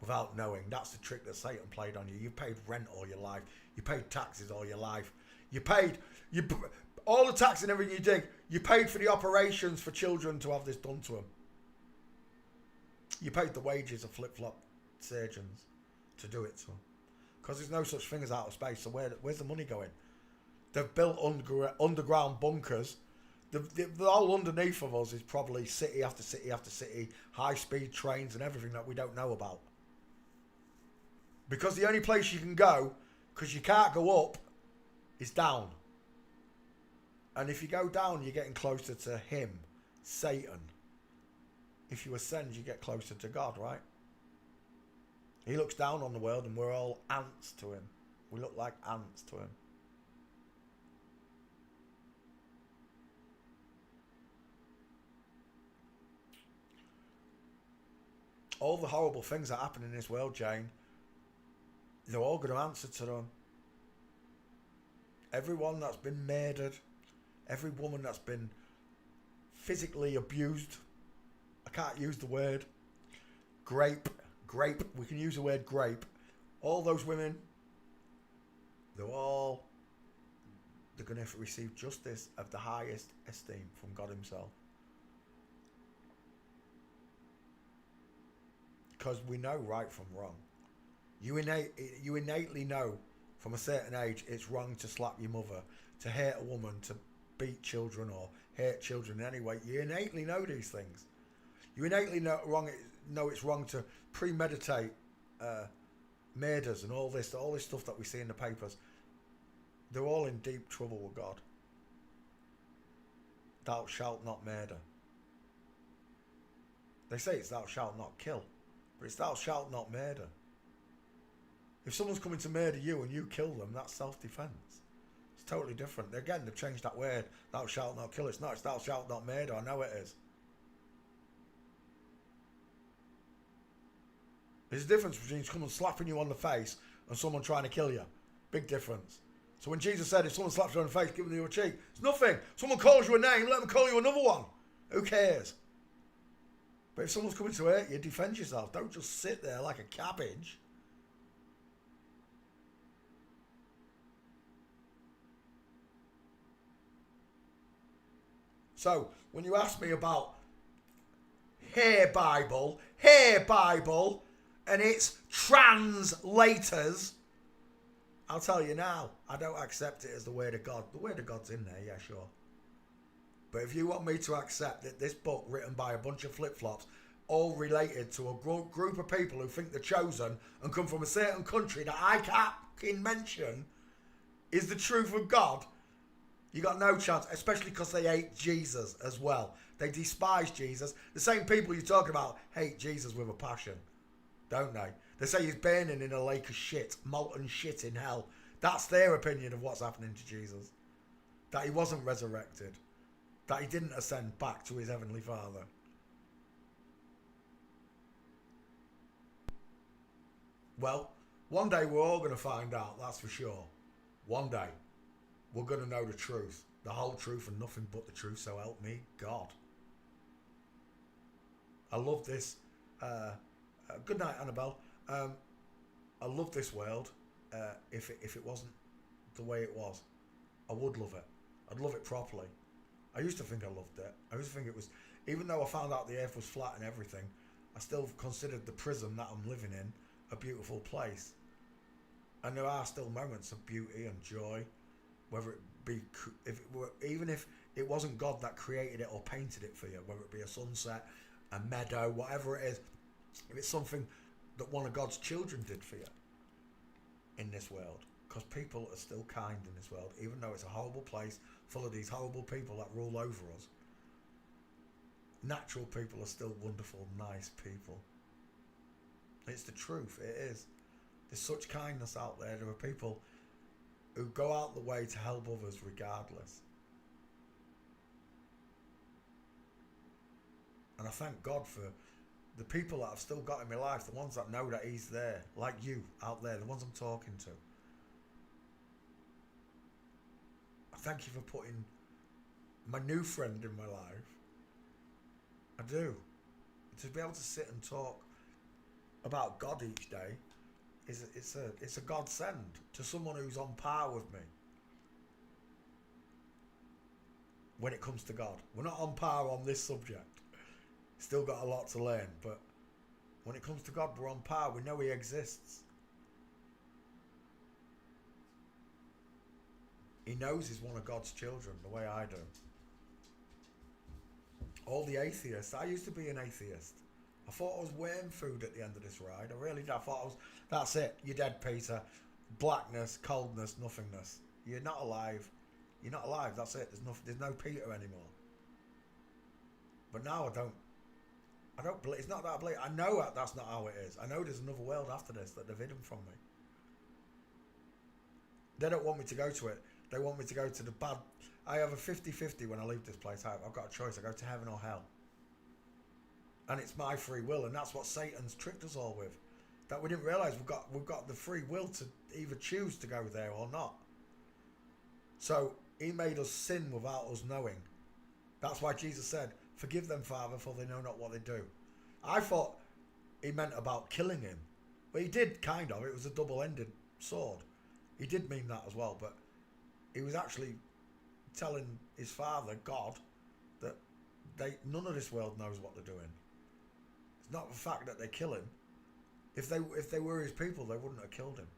without knowing. That's the trick that Satan played on you. You paid rent all your life. You paid taxes all your life. You paid all the tax and everything you did. You paid for the operations for children to have this done to them. You paid the wages of flip-flop surgeons to do it to them. Because there's no such thing as outer space. So where's the money going? They've built underground bunkers. The whole underneath of us is probably city after city after city, high-speed trains and everything that we don't know about. Because the only place you can go, because you can't go up, is down. And if you go down, you're getting closer to him, Satan. If you ascend, you get closer to God, right? He looks down on the world and we're all ants to him. We look like ants to him. All the horrible things that happen in this world, Jane, they're all going to answer to them. Everyone that's been murdered, every woman that's been physically abused, I can't use the word, grape, we can use the word grape. All those women, they're going to receive justice of the highest esteem from God himself. Because we know right from wrong. You innately know from a certain age it's wrong to slap your mother, to hurt a woman, to beat children or hurt children in any way. You innately know these things. You innately know it's wrong to premeditate murders and all this stuff that we see in the papers. They're all in deep trouble with God. Thou shalt not murder. They say it's thou shalt not kill, but it's thou shalt not murder. If someone's coming to murder you and you kill them, that's self-defense. It's totally different. Again, they've changed that word. Thou shalt not kill. It's not. It's thou shalt not murder. I know it is. There's a difference between someone slapping you on the face and someone trying to kill you. Big difference. So when Jesus said, if someone slaps you on the face, give them your cheek. It's nothing. Someone calls you a name, let them call you another one. Who cares? But if someone's coming to hurt you, defend yourself. Don't just sit there like a cabbage. So, when you ask me about Hair Bible, and its translators, I'll tell you now, I don't accept it as the word of God. The word of God's in there, yeah, sure. But if you want me to accept that this book written by a bunch of flip-flops, all related to a group of people who think they're chosen and come from a certain country that I can't mention, is the truth of God, you got no chance, especially because they hate Jesus as well. They despise Jesus. The same people you're talking about hate Jesus with a passion, don't they? They say he's burning in a lake of shit, molten shit in hell. That's their opinion of what's happening to Jesus. That he wasn't resurrected. That he didn't ascend back to his heavenly Father. Well, one day we're all going to find out, that's for sure. One day we're going to know the truth. The whole truth and nothing but the truth, so help me God. I love this. Good night, Annabelle. I love this world. If it wasn't the way it was, I would love it. I'd love it properly. I used to think I loved it. I used to think it was, even though I found out the earth was flat and everything, I still considered the prism that I'm living in a beautiful place. And there are still moments of beauty and joy, whether it be, even if it wasn't God that created it or painted it for you, whether it be a sunset, a meadow, whatever it is, if it's something that one of God's children did for you in this world. Because people are still kind in this world, even though it's a horrible place full of these horrible people that rule over us. Natural people are still wonderful, nice people. It's the truth, it is. There's such kindness out there. There are people who go out the way to help others regardless. And I thank God for the people that I've still got in my life, the ones that know that he's there, like you out there, the ones I'm talking to. I thank you for putting my new friend in my life. I do. To be able to sit and talk about God each day it's a godsend to someone who's on par with me. When it comes to God, we're not on par on this subject. Still got a lot to learn, but when it comes to God, we're on par. We know he exists. He knows he's one of God's children the way I do. All the atheists. I used to be an atheist. I thought I was worm food at the end of this ride. I really did. I thought I was, that's it. You're dead, Peter. Blackness, coldness, nothingness. You're not alive. You're not alive. That's it. There's no Peter anymore. But now I don't believe. It's not that I believe. I know that's not how it is. I know there's another world after this that they've hidden from me. They don't want me to go to it. They want me to go to the bad. I have a 50-50 when I leave this place. I've got a choice. I go to heaven or hell. And it's my free will, and that's what Satan's tricked us all with. That we didn't realise we've got the free will to either choose to go there or not. So he made us sin without us knowing. That's why Jesus said, "Forgive them, Father, for they know not what they do." I thought he meant about killing him. But he did, kind of. It was a double-ended sword. He did mean that as well, but he was actually telling his Father, God, that none of this world knows what they're doing. It's not the fact that they kill him. If they were his people, they wouldn't have killed him.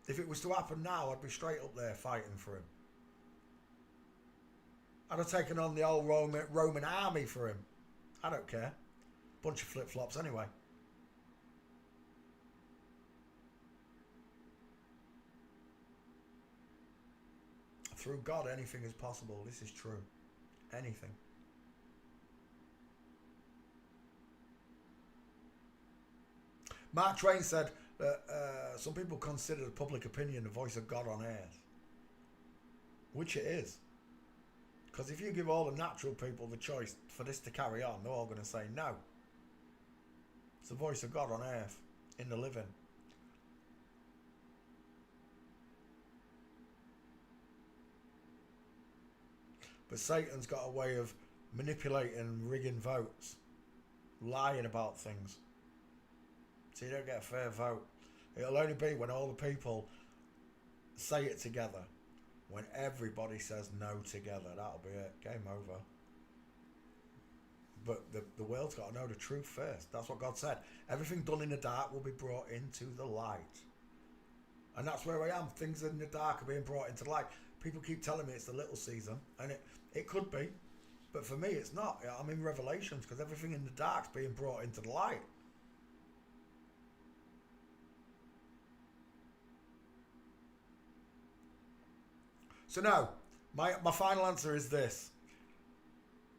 If it was to happen now, I'd be straight up there fighting for him. I'd have taken on the old Roman army for him. I don't care. Bunch of flip-flops anyway. Through God, anything is possible. This is true. Anything. Mark Twain said that some people consider the public opinion the voice of God on earth. Which it is. Because if you give all the natural people the choice for this to carry on, they're all going to say no. It's the voice of God on earth, in the living. But Satan's got a way of manipulating and rigging votes. Lying about things. So you don't get a fair vote. It'll only be when all the people say it together. When everybody says no together. That'll be it. Game over. But the world's got to know the truth first. That's what God said. Everything done in the dark will be brought into the light. And that's where I am. Things in the dark are being brought into the light. People keep telling me it's the little season. And it could be. But for me, it's not. I'm in Revelations because everything in the dark's being brought into the light. So no, my final answer is this.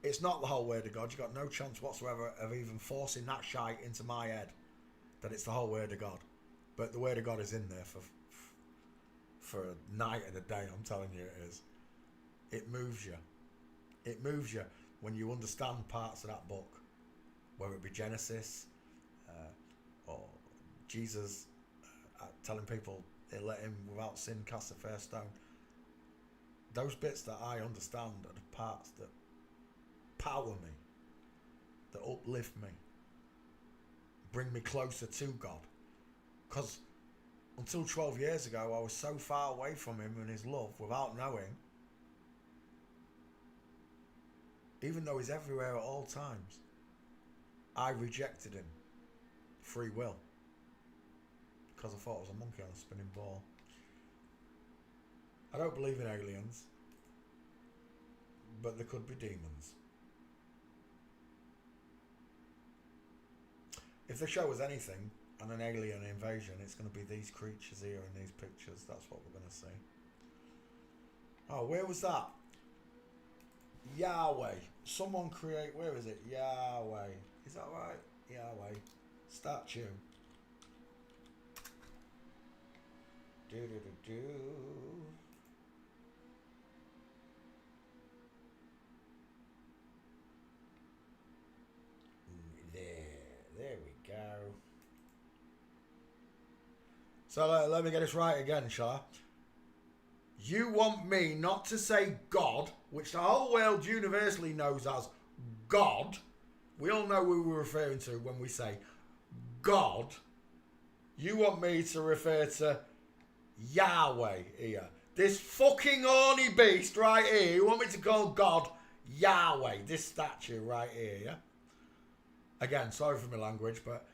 It's not the whole word of God. You've got no chance whatsoever of even forcing that shite into my head that it's the whole word of God. But the word of God is in there for a night and a day, I'm telling you it is. It moves you. It moves you when you understand parts of that book, whether it be Genesis or Jesus telling people they let him without sin cast the first stone. Those bits that I understand are the parts that power me, that uplift me, bring me closer to God. Because until 12 years ago, I was so far away from him and his love without knowing, even though he's everywhere at all times, I rejected him. Free will. Because I thought I was a monkey on a spinning ball. I don't believe in aliens, but there could be demons. If they show us anything on an alien invasion, it's going to be these creatures here in these pictures. That's what we're going to see. Oh, where was that? Yahweh. Someone create, where is it? Yahweh. Is that right? Yahweh. Statue. Do. There we go. So let me get this right again, shall I? You want me not to say God, which the whole world universally knows as God. We all know who we're referring to when we say God. You want me to refer to Yahweh here. This fucking horny beast right here. You want me to call God Yahweh. This statue right here, yeah? Again, sorry for my language, but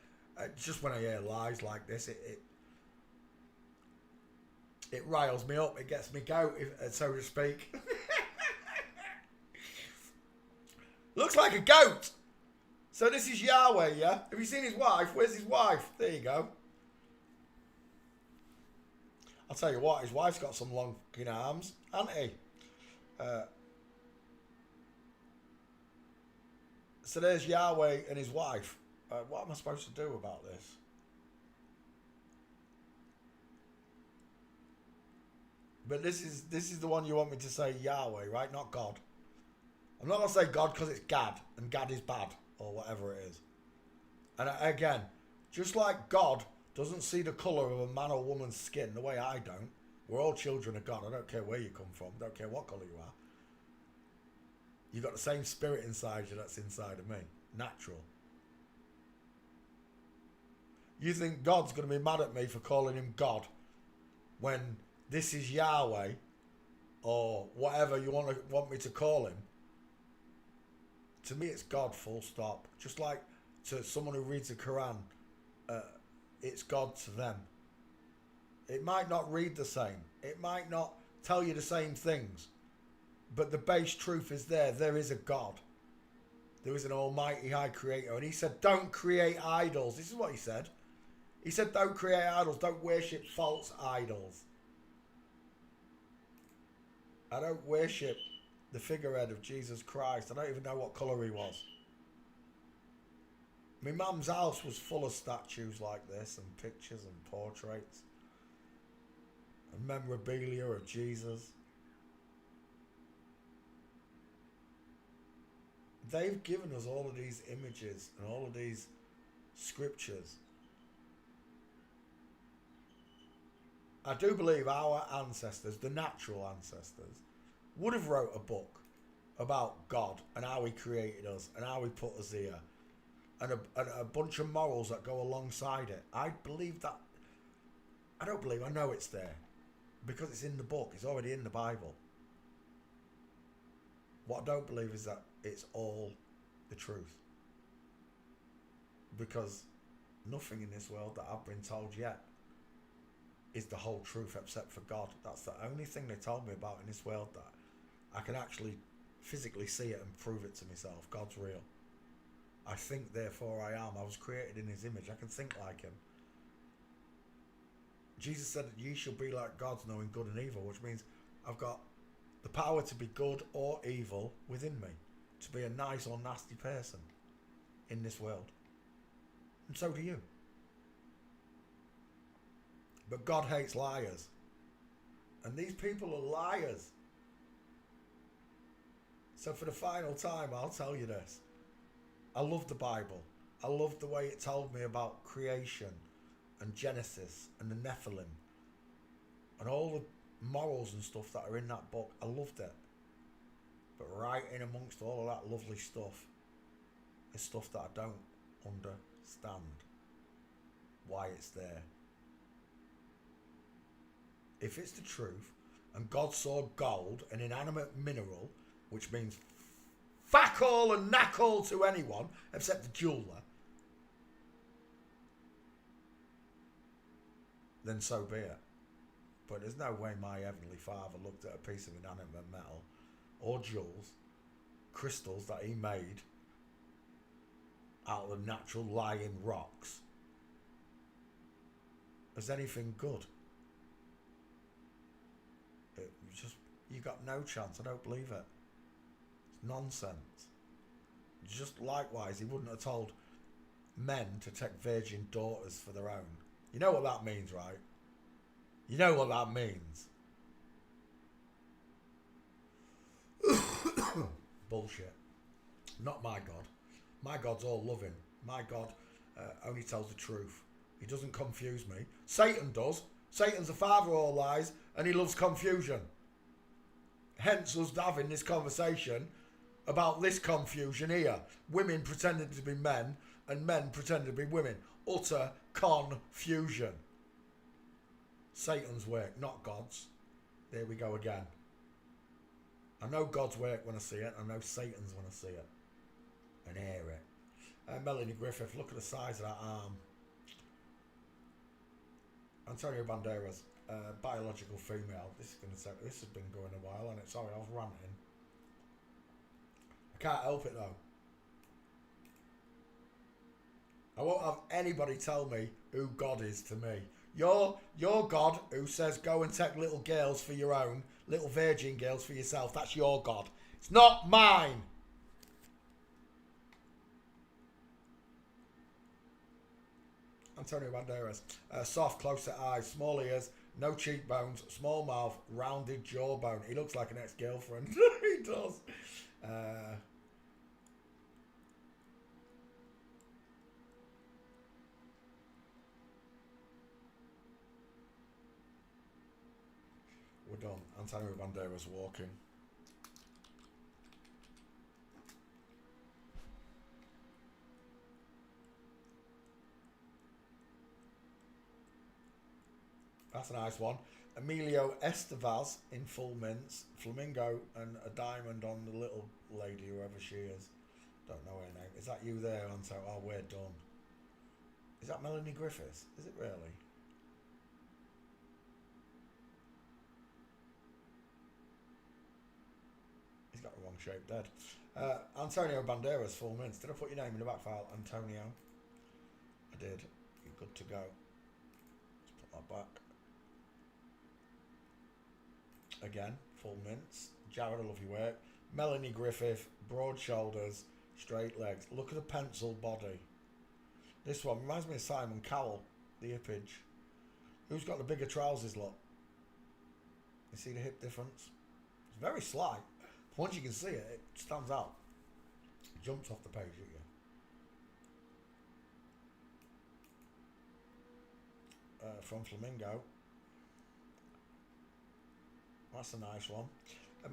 just when I hear lies like this, it riles me up. It gets me go, so to speak. Looks like a goat. So this is Yahweh, yeah? Have you seen his wife? Where's his wife? There you go. I'll tell you what, his wife's got some long fucking arms, hasn't he? So there's Yahweh and his wife. What am I supposed to do about this? But this is the one you want me to say Yahweh, right? Not God. I'm not going to say God because it's Gad, and Gad is bad, or whatever it is. And again, just like God doesn't see the colour of a man or woman's skin the way I don't. We're all children of God. I don't care where you come from. I don't care what colour you are. You've got the same spirit inside you that's inside of me. Natural. You think God's going to be mad at me for calling him God when this is Yahweh or whatever you want me to call him? To me, it's God, full stop. Just like to someone who reads the Quran, it's God to them. It might not read the same. It might not tell you the same things. But the base truth is there. There is a God. There is an almighty high creator. And he said, don't create idols. This is what he said. He said, don't create idols. Don't worship false idols. I don't worship the figurehead of Jesus Christ. I don't even know what colour he was. My mum's house was full of statues like this and pictures and portraits and memorabilia of Jesus. They've given us all of these images and all of these scriptures. I do believe our ancestors, the natural ancestors, would have wrote a book about God and how he created us and how he put us here and a bunch of morals that go alongside it. I believe that. I don't believe, I know it's there because it's in the book. It's already in the Bible. What I don't believe is that it's all the truth, because nothing in this world that I've been told yet is the whole truth except for God. That's the only thing they told me about in this world that I can actually physically see it and prove it to myself. God's real. I think, therefore I am. I was created in his image. I can think like him. Jesus said that ye shall be like gods, knowing good and evil, which means I've got the power to be good or evil within me, to be a nice or nasty person in this world. And so do you. But God hates liars. And these people are liars. So for the final time, I'll tell you this. I love the Bible. I love the way it told me about creation and Genesis and the Nephilim and all the morals and stuff that are in that book. I loved it. But right in amongst all of that lovely stuff is stuff that I don't understand why it's there. If it's the truth, and God saw gold, an inanimate mineral, which means fuck all and knack all to anyone except the jeweller, then so be it. But there's no way my Heavenly Father looked at a piece of inanimate metal or jewels, crystals that he made out of the natural lying rocks as anything good. You got no chance. I don't believe it. It's nonsense. Just likewise, he wouldn't have told men to take virgin daughters for their own. You know what that means, right? You know what that means. Bullshit. Not my God. My God's all loving. My God only tells the truth. He doesn't confuse me. Satan does. Satan's the father of all lies, and he loves confusion. Hence us having this conversation about this confusion here. Women pretending to be men and men pretending to be women. Utter confusion. Satan's work, not God's. There we go again. I know God's work when I see it. I know Satan's when I see it. And hear it. Melanie Griffith, look at the size of that arm. Antonio Banderas. Biological female. This has been going a while, and it's sorry, I was ranting. I can't help it though. I won't have anybody tell me who God is to me. Your God who says go and take little girls for your own, little virgin girls for yourself. That's your God. It's not mine. Antonio Banderas. Soft, close eyes, small ears, no cheekbones, small mouth, rounded jawbone. He looks like an ex-girlfriend. He does. We're done. Antonio Banderas walking. That's a nice one. Emilio Estevez in full mints, flamingo, and a diamond on the little lady, whoever she is. Don't know her name. Is that you there, Anto? Oh, we're done. Is that Melanie Griffiths? Is it really? He's got the wrong shaped head. Antonio Banderas, full mints. Did I put your name in the back file, Antonio? I did. You're good to go. Let's put that back. Again, full mints. Jared, I love your work. Melanie Griffith, broad shoulders, straight legs. Look at the pencil body. This one reminds me of Simon Cowell, the hippage. Who's got the bigger trousers, look? You see the hip difference? It's very slight. Once you can see it, it stands out. It jumps off the page at you. From Flamingo. That's a nice one.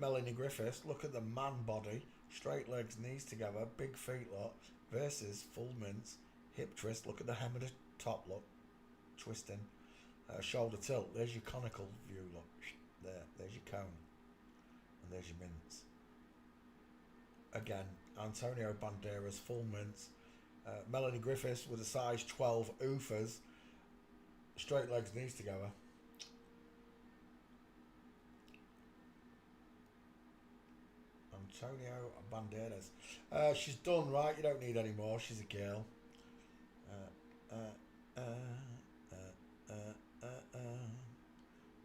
Melanie Griffiths, look at the man body. Straight legs, knees together, big feet look. Versus full mints, hip twist. Look at the hem of the top look. Twisting. Shoulder tilt. There's your conical view look. There's your cone. And there's your mints. Again, Antonio Banderas, full mints. Melanie Griffiths with a size 12 oofers. Straight legs, knees together. Antonio Banderas. She's done, right? You don't need any more. She's a girl.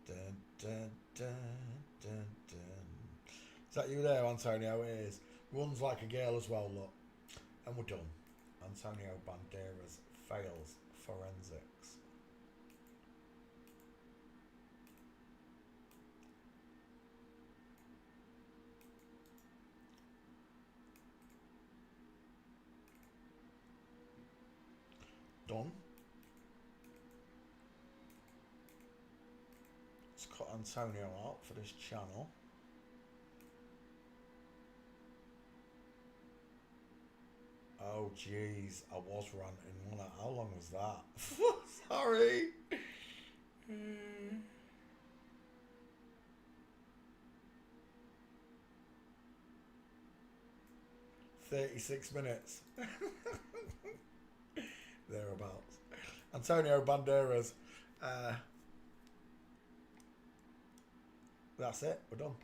Dun, dun, dun, dun, dun. Is that you there, Antonio? It is. Runs like a girl as well, look. And we're done. Antonio Banderas fails forensics. Done. Let's cut Antonio out for this channel. Oh jeez, I was ranting, wasn't I? How long was that? Sorry. 36 minutes. Thereabouts. Antonio Banderas. That's it, we're done.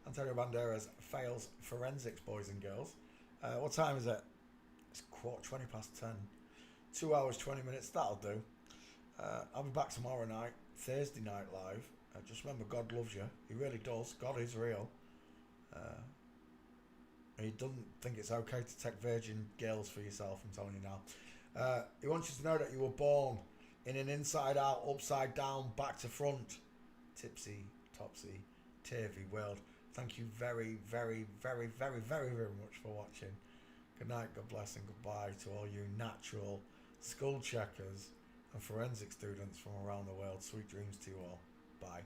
Antonio Banderas fails forensics, boys and girls. What time is it? It's 10:15. 2 hours, 20 minutes, that'll do. I'll be back tomorrow night, Thursday night live. Just remember, God loves you. He really does. God is real. He doesn't think it's okay to take virgin girls for yourself, I'm telling you now. He wants you to know that you were born in an inside out, upside down, back to front, tipsy, topsy, turvy world. Thank you very, very, very, very, very, very much for watching. Good night, God bless, and goodbye to all you natural school checkers and forensic students from around the world. Sweet dreams to you all. Bye.